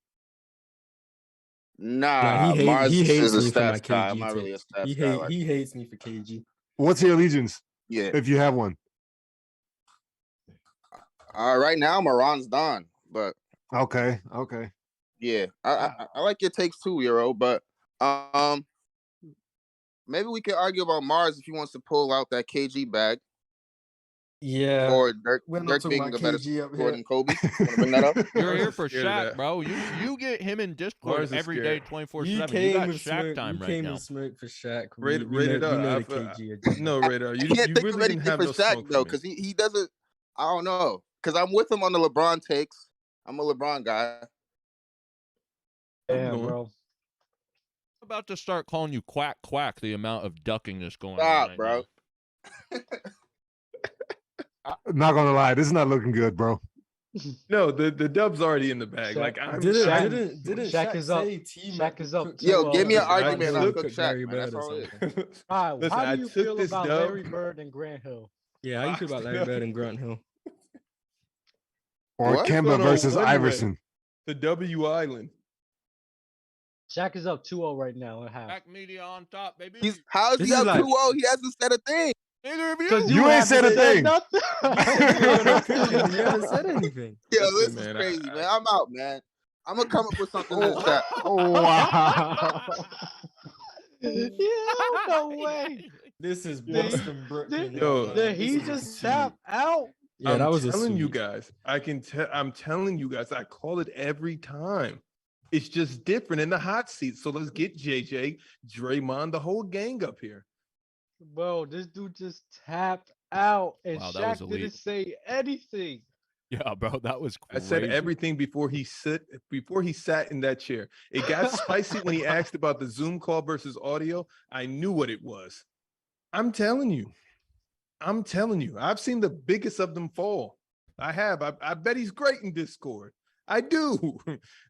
Nah, he Marz hates is a me for my Steph guy. KG. I'm not really a Steph He guy. he hates me for KG. What's your allegiance? Yeah. If you have one. Right now, Morant's done, but Okay. yeah, I like your takes too, Euro. But maybe we could argue about Marz if he wants to pull out that KG bag. Yeah. Or Dirk We're not talking being about a better KG up scorer here. than Kobe. Want to bring that up? You're here Marz for is scared of Shaq, that. bro. You get him in Discord Marz is every scared. day, 24/7. You You came got with Shaq smoke. time You right came now. with smoke for Shaq. Rated we know up. the KG agenda. No, Radar. I You can't think really of didn't anything have for no Shaq smoke though, for me. because he doesn't. I don't know, because I'm with him on the LeBron takes. I'm a LeBron guy. Damn, going. bro. I'm about to start calling you quack quack. The amount of ducking that's going on Stop, right bro. now. Not gonna lie, this is not looking good, bro. No, the dub's already in the bag. Shaq- Like I'm Didn't Shaq Shaq is up. say T Shaq is up. Yo, give me an Listen, I argument on took Cook Larry Shaq, man. That's Bird or all it is. something. How Listen, do I you took feel this about dub. Larry Bird and Grant Hill? Yeah, how you feel about Larry Bird and Grant Hill? Or What? Kemba Going on versus one way. Iverson. The W Island. Shaq is up 2-0 right now at half. Shaq media on top, baby. How's This he is up like- 2-0? He hasn't said a thing. Neither of Because you. You ain't said a thing. Nothing. You haven't said anything. Yo, Listen, this man, is crazy, man. I'm out, man. I'm gonna come up with something in the chat. Oh wow. Yeah, no way. This is Boston, Brooklyn. Yo, Did he just tap out? Yeah, that was I'm a telling you sweep. guys. I'm telling you guys. I call it every time. It's just different in the hot seat. So let's get JJ, Draymond, the whole gang up here. Bro, this dude just tapped out, and Wow, that was Shaq elite. didn't say anything. Yeah, bro, that was I crazy. said everything before he sat in that chair. It got spicy when he asked about the Zoom call versus audio. I knew what it was. I'm telling you. I've seen the biggest of them fall. I have. I bet he's great in Discord. I do.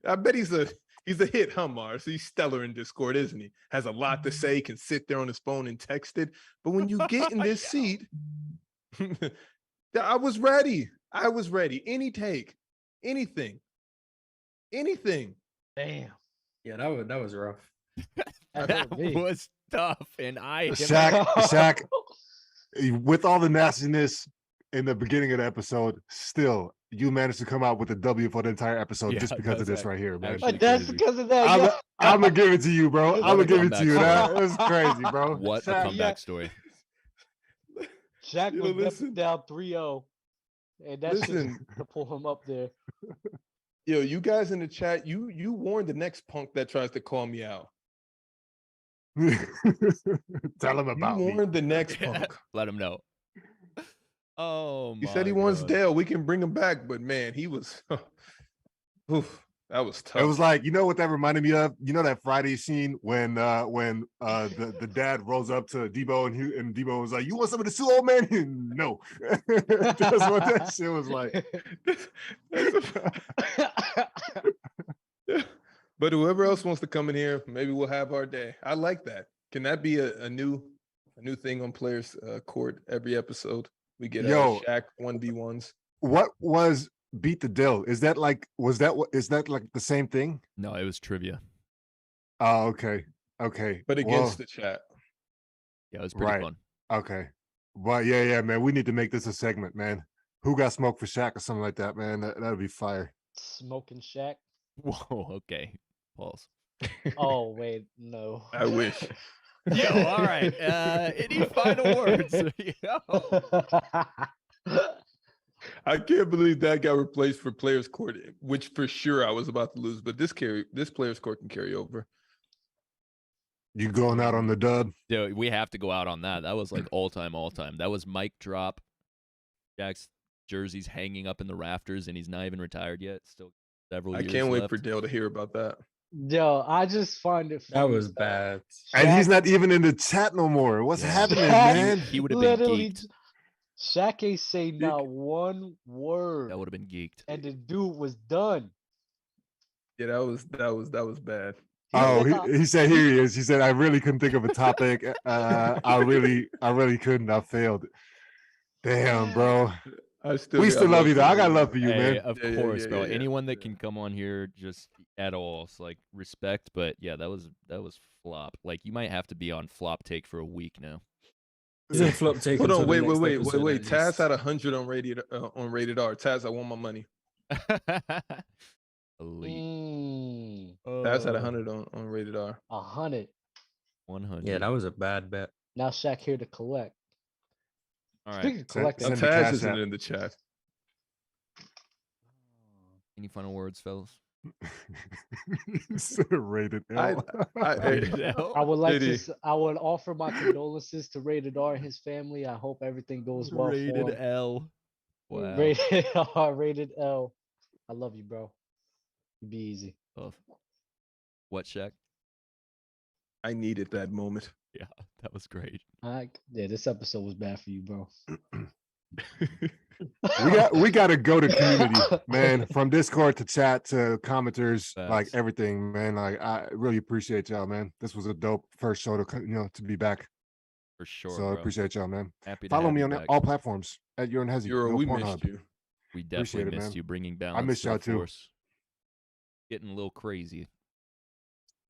I bet he's a hit, huh, Marz? He's stellar in Discord, isn't he? Has a lot to say, can sit there on his phone and text it. But when you get in this seat, I was ready. Any take, anything. Damn. Yeah, that was rough. That was tough, and I Shaq, with all the nastiness in the beginning of the episode, still you managed to come out with a W for the entire episode just because of this right here, man. actually That's crazy. because of that. I'm gonna give it to you, bro. What I'm a gonna give it to comeback you. story. That was crazy, bro. What a Shaq, comeback story. Shaq Yo, was listen. down 3-0, and that's just Listen. to pull him up there. Yo, you guys in the chat, you warned the next punk that tries to call me out. Tell him about You me. warned the next punk. Let him know. Oh, He my said he wants God. Dale. We can bring him back, but man, he was. Oof, that was tough. It was like, you know what that reminded me of? You know that Friday scene when the dad rolls up to Debo and Debo was like, "You want some of the soup, old man?" No. That's what that shit was like. But whoever else wants to come in here, maybe we'll have our day. I like that. Can that be a new thing on Players Court every episode? We get Shaq 1v1s. What was Beat the Dill? Is that like the same thing? No, it was trivia. Oh, okay. But against the chat. Yeah, it was pretty Right. fun. Okay. But yeah, man, we need to make this a segment, man. Who got smoked for Shaq or something like that, man? That'd be fire. Smoking Shaq. Whoa, okay. Pause. Oh wait, no. I wish. Yo, all right. Any final words? I can't believe that got replaced for players court, which for sure I was about to lose. But this players court can carry over. You going out on the dub? Dude, we have to go out on that. That was like all time. That was mic drop. Jack's jersey's hanging up in the rafters, and he's not even retired yet. Still several years I can't wait left. for Dale to hear about that. Yo, I just find it funny. That was bad. And he's not even in the chat no more. What's happening, man? He would have been Literally, geeked. Shaq ain't say not one word. That would have been geeked. And the dude was done. Yeah, that was bad. Oh, he said here he is. He said I really couldn't think of a topic. I really couldn't. I failed. Damn, bro. We still love you though. I got love for you, man. Of course, bro. Anyone that can come on here just at all, it's like respect. But yeah, that was flop. Like you might have to be on flop take for a week now. He's in flop take. Hold on, wait. Taz Taz had 100 on RatedR. Taz, I want my money. Elite. Taz had 100 on RatedR. 100. 100. Yeah, that was a bad bet. Now Shaq here to collect. All right. Speaking of collecting, Send the Taz cash isn't app. in the chat. Any final words, fellas? Rated L. I would like JD. to. I would offer my condolences to RatedR and his family. I hope everything goes well Rated for him. L. Wow. Rated R, Rated L. I love you, bro. Be easy. What, Shaq? I needed that moment. Yeah, that was great. Yeah, this episode was bad for you, bro. we got to go to community, man. From Discord to chat to commenters, like everything, man. Like I really appreciate y'all, man. This was a dope first show to be back. For sure. So I appreciate y'all, man. Happy to follow have me you on back. all platforms at Urine Hezzy. Euro, we Pornhub. missed you. We definitely Appreciate it, missed man. you bringing balance. missed y'all too. Force. Getting a little crazy.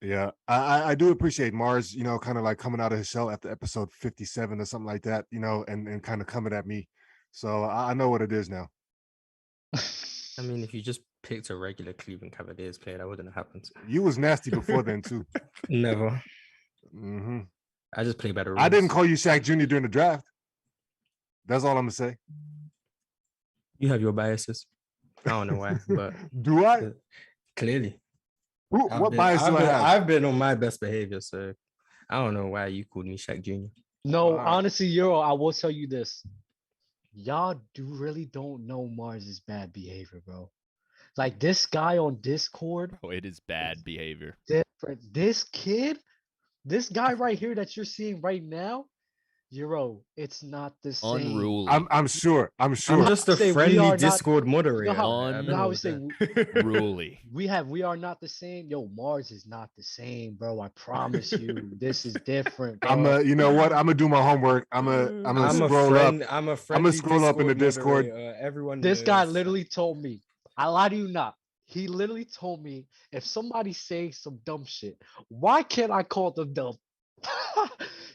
Yeah, I do appreciate Marz, kind of like coming out of his shell after episode 57 or something like that, and kind of coming at me. So I know what it is now. I mean, if you just picked a regular Cleveland Cavaliers player, that wouldn't have happened. You was nasty before then too. Never. Mm-hmm. I just play better. I didn't call you Shaq Jr. during the draft. That's all I'm gonna say. You have your biases. I don't know why, but do I? Clearly. What bias do I have? I've been on my best behavior, so I don't know why you called me Shaq Jr. No, honestly, Euro, I will tell you this. Y'all really don't know Marz's bad behavior, bro. Like this guy on Discord. Oh, it is bad behavior. Different. This guy right here that you're seeing right now, Euro, it's not the same. Unruly. I'm sure. I'm just a friendly Discord moderator. You know how we say Unruly. we are not the same. Yo, Marz is not the same, bro. I promise you, this is different. Bro. You know what? I'm gonna do my homework. I'm gonna scroll up. I'm gonna scroll up in the Discord. Everyone. This guy literally told me. I lie to you not. He literally told me if somebody's saying some dumb shit, why can't I call them dumb?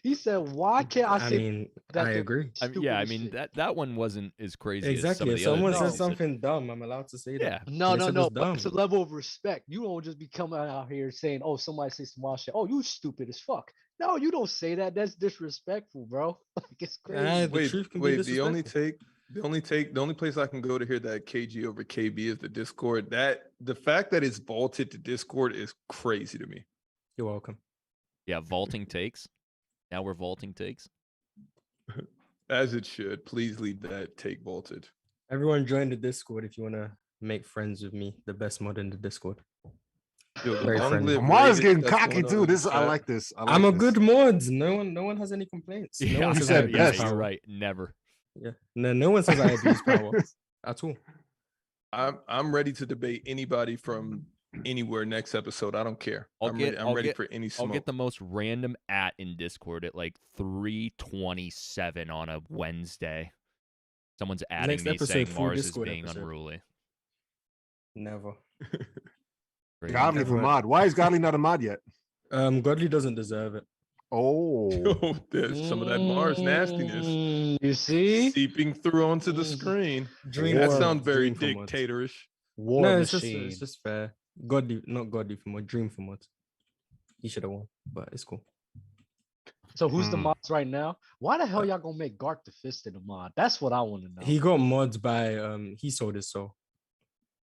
He said, "Why can't I say?" I mean, I agree. I mean that one wasn't as crazy. Exactly. As if some of the someone other says something dumb, I'm allowed to say that. No. But it's a level of respect. You don't just be coming out here saying, "Oh, somebody say some wild shit." Oh, you stupid as fuck. No, you don't say that. That's disrespectful, bro. Like it's crazy. The only place I can go to hear that KG over KB is the Discord. The fact that it's vaulted to Discord is crazy to me. You're welcome. Yeah, vaulting takes. Now we're vaulting takes. As it should. Please leave that take vaulted. Everyone join the Discord if you want to make friends with me, the best mod in the Discord. Very friendly. Marz getting cocky too. I like this. I'm a good mod. No one has any complaints. No Yeah, one you says said I yes. abuse You're power. right. Never. Yeah. No one says I abuse power at all. I'm ready to debate anybody from anywhere next episode. I don't care. I'm ready for any smoke. I'll get the most random in Discord at like 3:27 on a Wednesday. Someone's adding Next me episode, saying full Marz is Discord being episode. unruly. Never. Godly for mod. Why is Godly not a mod yet? Godly doesn't deserve it. Oh, There's some of that Marz nastiness You see? seeping through onto the screen. Dream That for- sounds very dream for Marz. dictatorish. War No, machine. it's just fair. Godly, not godly for Marz. Dream for Marz. He should have won, but it's cool. So who's the mods right now? Why the hell y'all gonna make Garth the Fisted a mod? That's what I want to know. He got mods by he sold his soul.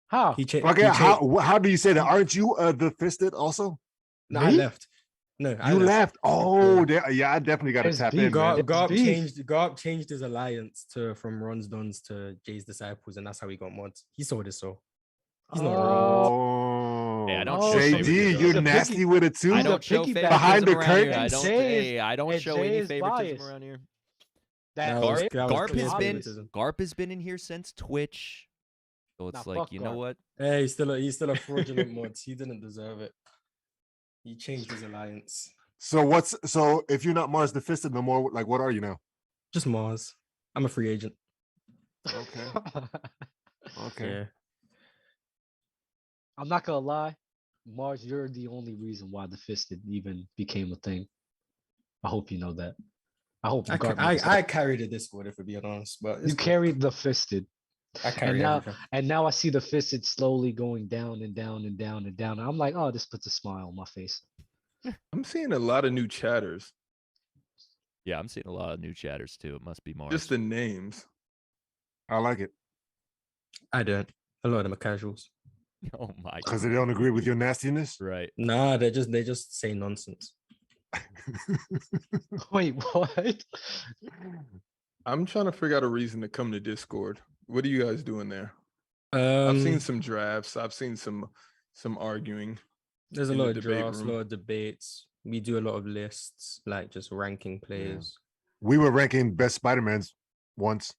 How? He changed. okay. How do you say that? Aren't you the fisted also? No, I Me? left. No, I You left. Oh, Yeah. yeah. I definitely got to It's tap beef. in, man. Garp changed his alliance from Ron's Dons to Jay's Disciples, and that's how he got mods. He sold his soul. He's not wrong. Oh, Hey, I don't Oh, show so JD, favoritism. you're He's a nasty picky- with it too. I He's a don't show picky favoritism behind the around here. curtain. I don't. Jay is- Hey, I don't and show Jay any is favoritism biased. around here. That was- Jay- that was Garp clear has been favoritism. Garp has been in here since Twitch, so it's Nah, like fuck you know Garp. what? Hey, he's still a fraudulent mod. He didn't deserve it. He changed his alliance. So if you're not Marz the Fisted no more, like what are you now? Just Marz. I'm a free agent. Okay. Okay. Yeah. I'm not gonna lie, Marz, you're the only reason why the Fisted even became a thing. I hope you know that. I hope Garp knows that. I carried the Discord, if we're being honest, but You carried the Fisted. I carry now, everything. and now I see the Fisted slowly going down and down and down and down. And I'm like, oh, this puts a smile on my face. I'm seeing a lot of new chatters. Yeah, I'm seeing a lot of new chatters too. It must be Marz. Just the names. I like it I don't. A lot of them are casuals. Oh my because they don't agree with your nastiness. Right. Nah, they just say nonsense. Wait, what? I'm trying to figure out a reason to come to Discord. What are you guys doing there? Um, I've seen some drafts. I've seen some arguing. there's a in lot the of debate drafts, a room. lot of debates. We do a lot of lists, like just ranking players. We were ranking best Spider-Mans once,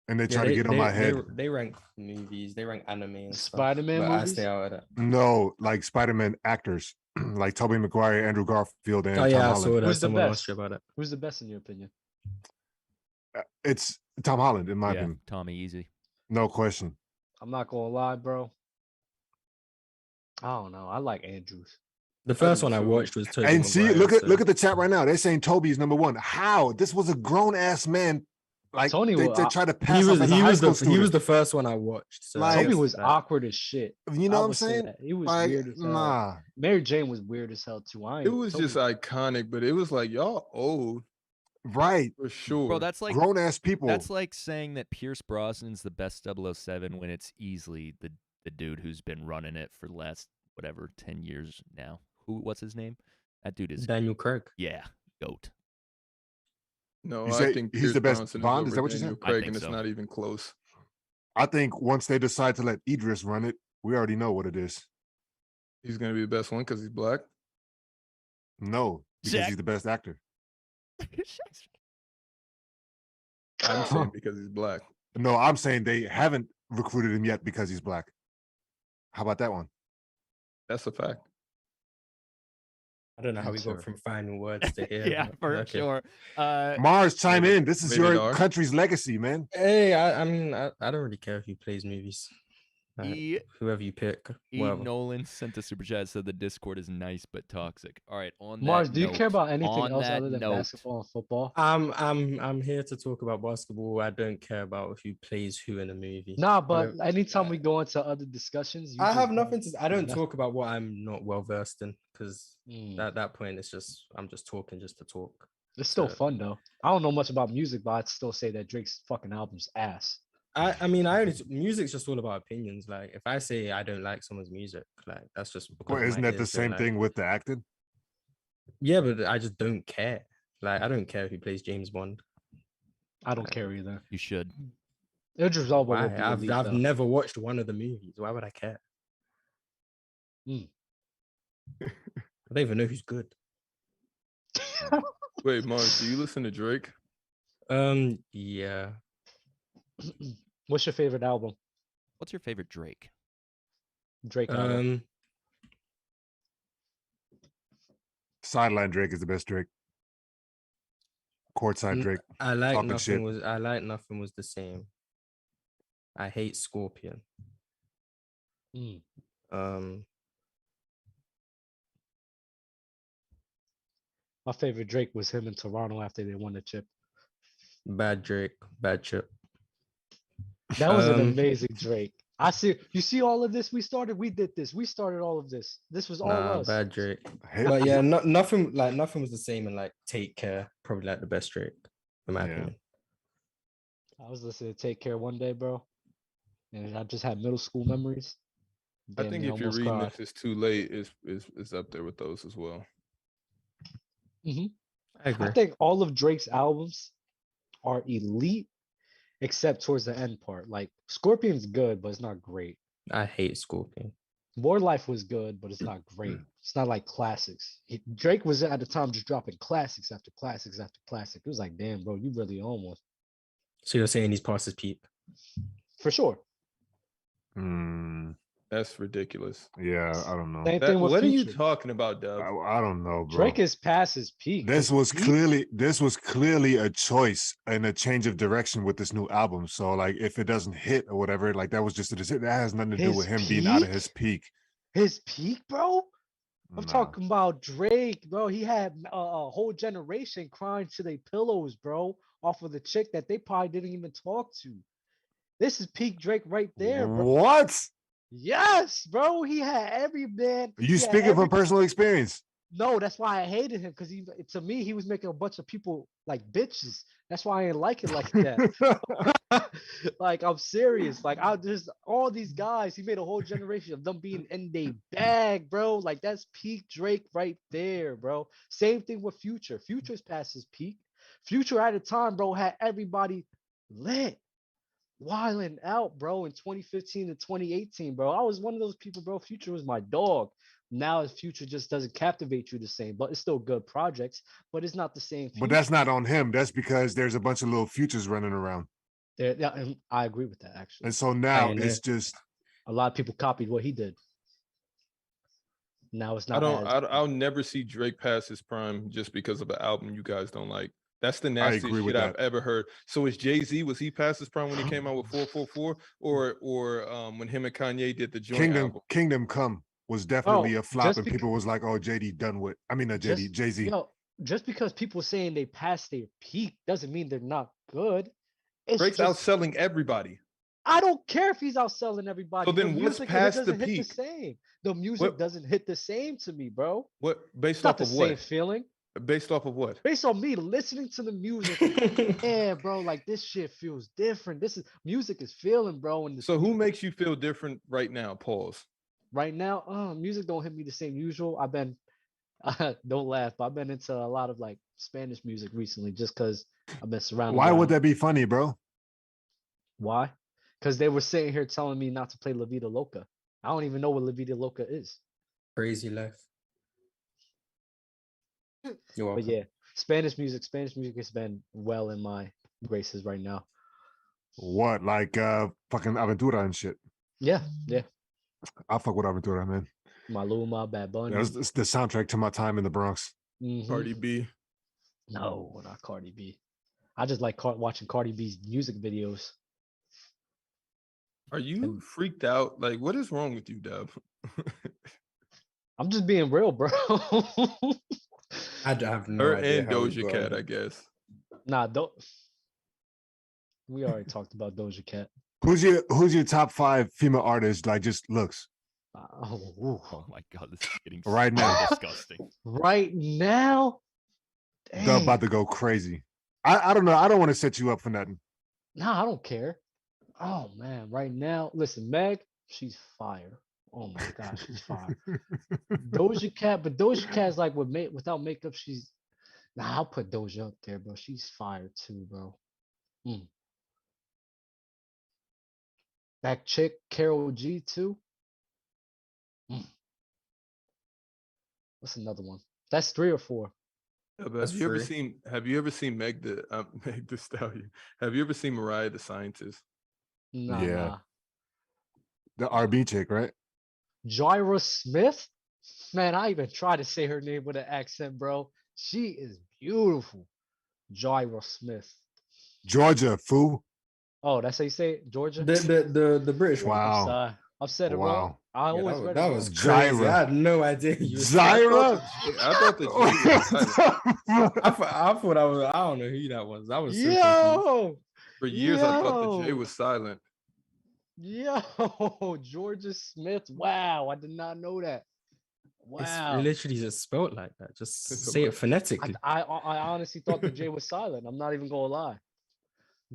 and they Yeah, tried to get on my head. They rank movies, they rank anime and stuff, Spider-Man but I movies? stay out of that. No, like Spider-Man actors, like Tobey Maguire, Andrew Garfield, and Oh Tom yeah, I Holland. saw that. Who's the Someone best? asked you about it. Who's the best in your opinion? It's Tom Holland, in my Yeah, opinion. Tommy Easy. No question. I'm not gonna lie, bro. I don't know. I like Andrews. The first do one I too. watched was Tobey And see, Maguire, look at the chat right now. They're saying Toby's number one. How? This was a grown ass man. Like Tony they wa- try to He pass off was as a high school he was student. the first one I watched. So Like- I Toby guess, was like, awkward as shit. You know I what I'm would say saying? that. He was Like, weird as hell. nah. Mary Jane was weird as hell too. It was just iconic, but it was like y'all old Right. for sure. Bro, that's like Grown ass people. that's like saying that Pierce Brosnan's the best 007 when it's easily the dude who's been running it for the last whatever 10 years now. What's his name? That dude is Daniel Craig. yeah, goat. no, You I say think he's Pierce the best Bronson Bond? Is over that what you Daniel said? I Craig, think and it's so. not even close. I think once they decide to let Idris run it, we already know what it is. He's gonna be the best one because he's black. No, because Shaq. he's the best actor. I'm saying because he's black. No, I'm saying they haven't recruited him yet because he's black. How about that one? That's a fact. I don't know how we got Answer. from final words to here. yeah, but for okay. sure. Marz, chime Rated- in. This is rated your R? country's legacy, man. Hey, I mean, I don't really care who plays movies. Like, E. whoever you pick. E. whatever. Nolan sent a super chat, said the Discord is nice but toxic. All right, on Mars, that do you care note- about anything on else that other than note, basketball and football? I'm here to talk about basketball. I don't care about who plays who in a movie. Nah, but don't- anytime we go into other discussions, you I just have don't- nothing to. I don't nothing. talk about what I'm not well versed in because Mm. at that point it's just I'm just talking just to talk. It's still so- fun though. I don't know much about music, but I'd still say that Drake's fucking album's ass. I mean I only music's just all about opinions. Like if I say I don't like someone's music, like that's just because Well, isn't my that the ears don't same like thing it. with the acting? Yeah, but I just don't care. Like I don't care who plays James Bond. I don't care either. you should. Idris Elba Why? will be elite, I've though. never watched one of the movies. Why would I care? Mm. I don't even know who's good. Wait, Marz, do you listen to Drake? Yeah. What's your favorite album? What's your favorite Drake? Drake album. Sideline Drake is the best Drake. Courtside N- Drake. I like talking nothing shit. was I like nothing was the same. I hate Scorpion. My favorite Drake was him in Toronto after they won the chip. Bad Drake, bad chip. That was an amazing Drake. I see. You see all of this? We did this. We started all of this. This was all us. Bad Drake. But yeah, nothing was the same in like Take Care. Probably like the best Drake, in my opinion. I was listening to Take Care one day, bro, and I just had middle school memories. I think if you're reading this, it's too late. Is up there with those as well. Mm-hmm. I agree. I think all of Drake's albums are elite, except towards the end part. Like Scorpion's good, but it's not great. I hate Scorpion. More Life was good, but it's not great. It's not like classics. Drake was at the time just dropping classics after classics after classic. It was like, damn, bro, you really on one. So you're saying he's past his peak? For sure. That's ridiculous. Yeah, I don't know. What are you talking about, Dub? I don't know, bro. Drake is past his peak. This was clearly a choice and a change of direction with this new album. So like, if it doesn't hit or whatever, like that was just a decision. That has nothing to do with him being out of his peak. His peak, bro. I'm talking about Drake, bro. He had a whole generation crying to their pillows, bro, off of the chick that they probably didn't even talk to. This is peak Drake right there, bro. What? Yes, bro. He had every man. Are you speaking from personal experience? No, that's why I hated him, because to me, he was making a bunch of people like bitches. That's why I didn't like it like that. Like, I'm serious. Like, all these guys, he made a whole generation of them being in their bag, bro. Like, that's peak Drake right there, bro. Same thing with Future. Future's past his peak. Future at a time, bro, had everybody lit. Wilding out, bro, in 2015 to 2018, bro. I was one of those people, bro. Future was my dog. Now his Future just doesn't captivate you the same, but it's still good projects, but it's not the same. But that's not on him. That's because there's a bunch of little Futures running around. Yeah, and I agree with that, actually. And so now it's just a lot of people copied what he did. Now it's not. I'll never see Drake past his prime just because of an album you guys don't like. That's the nastiest shit I've ever heard. So is Jay-Z, was he past his prime when he came out with 444? Or when him and Kanye did the joint album? Kingdom Come was definitely a flop, and people was like, oh, JD done with. I mean, Jay-Z. You know, just because people saying they passed their peak doesn't mean they're not good. Drake's outselling everybody. I don't care if he's outselling everybody. So then what's past the peak? The music doesn't hit the same to me, bro. What, based off of what? Same feeling. Based off of what? Based on me listening to the music. Yeah, bro, like this shit feels different. Music is feeling, bro. And so who makes you feel different right now? Pause. Right now, music don't hit me the same usual. I've been, don't laugh, but I've been into a lot of like Spanish music recently just because I've been surrounded. Why would that be funny, bro? Why? Because they were sitting here telling me not to play La Vida Loca. I don't even know what La Vida Loca is. Crazy life. But yeah, Spanish music has been well in my graces right now. What, like fucking Aventura and shit? Yeah. I fuck with Aventura, man. Maluma, Bad Bunny. It's the soundtrack to my time in the Bronx. Mm-hmm. Cardi B. No, not Cardi B. I just like watching Cardi B's music videos. Are you freaked out? Like, what is wrong with you, Dub? I'm just being real, bro. I have no Her idea. And Doja Cat, I guess. Nah, we already talked about Doja Cat. Who's your top 5 female artists? Like, just looks. Oh my god, this is getting right now disgusting. Right now, they're about to go crazy. I don't know. I don't want to set you up for nothing. Nah, I don't care. Oh man, right now, listen, Meg, she's fire. Oh my gosh, she's fire. Doja Cat, but Doja Cat's like without makeup, she's. Nah, I'll put Doja up there, bro. She's fire too, bro. That chick, Karol G too. What's another one? That's 3 or 4. Have you ever seen Meg the Stallion? Have you ever seen Mariah the Scientist? Nah, yeah. Nah. The RB chick, right? Jaira Smith? Man, I even try to say her name with an accent, bro. She is beautiful. Jaira Smith. Georgia, fool. Oh, that's how you say it? Georgia? The British one. Wow. I've said it wrong. Wow. I Yeah, always read it that wrong. was crazy. Gyra. I had no idea. Zyra. I thought the G was silent. I thought I was. I don't know who that was. I was so confused. Yo, For years, I thought the J Yo. was silent. yo, Georgia Smith. Wow, I did not know that. It's Wow. literally just spelled like that. Just It's say a- it phonetically. I honestly thought the J was silent. I'm not even gonna lie.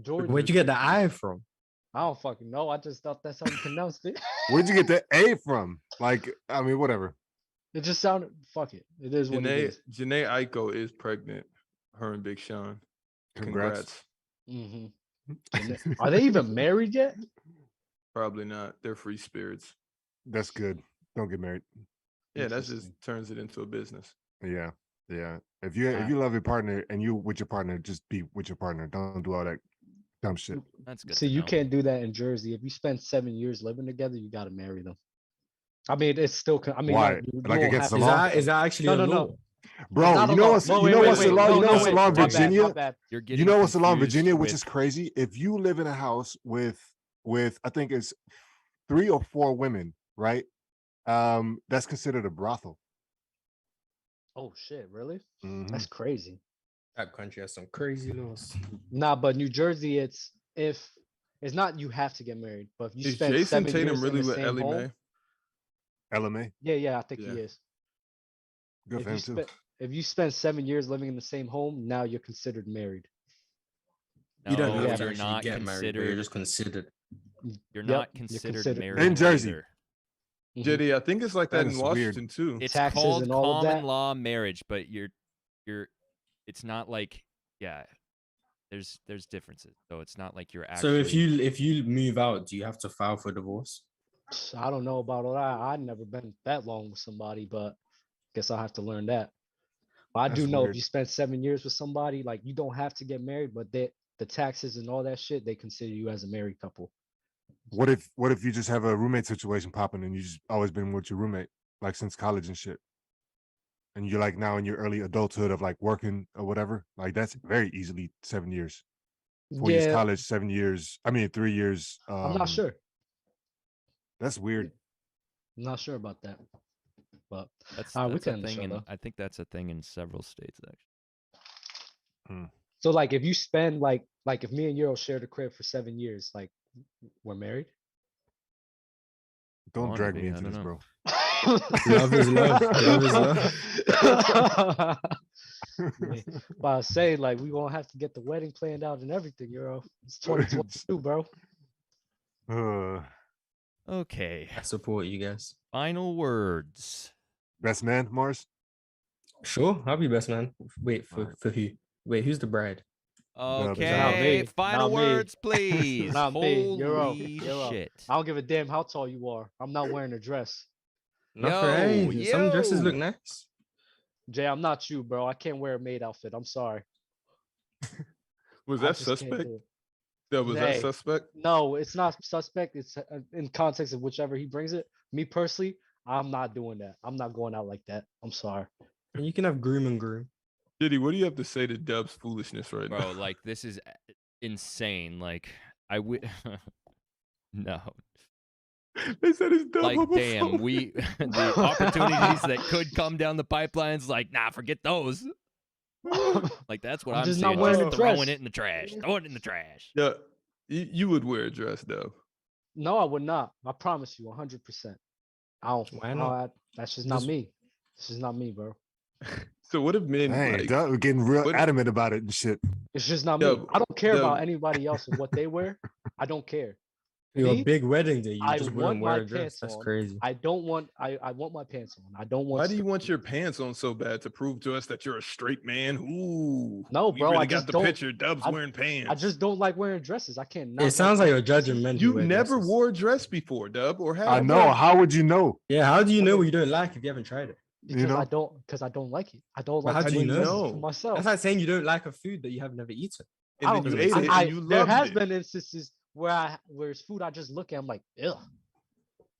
Georgia. Where'd you get the I from? I don't fucking know. I just thought that's how you pronounced it. Where'd you get the A from? Like, I mean, whatever. It just sounded. Fuck it. It is what it Janae is. Aiko is pregnant. Her and Big Sean. Congrats. hmm Are they even married yet? Probably not. They're free spirits. That's good. Don't get married. Yeah, that just Interesting. turns it into a business. Yeah. Yeah. If you love your partner and you with your partner, just be with your partner. Don't do all that dumb shit. That's good. See, to you know. can't do that in Jersey. If you spend 7 years living together, you got to marry them. I mean, it's still. I mean, Why? you Like don't against have the to- law? Is that actually No, a no, law? no. Bro, Not you a know law. what's No, you wait, know wait, what's wait. the law? No, You know no, what's the wait. law in My bad, Virginia? my bad. You're getting You know what's the law in confused Virginia, which with- is crazy. If you live in a house with I think it's 3 or 4 women, right? That's considered a brothel. Oh shit! Really? Mhm. That's crazy. That country has some crazy laws. Nah, but New Jersey, it's not you have to get married, but if you Is spend Jason 7 Tatum years really in the with same Ellie home. Mae? LMA. Yeah, I think Yeah. he is. Good for him too. If you spend 7 years living in the same home, now you're considered married. You don't No, have Yeah. to you're actually not get married, but you're considered. just considered. You're Yep, not you're considered considered married In Jersey. either. Mhm. JD, I think it's like that That in is weird. Washington too. It's Taxes called and all of common that? law marriage, but it's not like there's differences. So it's not like you're So actually if you move out, do you have to file for divorce? I don't know about all that. I've never been that long with somebody, but guess I'll have to learn that. But I do That's know weird. if you spend 7 years with somebody, like you don't have to get married, but the taxes and all that shit, they consider you as a married couple. What if you just have a roommate situation popping and you just always been with your roommate like since college and shit, and you're like now in your early adulthood of like working or whatever? Like that's very easily 7 years. 4 years Yeah, college, 7 years. I mean 3 years. I'm not sure. That's weird. I'm not sure about that. But that's we a can end the thing show, in though. I think that's a thing in several states actually. So like if you spend like if me and Euro shared a crib for 7 years, like we're married. Don't Wanna drag be, me I into don't this, know. bro. Love is love. Love is love. But I say like we gonna have to get the wedding planned out and everything, Euro. It's 2022, bro. Okay. I support you guys. Final words. Best man, Marz? Sure, I'll be best man. Wait, for Alright. for who? Wait, who's the bride? Okay. me, Final not me. words, please. Not me, Euro. Holy Euro. shit. I don't give a damn how tall you are. I'm not wearing a dress. Not for hey, some dresses look yo. nice. Jay, I'm not you, bro. I can't wear a maid outfit. I'm sorry. Was I that just can't suspect? do it. Was that Nay. suspect? No, it's not suspect. It's in context of whichever he brings it. Me personally, I'm not doing that. I'm not going out like that. I'm sorry. And you can have groom and groom. Diddy, what do you have to say to Dub's foolishness right now? Bro, like this is insane. Like I would no. They said it's Dub. Like homophobic. damn, we the opportunities that could come down the pipelines, like nah, forget those. Like that's what I'm I'm just saying. not wearing Just a throwing dress. it in the trash. Throw it in the trash. Yeah, you would wear a dress, Dub. No, I would not. I promise you, 100%. I don't. Why not? That's just not Just- me. This is not me, bro. So what if men Hey, like? we're getting real what- adamant about it and shit. It's just not Yeah, me. I don't care yeah. about anybody else and what they wear. I don't care. Your Me? big wedding day, you I just want wouldn't wear my a dress. pants That's on. crazy. I don't want. I want my pants on. I don't want. Why do you want skirt. your pants on so bad to prove to us that you're a straight man? Ooh, No, we bro, really I got just the don't- picture. Dub's I- wearing pants. I just don't like wearing dresses. I can't. It sounds like you're judging men. who You wear never dresses. wore a dress before, Dub, or have I you? know. How would you know? Yeah, how do you know what you don't like if you haven't tried it? because know? I don't. Because I don't like it. I don't But like how to do you wear dresses know? for myself. That's like saying you don't like a food that you have never eaten. And I then don't you give a ate it fuck. and you there loved has it. been instances where it's food I just look at. I'm like, ugh.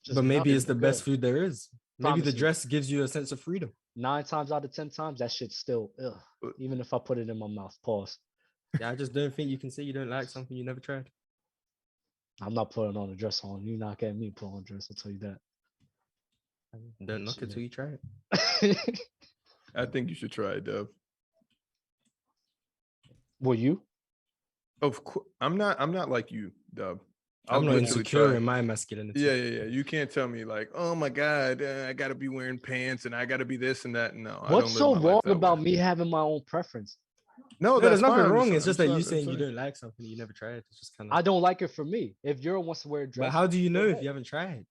Just But maybe nothing it's the but best good. food there is. Maybe Promise the you. dress gives you a sense of freedom. 9 times out of 10 times, that shit's still ugh. Even if I put it in my mouth. Pause. Yeah, I just don't think you can say you don't like something you never tried. I'm not putting on a dress on. You not getting me put on a dress. I'll tell you that. Don't knock it till you try it. I think you should try it, Dub. Will you? Of course, I'm not like you, Dub. I'm not literally insecure try. in my masculinity. Yeah. You can't tell me like, oh my God, I got to be wearing pants and I got to be this and that. No, What's I so don't live my wrong life that about way. me having my own preference? No, There's nothing fine. wrong. It's just that you I'm saying you sorry. don't like something you never tried. It's just kind of. I don't like it for me. If Euro wants to wear a dress, But how do you go know if ahead. you haven't tried?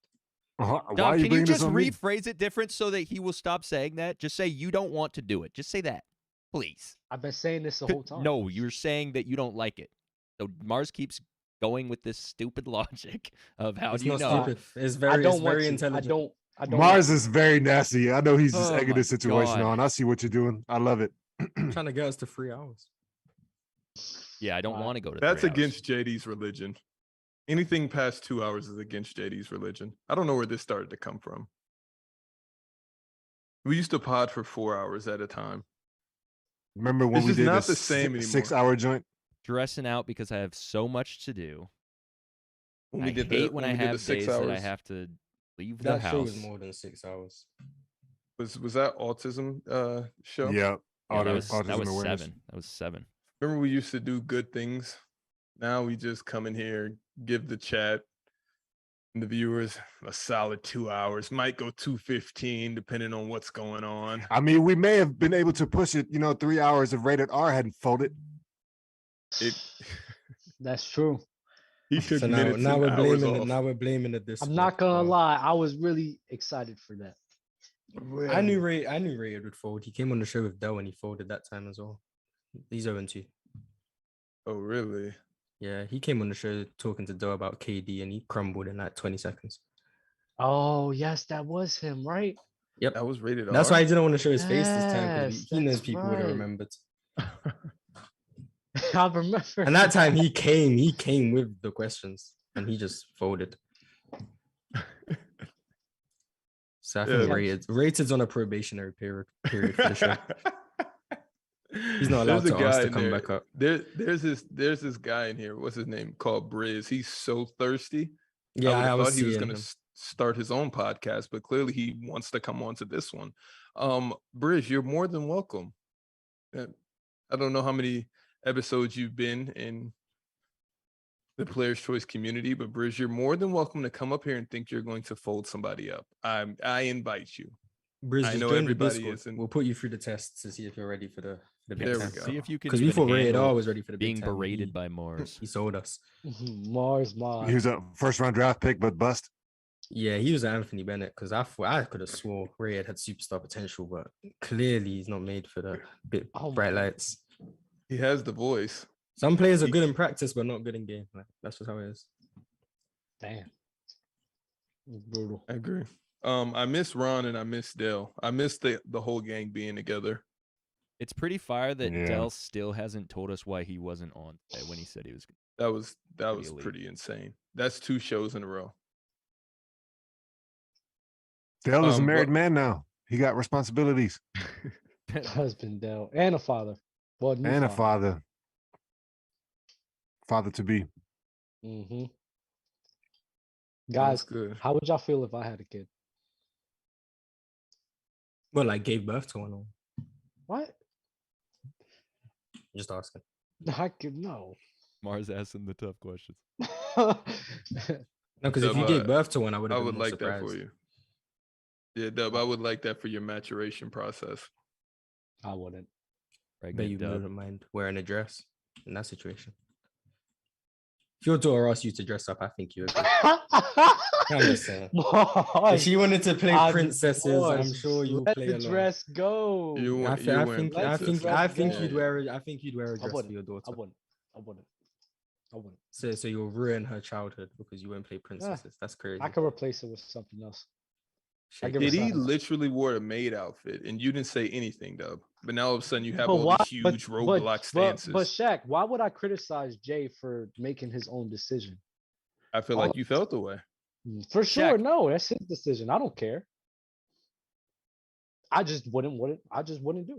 Why Dom, are you can you bringing this just on me? rephrase it different so that he will stop saying that? Just say you don't want to do it. Just say that, please. I've been saying this the whole time. No, you're saying that you don't like it. So Marz keeps going with this stupid logic of how It's do you not know? stupid. It's I very, don't it's want very to. intelligent. I don't. Marz is very nasty. I know he's just Oh egging my this situation God. on. I see what you're doing. I love it. Trying to get us to 3 hours. Yeah, I don't Wow. want to go to That's 3 hours. against JD's religion. Anything past 2 hours is against JD's religion. I don't know where this started to come from. We used to pod for 4 hours at a time. Remember when It's we just did not a the same anymore. 6-hour joint? Dressing out because I have so much to do. When we I did hate the when when I we did the have 6 days that I hours. have to leave the That show house. was more than 6 hours. Was that autism show? Yeah. Yeah, that was Autism awareness. 7. That was 7. Remember we used to do good things? Now we just come in here, give the chat and the viewers a solid 2 hours. Might go 2:15 depending on what's going on. I mean, we may have been able to push it, 3 hours if RatedR hadn't folded. It That's true. he took So minutes now and we're hours blaming it. off. Now we're blaming it. This. I'm not gonna lie. I was really excited for that. I knew Rated would fold. He came on the show with Dell and he folded that time as well. He's 0-2. Oh really? Yeah, he came on the show talking to Dell about KD and he crumbled in like 20 seconds. Oh yes, that was him, right? Yep. That was rated R. That's why he didn't want to show his face this time because Yes, he knows that's people would have right. remembered. I remember. And that time he came with the questions and he just folded. So I think Yeah. Rated's on a probationary period for the show. He's not allowed There's a to ask guy to in come there. back up. There's this guy in here. What's his name? Called Briz. He's so thirsty. Yeah, I was thought he was seeing going to him. start his own podcast, but clearly he wants to come on to this one. Briz, you're more than welcome. I don't know how many episodes you've been in the Players' Choice community, but Briz, you're more than welcome to come up here and think you're going to fold somebody up. I invite you. Briz, I just know join the everybody Discord. isn't. We'll put you through the tests to see if you're ready for the big There we time. go. See if you can. Because we even thought RatedR handle was ready for the big being time. berated by Marz. He sold us. Mars. He was a first-round draft pick, but bust. Yeah, he was Anthony Bennett because I thought I could have swore Rated had superstar potential, but clearly he's not made for the bit bright lights. He has the voice. Some players are good in practice, but not good in game. Like, that's just how it is. Damn. Brutal. I agree. I miss Ron and I miss Dale. I miss the whole gang being together. It's pretty fire that Yeah. Dell still hasn't told us why he wasn't on today when he said he was. That was elite. pretty insane. That's 2 shows in a row. Dale is a married but- man now. He got responsibilities Husband, Dell, and a father. Well, new and a father. Father to be. Mm-hmm. That's Guys, good. how would y'all feel if I had a kid? Well, like gave birth to one. Or What? just asking. I could no. Marz asking the tough questions. No, because if Dub, you gave birth to one, I would I have would been more like that for surprised. you. Yeah, Dub, I would like that for your maturation process. I wouldn't. Bet Pregnant you Dub. wouldn't mind wearing a dress in that situation. If your daughter asked you to dress up, I think you would. I'm just saying. If she wanted to play princesses, I'm sure you'll let play the along. dress go. You I want- thi- you're I wearing think I think princess. I think Yeah, you'd yeah. wear a dress for wouldn't. your daughter. I wouldn't. So you'll ruin her childhood because you won't play princesses. That's crazy. I could replace it with something else. I Shake give her it. Did he something. literally wore a maid outfit and you didn't say anything, Dub? But now all of a sudden you have But all why- these huge roadblock stances. But Shaq, why would I criticize Jay for making his own decision? I feel like you felt the way. For sure, Shaq. no, that's his decision. I don't care. I just wouldn't do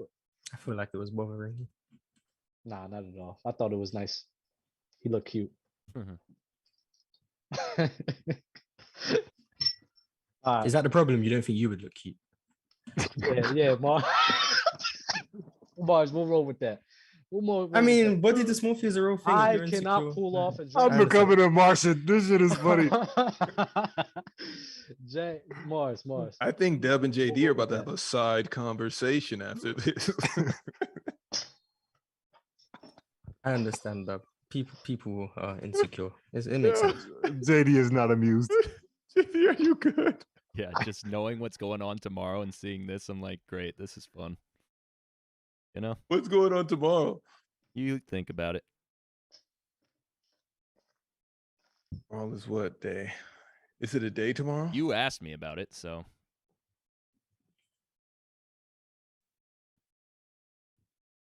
it. I feel like it was bothering you. Nah, not at all. I thought it was nice. He looked cute. All right. Is that the problem? You don't think you would look cute? Yeah, Marz. Marz, we'll roll with that. I mean, body dysmorphia is a real thing. I You're cannot insecure. pull off a I'm dress. becoming a Martian. This shit is funny. Marz. I think Deb and JD We'll are about to go have with a side conversation after this. I understand that. People are insecure. It makes sense. JD is not amused. JD, are you good? Yeah, just knowing what's going on tomorrow and seeing this, I'm like, great, this is fun. You know? What's going on tomorrow? You think about it. All is what day? Is it a day tomorrow? You asked me about it, so.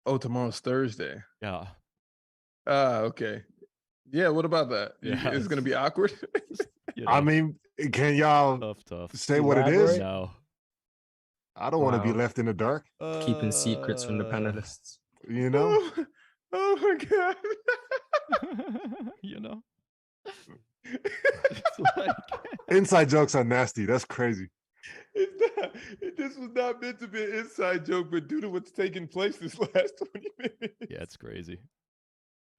Oh, tomorrow's Thursday. Yeah. Okay. Yeah, what about that? Yeah, It's going to be awkward? You I know, mean, can y'all tough. say what it is? No. I don't want to be Wow. left in the dark. Keeping secrets from the panelists. You know? Oh my God. You know? It's like... Inside jokes are nasty. That's crazy. This was not meant to be an inside joke, but due to what's taking place this last 20 minutes. Yeah, it's crazy.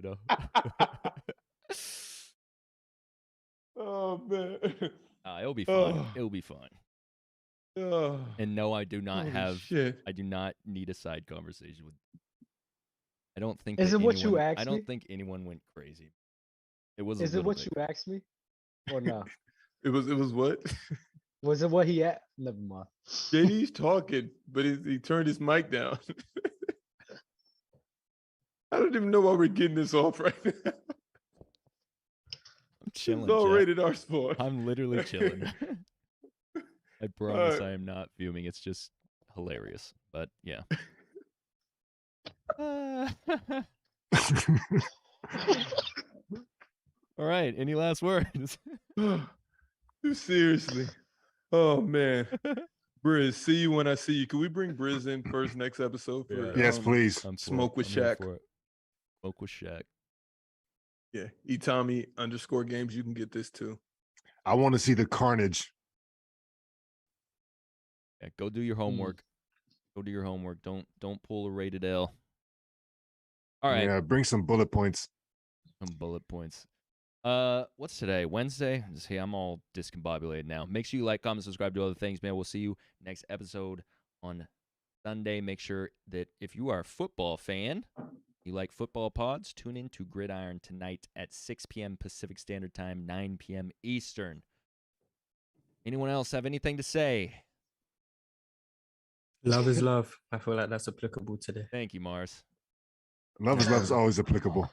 You know? Oh, man. It'll be fun. It'll be fun. Oh, And no, I do not holy shit. I do not need a side conversation with. I don't think. Is that it what you anyone- asked I don't me? think anyone went crazy. It was. Is a it what bit. you asked me? Or no? It was what? Was it what he asked? Never mind. JD's talking, but he turned his mic down. I don't even know why we're getting this off right now. I'm chilling. It's all Jack. rated R sport. I'm literally chilling. I promise I am not fuming. It's just hilarious. But yeah. All right. Any last words? Seriously. Oh man. Briz, see you when I see you. Can we bring Briz in first next episode for Yes, please. I'm for Smoke it. with I'm here Shaq. for it. Smoke with Shaq. Yeah. Itami_games. You can get this too. I want to see the carnage. Yeah, go do your homework. Go do your homework. Don't pull a rated L. All right. Yeah, bring some bullet points. Some bullet points. What's today? Wednesday? See, I'm all discombobulated now. Make sure you like, comment, subscribe, do other things, man. We'll see you next episode on Sunday. Make sure that if you are a football fan, you like football pods, tune in to Gridiron tonight at 6 p.m. Pacific Standard Time, 9 p.m. Eastern. Anyone else have anything to say? Love is love. I feel like that's applicable today. Thank you, Marz. Love is always applicable.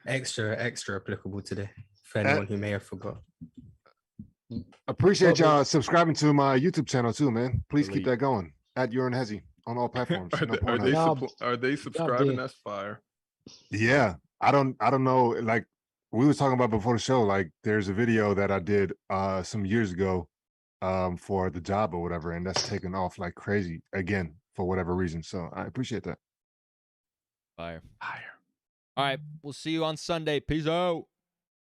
Extra applicable today for anyone who may have forgot. Appreciate y'all subscribing to my YouTube channel too, man. Please keep Elite. that going. At Urine Hezzy on all platforms. No Pornhub. Are they subscribing? That's fire. Yeah, I don't know. Like we were talking about before the show, like there's a video that I did some years ago for the job or whatever, and that's taken off like crazy again for whatever reason. So I appreciate that. Fire. All right. We'll see you on Sunday. Peace out.